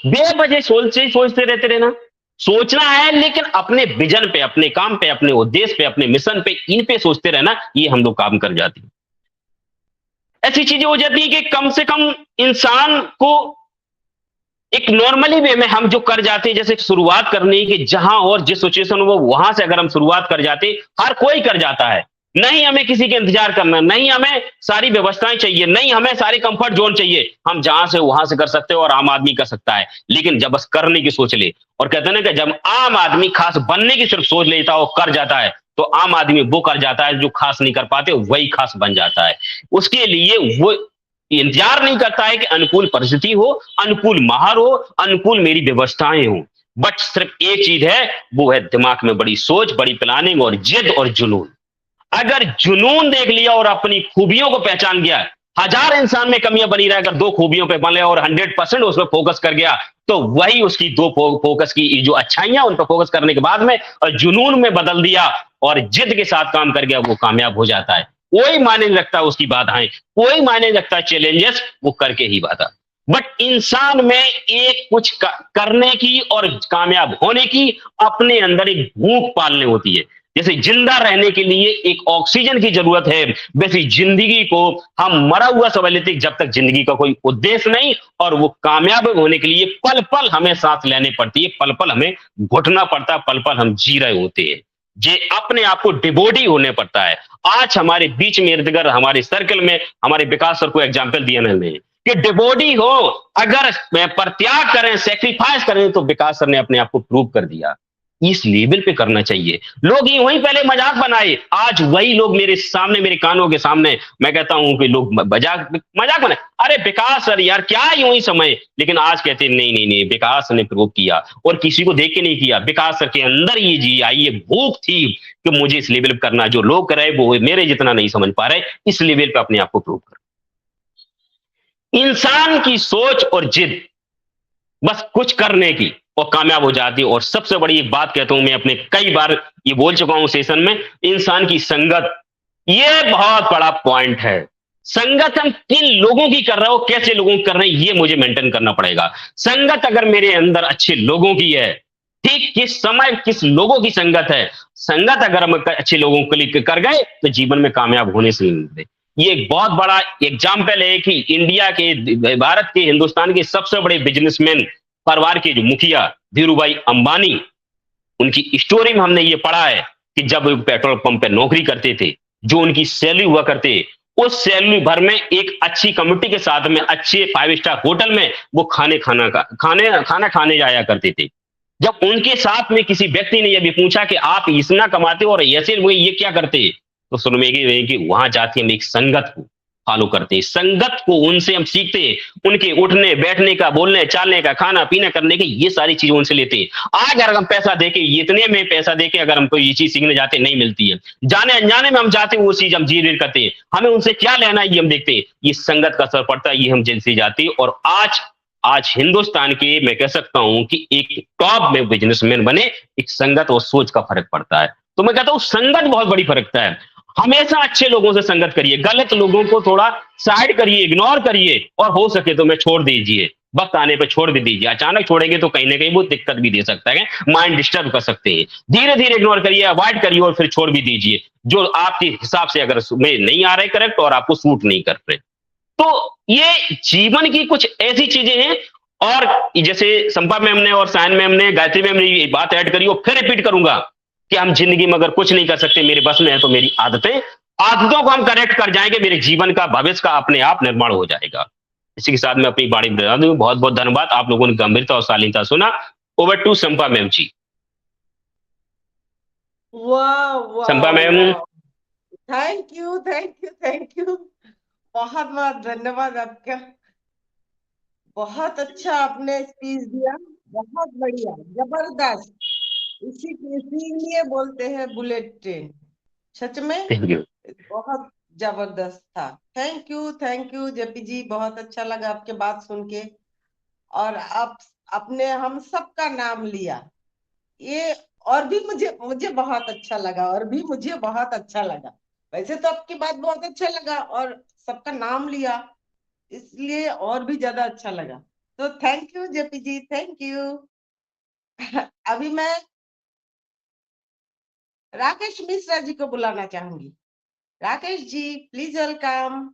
बेवजह सोचते रहते रहना। सोचना है लेकिन अपने विजन पे, अपने काम पे, अपने उद्देश्य पे, अपने मिशन पे, इन पे सोचते रहना, ये हम लोग काम कर जाते हैं। ऐसी चीजें हो जाती है कि कम से कम इंसान को एक नॉर्मली वे में हम जो कर जाते हैं, जैसे शुरुआत करने की, जहां और जिस सिचुएशन हो वहां से अगर हम शुरुआत कर जाते, हर कोई कर जाता है। नहीं हमें किसी के इंतजार करना, नहीं हमें सारी व्यवस्थाएं चाहिए, नहीं हमें सारे कंफर्ट जोन चाहिए, हम जहां से वहां से कर सकते हो और आम आदमी कर सकता है। लेकिन जब बस करने की सोच ले, और कहते हैं ना कि जब आम आदमी खास बनने की सिर्फ सोच लेता हो, कर जाता है, तो आम आदमी वो कर जाता है जो खास नहीं कर पाते, वही खास बन जाता है। उसके लिए वो इंतजार नहीं करता है कि अनुकूल परिस्थिति हो, अनुकूल माहौल हो, अनुकूल मेरी व्यवस्थाएं हो, बट सिर्फ एक चीज है, वो है दिमाग में बड़ी सोच, बड़ी प्लानिंग और जिद और जुनून। अगर जुनून देख लिया और अपनी खूबियों को पहचान गया, हजार इंसान में कमियां बनी रहा, अगर 2 खूबियों पे बन लिया और 100% उस पर फोकस कर गया, तो वही उसकी 2 फोकस की जो अच्छाइयां, उन पर फोकस करने के बाद में और जुनून में बदल दिया और जिद के साथ काम कर गया, वो कामयाब हो जाता है। कोई मायने नहीं रखता उसकी बाधाएं, कोई मायने नहीं रखता चैलेंजेस, वो करके ही बाधा। बट इंसान में एक कुछ करने की और कामयाब होने की अपने अंदर एक भूख पालने होती है। जैसे जिंदा रहने के लिए एक ऑक्सीजन की जरूरत है, वैसे जिंदगी को हम मरा हुआ समझ लेते, जब तक जिंदगी का कोई उद्देश्य नहीं, और वो कामयाब होने के लिए पल पल हमें सांस लेने पड़ती है, पल पल हमें घुटना पड़ता है, पल पल हम जी रहे होते हैं, जे अपने आप को डिवोटी होने पड़ता है। आज हमारे बीच में इर्द गिर्द हमारे सर्कल में हमारे विकास सर को एग्जाम्पल दिया मैंने कि डिवोटी हो, अगर परित्याग करें, सेक्रीफाइस करें, तो विकास सर ने अपने आप को प्रूव कर दिया। इस लेवल पे करना चाहिए। लोग ही वहीं पहले मजाक बनाए, आज वही लोग मेरे सामने, मेरे कानों के सामने, मैं कहता हूं कि लोग मजाक बनाए, अरे विकास सर यार क्या यूं ही समय, लेकिन आज कहते नहीं नहीं नहीं, विकास सर ने प्रूव किया, और किसी को देख के नहीं किया, विकास सर के अंदर ये जी आई, ये भूख थी कि मुझे इस लेवल पे करना, जो लोग कर रहे वो मेरे जितना नहीं समझ पा रहे, इस लेवल पे अपने आप को प्रूव कर। इंसान की सोच और जिद बस कुछ करने की और कामयाब हो जाती है। और सबसे बड़ी एक बात कहता हूं, मैं अपने कई बार ये बोल चुका हूं सेशन में, इंसान की संगत, ये बहुत बड़ा पॉइंट है। संगत हम किन लोगों की कर रहे हो, कैसे लोगों की कर रहे हैं, ये मुझे मेंटेन करना पड़ेगा। संगत अगर मेरे अंदर अच्छे लोगों की है, ठीक किस समय किस लोगों की संगत है, संगत अगर हम अच्छे लोगों के लिए कर गए तो जीवन में कामयाब होने से मिलते। ये एक बहुत बड़ा एग्जाम्पल है कि इंडिया के, भारत के, हिंदुस्तान के सबसे बड़े बिजनेसमैन परिवार के जो मुखिया धीरूभाई अंबानी, उनकी स्टोरी में हमने ये पढ़ा है कि जब पेट्रोल पंप पे नौकरी करते थे, जो उनकी सैलरी हुआ करते, उस सैलरी भर में एक अच्छी कम्युनिटी के साथ में अच्छे 5 स्टार होटल में वो खाना खाने जाया करते थे। जब उनके साथ में किसी व्यक्ति ने यह भी पूछा कि आप इतना कमाते हो और ऐसे ये क्या करते, तो सुनने कि वहां जाके हम एक संगत को फॉलो करते हैं, संगत को उनसे हम सीखते हैं, उनके उठने बैठने का, बोलने चालने का, खाना पीना करने की, ये सारी चीजें उनसे लेते हैं। आज अगर हम पैसा देके, इतने में पैसा देके अगर हमको ये चीज सीखने जाते नहीं मिलती है, जाने अनजाने में हम जाते हैं, वो चीज हम जी करते हैं, हमें उनसे क्या लेना है ये हम देखते हैं, ये संगत का असर पड़ता है, ये हम जैसे जाती है। और आज हिंदुस्तान के, मैं कह सकता हूं कि एक टॉप में बिजनेसमैन बने, एक संगत और सोच का फर्क पड़ता है। तो मैं कहता हूं संगत बहुत बड़ी फर्क है। हमेशा अच्छे लोगों से संगत करिए, गलत लोगों को थोड़ा साइड करिए, इग्नोर करिए, और हो सके तो मैं छोड़ दीजिए, वक्त आने पे छोड़ भी दीजिए। अचानक छोड़ेंगे तो कहीं ना कहीं वो दिक्कत भी दे सकता है, माइंड डिस्टर्ब कर सकते हैं। धीरे धीरे इग्नोर करिए, अवॉइड करिए और फिर छोड़ भी दीजिए, जो आपके हिसाब से अगर में नहीं आ रहे करेक्ट और आपको सूट नहीं कर रहे। तो ये जीवन की कुछ ऐसी चीजें हैं। और जैसे संपा मैम ने और सायन मैम ने, गायत्री मैम ने ये बात ऐड करी, और फिर रिपीट करूंगा कि हम जिंदगी में अगर कुछ नहीं कर सकते, मेरे बस में है तो मेरी आदतों को हम करेक्ट कर जाएंगे, मेरे जीवन का, भविष्य का अपने आप निर्माण हो जाएगा। इसी के साथ मैं अपनी बाड़ी बता दूं, बहुत बहुत धन्यवाद, आप लोगों ने गंभीरता और शालीनता सुना। Over to Sampa ma'am ji. वाह Sampa ma'am, thank you thank you thank you, बहुत बहुत धन्यवाद आपका। बहुत अच्छा आपने स्पीच दिया, बहुत बढ़िया, जबरदस्त। इसीलिए बोलते हैं बुलेट ट्रेन, सच में थैंक यू। बहुत जबरदस्त था। थैंक यू जेपी जी, बहुत अच्छा लगा आपके बात सुन के। और आप अपने हम सबका नाम लिया, ये और भी मुझे बहुत अच्छा लगा, और भी मुझे बहुत अच्छा लगा। वैसे तो आपकी बात बहुत अच्छा लगा और सबका नाम लिया, इसलिए और भी ज्यादा अच्छा लगा। तो thank you JP ji, thank you. अभी मैं राकेश मिश्रा जी को बुलाना चाहूंगी। Rakesh ji please welcome.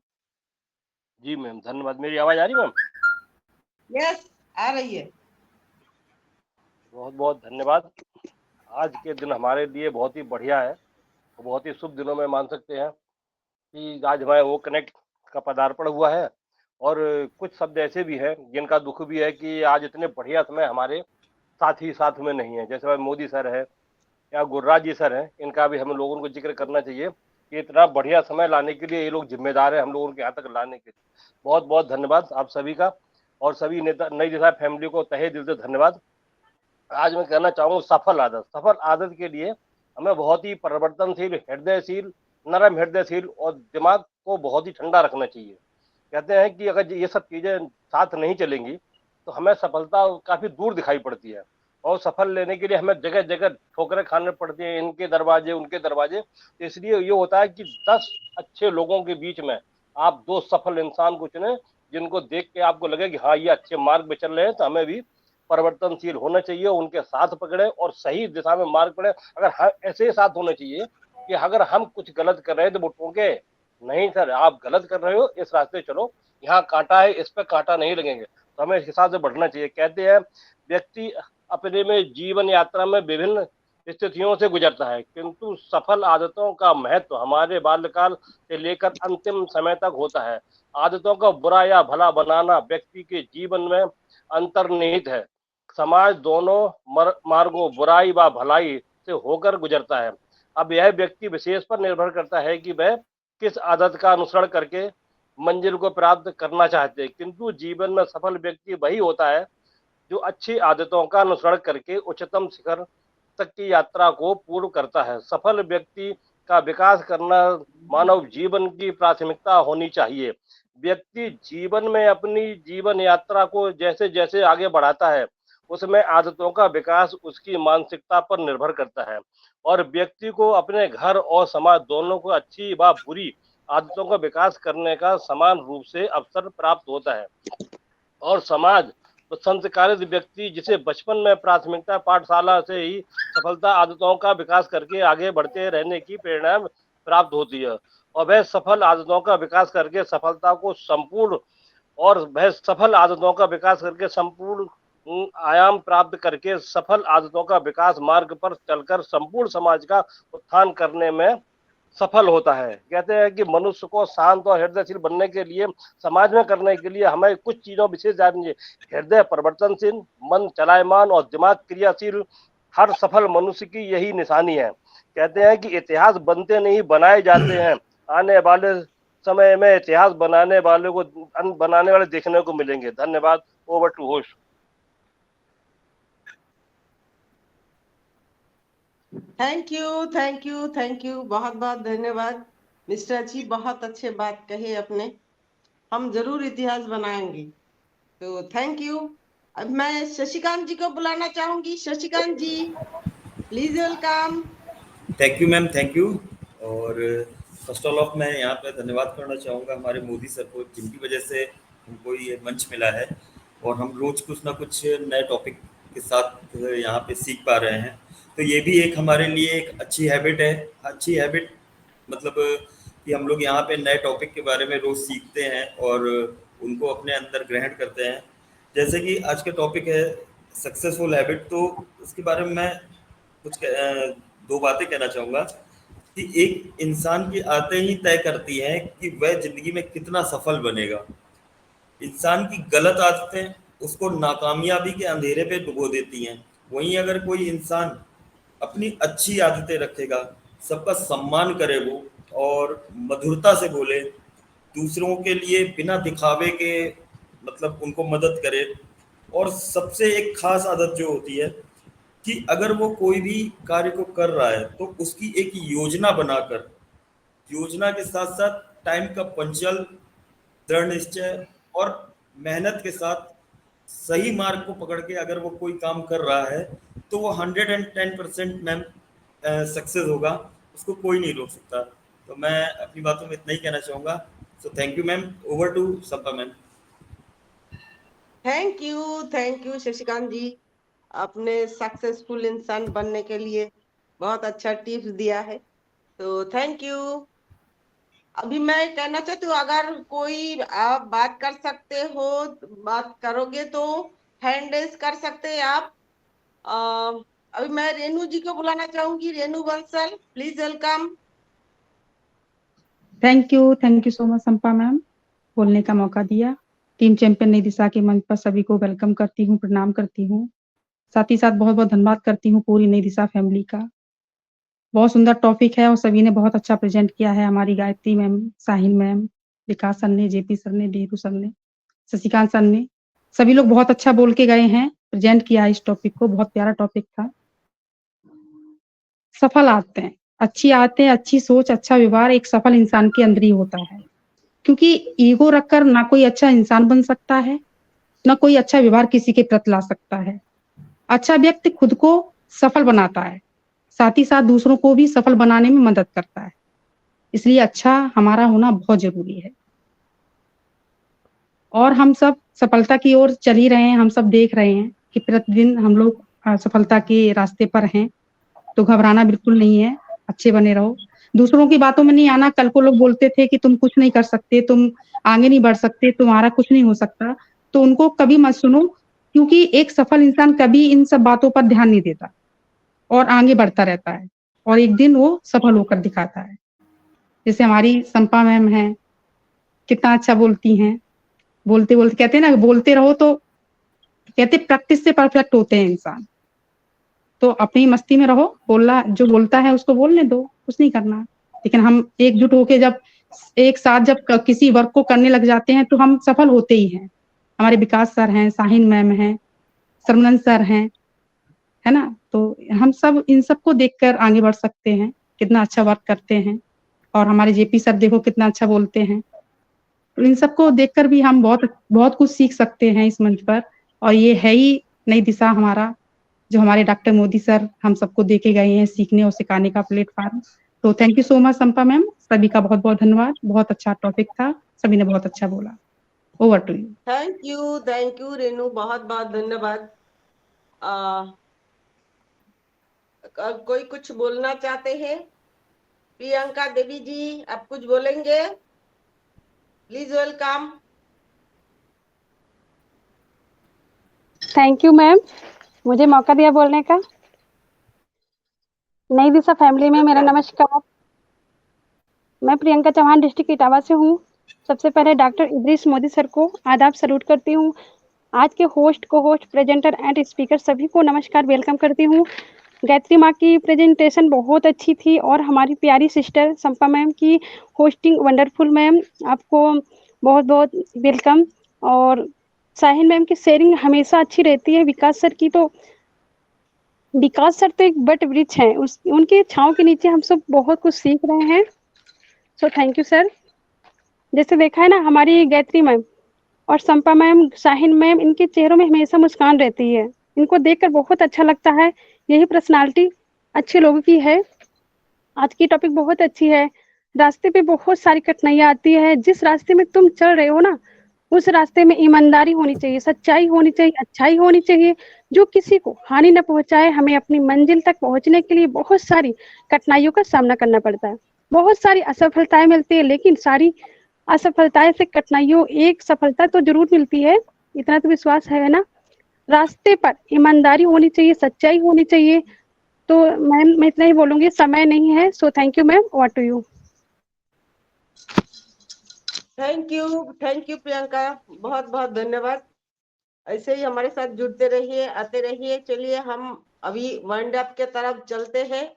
जी मैम, धन्यवाद। मेरी आवाज आ रही मैम? यस, आ रही है। बहुत बहुत धन्यवाद। आज के दिन हमारे लिए बहुत ही बढ़िया है, बहुत ही शुभ दिनों में मान सकते हैं कि आज हमारे वो कनेक्ट का पदार्पण हुआ है। और कुछ शब्द ऐसे भी हैं जिनका दुख भी है कि आज इतने बढ़िया समय हमारे साथ में नहीं है। जैसे हमारे मोदी सर है या गुर्राज जी सर हैं, इनका भी हम लोगों को जिक्र करना चाहिए कि इतना बढ़िया समय लाने के लिए ये लोग जिम्मेदार है हम लोगों के यहाँ तक लाने के लिए। बहुत बहुत धन्यवाद आप सभी का, और सभी नेता नई दिशा फैमिली को तहे दिल से धन्यवाद। आज मैं कहना चाहूँगा सफल आदत के लिए हमें बहुत ही परिवर्तनशील, हृदयशील, नरम हृदयशील और दिमाग को बहुत ही ठंडा रखना चाहिए। कहते हैं कि अगर ये सब चीजें साथ नहीं चलेंगी तो हमें सफलता काफी दूर दिखाई पड़ती है, और सफल लेने के लिए हमें जगह जगह ठोकरें खाने पड़ती हैं, इनके दरवाजे उनके दरवाजे। तो इसलिए ये होता है कि 10 अच्छे लोगों के बीच में आप 2 सफल इंसान को चुने, जिनको देख के आपको लगे कि हाँ ये अच्छे मार्ग पे चल रहे हैं। तो हमें भी परिवर्तनशील होना चाहिए, उनके साथ पकड़े और सही दिशा में मार्ग पड़े। अगर ऐसे साथ होने चाहिए कि अगर हम कुछ गलत कर रहे हैं तो वो टोके, नहीं सर आप गलत कर रहे हो, इस रास्ते चलो, यहाँ कांटा है, इस पे कांटा नहीं लगेंगे। तो हमें इस हिसाब से बढ़ना चाहिए। कहते हैं व्यक्ति अपने में जीवन यात्रा में विभिन्न स्थितियों से गुजरता है, किंतु सफल आदतों का महत्व हमारे बाल्यकाल से लेकर अंतिम समय तक होता है। आदतों का बुरा या भला बनाना व्यक्ति के जीवन में अंतर्निहित है। समाज दोनों मार्गों बुराई व भलाई से होकर गुजरता है। अब यह व्यक्ति विशेष पर निर्भर करता है कि वह किस आदत का अनुसरण करके मंजिल को प्राप्त करना चाहते हैं। किंतु जीवन में सफल व्यक्ति वही होता है जो अच्छी आदतों का अनुसरण करके उच्चतम शिखर तक की यात्रा को पूर्ण करता है। सफल व्यक्ति का विकास करना मानव जीवन की प्राथमिकता होनी चाहिए। व्यक्ति जीवन में अपनी जीवन यात्रा को जैसे जैसे आगे बढ़ाता है, उसमें आदतों का विकास उसकी मानसिकता पर निर्भर करता है, और व्यक्ति को अपने घर और समाज दोनों को अच्छी व बुरी आदतों का विकास करने का समान रूप से अवसर प्राप्त होता है। और समाज तो संस्कारित व्यक्ति जिसे बचपन में प्राथमिकता पाठशाला से ही सफलता आदतों का विकास करके आगे बढ़ते रहने की प्रेरणा प्राप्त होती है, और वह सफल आदतों का विकास करके सफलता को संपूर्ण और वह सफल आदतों का विकास करके संपूर्ण आयाम प्राप्त करके सफल आदतों का विकास मार्ग पर चलकर संपूर्ण समाज का उत्थान करने में सफल होता है। कहते हैं कि मनुष्य को शांत और हृदयशील बनने के लिए, समाज में करने के लिए हमें कुछ चीजों विशेष जाननी चाहिए। हृदय परिवर्तनशील, मन चलायमान और दिमाग क्रियाशील हर सफल मनुष्य की यही निशानी है। कहते हैं कि इतिहास बनते नहीं बनाए जाते हैं। आने वाले समय में इतिहास बनाने वाले देखने को मिलेंगे। धन्यवाद। Over to host. Thank you, thank you, thank you, बहुत बहुत धन्यवाद मिश्रा जी, बहुत अच्छे बात कहे अपने। हम जरूर इतिहास बनाएंगे, तो थैंक यू। अब मैं शशिकांत जी को बुलाना चाहूंगी। Shashikant ji please welcome. Thank you ma'am, thank you. और फर्स्ट ऑल ऑफ मैं यहाँ पे धन्यवाद करना चाहूँगा हमारे मोदी सर को, जिनकी वजह से हमको ये मंच मिला है और हम रोज कुछ ना कुछ नए टॉपिक के साथ यहाँ पे सीख पा रहे हैं। तो ये भी एक हमारे लिए एक अच्छी हैबिट है। अच्छी हैबिट मतलब कि हम लोग यहाँ पे नए टॉपिक के बारे में रोज सीखते हैं और उनको अपने अंदर ग्रहण करते हैं। जैसे कि आज का टॉपिक है सक्सेसफुल हैबिट, तो उसके बारे में मैं कुछ 2 बातें कहना चाहूँगा कि एक इंसान की आदतें ही तय करती हैं कि वह जिंदगी में कितना सफल बनेगा। इंसान की गलत आदतें उसको नाकामयाबी के अंधेरे पे डुबो देती हैं। वहीं अगर कोई इंसान अपनी अच्छी आदतें रखेगा, सबका सम्मान करे वो और मधुरता से बोले, दूसरों के लिए बिना दिखावे के मतलब उनको मदद करे, और सबसे एक खास आदत जो होती है कि अगर वो कोई भी कार्य को कर रहा है तो उसकी एक योजना बनाकर, योजना के साथ साथ टाइम का पंचल, दृढ़ निश्चय और मेहनत के साथ सही मार्ग को पकड़ के अगर वो कोई काम कर रहा है तो वो 110% मैम सक्सेस होगा, उसको कोई नहीं रोक सकता। तो मैं अपनी बातों में इतना ही कहना चाहूँगा। So thank you ma'am, over to Sampa ma'am. Thank you Shashikant ji, आपने सक्सेसफुल इंसान बनने के लिए बहुत अच्छा टिप्स दिया है, तो थैंक यू। अभी मैं कहना चाहती हूँ, अगर कोई आप बात कर सकते हो, बात करोगे तो हैंड रेज कर सकते हैं आप। अभी मैं रेनू जी को बुलाना चाहूंगी, Renu Bansal, please welcome. Thank you so much Sampa ma'am, बोलने का मौका दिया। टीम चैंपियन नई दिशा के मंच पर सभी को वेलकम करती हूँ, प्रणाम करती हूँ। साथ ही साथ बहुत बहुत धन्यवाद करती हूँ पूरी नई दिशा फैमिली का। बहुत सुंदर टॉपिक है और सभी ने बहुत अच्छा प्रेजेंट किया है। हमारी गायत्री मैम, साहिल मैम, विकास सर ने, जेपी सर ने, डीरू सर ने, शशिकांत सर ने, सभी लोग बहुत अच्छा बोल के गए हैं, प्रेजेंट किया है इस टॉपिक को। बहुत प्यारा टॉपिक था। सफल आदतें, अच्छी आदतें, अच्छी सोच, अच्छा व्यवहार एक सफल इंसान के अंदर ही होता है, क्योंकि ईगो रखकर ना कोई अच्छा इंसान बन सकता है, ना कोई अच्छा व्यवहार किसी के प्रति ला सकता है। अच्छा व्यक्ति खुद को सफल बनाता है, साथ ही साथ दूसरों को भी सफल बनाने में मदद करता है। इसलिए अच्छा हमारा होना बहुत जरूरी है। और हम सब सफलता की ओर चल ही रहे हैं। हम सब देख रहे हैं कि प्रतिदिन हम लोग सफलता के रास्ते पर हैं, तो घबराना बिल्कुल नहीं है, अच्छे बने रहो। दूसरों की बातों में नहीं आना। कल को लोग बोलते थे कि तुम कुछ नहीं कर सकते, तुम आगे नहीं बढ़ सकते, तुम्हारा कुछ नहीं हो सकता, तो उनको कभी मत सुनो, क्योंकि एक सफल इंसान कभी इन सब बातों पर ध्यान नहीं देता और आगे बढ़ता रहता है, और एक दिन वो सफल होकर दिखाता है। जैसे हमारी संपा मैम है, कितना अच्छा बोलती हैं। बोलते बोलते कहते हैं ना, बोलते रहो तो कहते प्रैक्टिस से परफेक्ट होते हैं इंसान। तो अपनी मस्ती में रहो, बोलना जो बोलता है उसको बोलने दो, कुछ नहीं करना। लेकिन हम एकजुट होके जब एक साथ जब किसी वर्क को करने लग जाते हैं तो हम सफल होते ही हैं। हमारे विकास सर हैं, साहिन मैम हैं, सरमनन सर हैं, है ना। तो हम सब इन सबको देखकर आगे बढ़ सकते हैं, कितना अच्छा वर्क करते हैं। और हमारे जेपी सर देखो कितना अच्छा बोलते हैं। तो इन सबको देखकर भी हम बहुत बहुत कुछ सीख सकते हैं इस मंच पर। और ये है ही नई दिशा हमारा, जो हमारे डॉक्टर मोदी सर हम सबको देके गए हैं, सीखने और सिखाने का प्लेटफॉर्म। तो thank you so much Sampa ma'am, सभी का बहुत बहुत धन्यवाद। बहुत अच्छा टॉपिक था, सभी ने बहुत अच्छा बोला। Over to you. Thank you Renu, बहुत बहुत धन्यवाद। कोई कुछ बोलना चाहते हैं? प्रियंका देवी जी, आप कुछ बोलेंगे? Please welcome. Thank you ma'am, मुझे मौका दिया बोलने का। नई दिशा फैमिली में मेरा नमस्कार। मैं प्रियंका चौहान डिस्ट्रिक्ट इटावा से हूँ। सबसे पहले डॉक्टर इद्रिस मोदी सर को आदाब सल्यूट करती हूँ। आज के होस्ट, को होस्ट, प्रेजेंटर एंड स्पीकर सभी को नमस्कार, वेलकम करती हूँ। गायत्री माँ की प्रेजेंटेशन बहुत अच्छी थी और हमारी प्यारी सिस्टर संपा मैम की होस्टिंग वंडरफुल मैम, आपको बहुत बहुत वेलकम। और साहिल मैम की शेयरिंग हमेशा अच्छी रहती है। विकास सर की तो विकास सर तो एक बट वृक्ष हैं, उनके छांव के नीचे हम सब बहुत कुछ सीख रहे हैं। सो थैंक यू सर। जैसे देखा है ना, हमारी गायत्री मैम और संपा मैम, साहिन मैम, इनके चेहरों में हमेशा मुस्कान रहती है। इनको देखकर बहुत अच्छा लगता है। यही पर्सनालिटी अच्छे लोगों की है। आज की टॉपिक बहुत अच्छी है। रास्ते पे बहुत सारी कठिनाइयां आती है। जिस रास्ते में तुम चल रहे हो ना, उस रास्ते में ईमानदारी होनी चाहिए, सच्चाई होनी चाहिए, अच्छाई होनी चाहिए, जो किसी को हानि न पहुंचाए। हमें अपनी मंजिल तक पहुंचने के लिए बहुत सारी कठिनाइयों का सामना करना पड़ता है। बहुत सारी असफलताएं मिलती है, लेकिन सारी असफलताएं से कठिनाइयों एक सफलता तो जरूर मिलती है, इतना तो विश्वास है ना। रास्ते पर ईमानदारी होनी चाहिए, सच्चाई होनी चाहिए। तो मैम मैं इतना ही बोलूंगी, समय नहीं है। So thank you ma'am, over to you. Thank you Priyanka, बहुत बहुत धन्यवाद। ऐसे ही हमारे साथ जुड़ते रहिए, आते रहिए। चलिए हम अभी वाइंड अप के तरफ चलते हैं।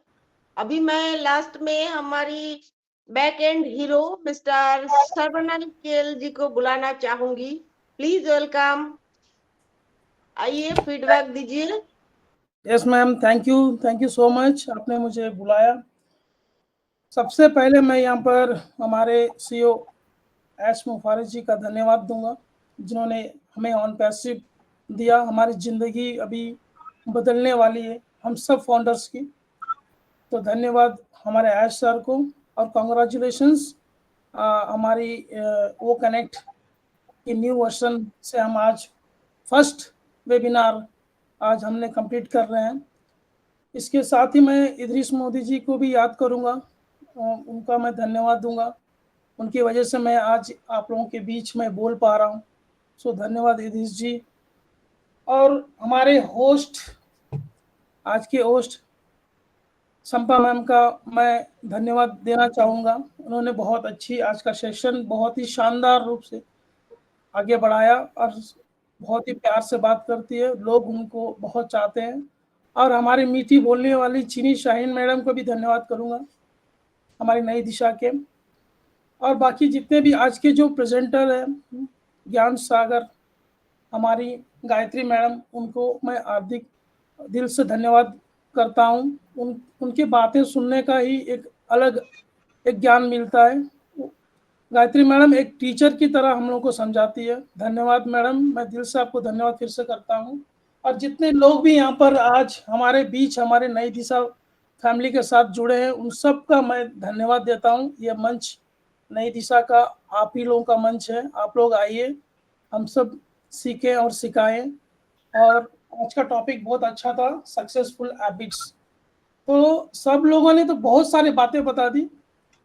अभी मैं लास्ट में हमारी back and hero mister Saravanan केल जी को बुलाना चाहूंगी। प्लीज वेलकम, आइए फीडबैक दीजिए। Yes ma'am, thank you so much, आपने मुझे बुलाया। सबसे पहले मैं यहाँ पर हमारे सीईओ एस मुफारिस जी का धन्यवाद दूंगा, जिन्होंने हमें ऑन पैसिव दिया। हमारी ज़िंदगी अभी बदलने वाली है हम सब फाउंडर्स की। तो धन्यवाद हमारे ऐश सर को और कॉन्ग्रेचुलेशंस हमारी वो कनेक्ट की न्यू वर्जन से हम आज फर्स्ट वेबिनार आज हमने कंप्लीट कर रहे हैं। इसके साथ ही मैं इदरीस मोदी जी को भी याद करूंगा, उनका मैं धन्यवाद दूंगा। उनकी वजह से मैं आज आप लोगों के बीच में बोल पा रहा हूं। सो धन्यवाद इदरीस जी। और हमारे होस्ट, आज के होस्ट संपा मैम का मैं धन्यवाद देना चाहूँगा। उन्होंने बहुत अच्छी आज का सेशन बहुत ही शानदार रूप से आगे बढ़ाया और बहुत ही प्यार से बात करती है, लोग उनको बहुत चाहते हैं। और हमारी मीठी बोलने वाली चीनी शाहीन मैडम को भी धन्यवाद करूँगा, हमारी नई दिशा के। और बाकी जितने भी आज के जो प्रेजेंटर हैं, ज्ञान सागर, हमारी गायत्री मैडम, उनको मैं हार्दिक दिल से धन्यवाद करता हूँ। उनकी बातें सुनने का ही एक अलग एक ज्ञान मिलता है। गायत्री मैडम एक टीचर की तरह हम लोग को समझाती है। धन्यवाद मैडम, मैं दिल से आपको धन्यवाद फिर से करता हूँ। और जितने लोग भी यहाँ पर आज हमारे बीच हमारे नई दिशा फैमिली के साथ जुड़े हैं, उन सब का मैं धन्यवाद देता हूँ। ये मंच नई दिशा का आप ही लोगों का मंच है। आप लोग आइए, हम सब सीखें और सिखाएं। और आज का टॉपिक बहुत अच्छा था, सक्सेसफुल हैबिट्स। तो सब लोगों ने तो बहुत सारी बातें बता दी,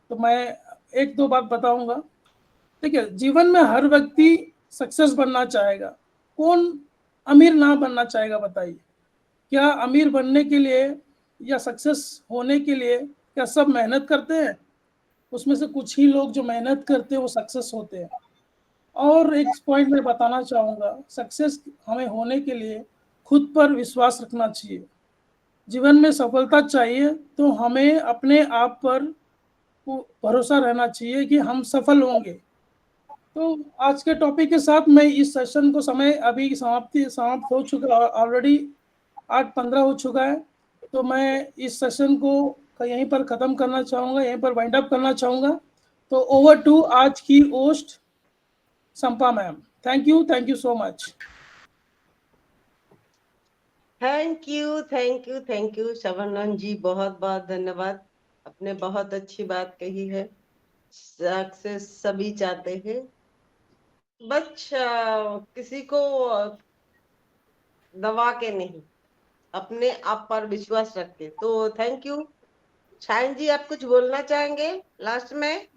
तो मैं एक दो बात बताऊंगा। ठीक है, जीवन में हर व्यक्ति सक्सेस बनना चाहेगा। कौन अमीर ना बनना चाहेगा बताइए? क्या अमीर बनने के लिए या सक्सेस होने के लिए क्या सब मेहनत करते हैं? उसमें से कुछ ही लोग जो मेहनत करते हैं वो सक्सेस होते हैं। और एक पॉइंट मैं बताना चाहूँगा, सक्सेस हमें होने के लिए खुद पर विश्वास रखना चाहिए। जीवन में सफलता चाहिए तो हमें अपने आप पर भरोसा रहना चाहिए कि हम सफल होंगे। तो आज के टॉपिक के साथ मैं इस सेशन को समय अभी समाप्त हो चुका, ऑलरेडी 8:15 हो चुका है। तो मैं इस सेशन को यहीं पर ख़त्म करना चाहूँगा, यहीं पर वाइंड अप करना चाहूँगा। तो ओवर टू आज की host Sampa ma'am. Thank you so much. Thank you Shavanan ji, बहुत बहुत धन्यवाद। आपने बहुत अच्छी बात कही है। सक्सेस सभी चाहते हैं, बस किसी को दबा के नहीं, अपने आप पर विश्वास रख के। तो थैंक यू। शाहीन जी, आप कुछ बोलना चाहेंगे लास्ट में?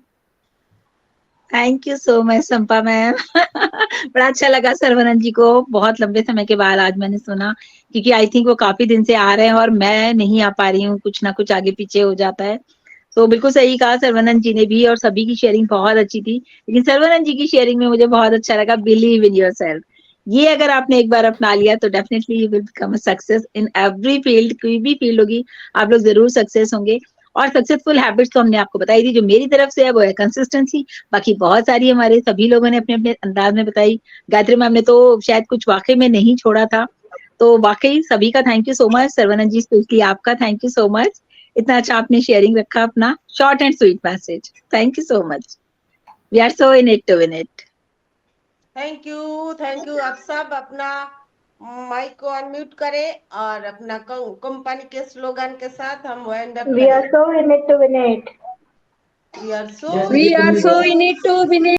Thank you so much Sampa ma'am. बड़ा अच्छा लगा सर्वनंद जी को बहुत लंबे समय के बाद आज मैंने सुना, क्योंकि आई थिंक वो काफी दिन से आ रहे हैं और मैं नहीं आ पा रही हूँ, कुछ ना कुछ आगे पीछे हो जाता है। तो बिल्कुल सही कहा सर्वनंद जी ने भी, और सभी की शेयरिंग बहुत अच्छी थी। लेकिन सर्वनंद जी की शेयरिंग में मुझे बहुत अच्छा लगा, बिलीव इन योरसेल्फ। ये अगर आपने एक बार अपना लिया तो definitely you will become a success in every field. कोई भी फील्ड होगी आप लोग जरूर सक्सेस होंगे। और सक्सेसफुल हैबिट्स तो हमने आपको बताई थी, जो मेरी तरफ से है वो है कंसिस्टेंसी। बाकी बहुत सारी हमारे सभी लोगों ने अपने अपने अंदाज में बताई। गायत्री मैम ने तो शायद कुछ वाकई में नहीं छोड़ा था। तो वाकई सभी का thank you so much. Sarvanand ji specially आपका थैंक यू सो मच, इतना अच्छा आपने शेयरिंग रखा, अपना short and sweet message. Thank you so much. We are so in it to win it. Thank you. आप सब अपना माइक को अनम्यूट करें और अपना कंपनी के स्लोगन के साथ हम wind up We are so in it to win it. We are so We are so in it to win it.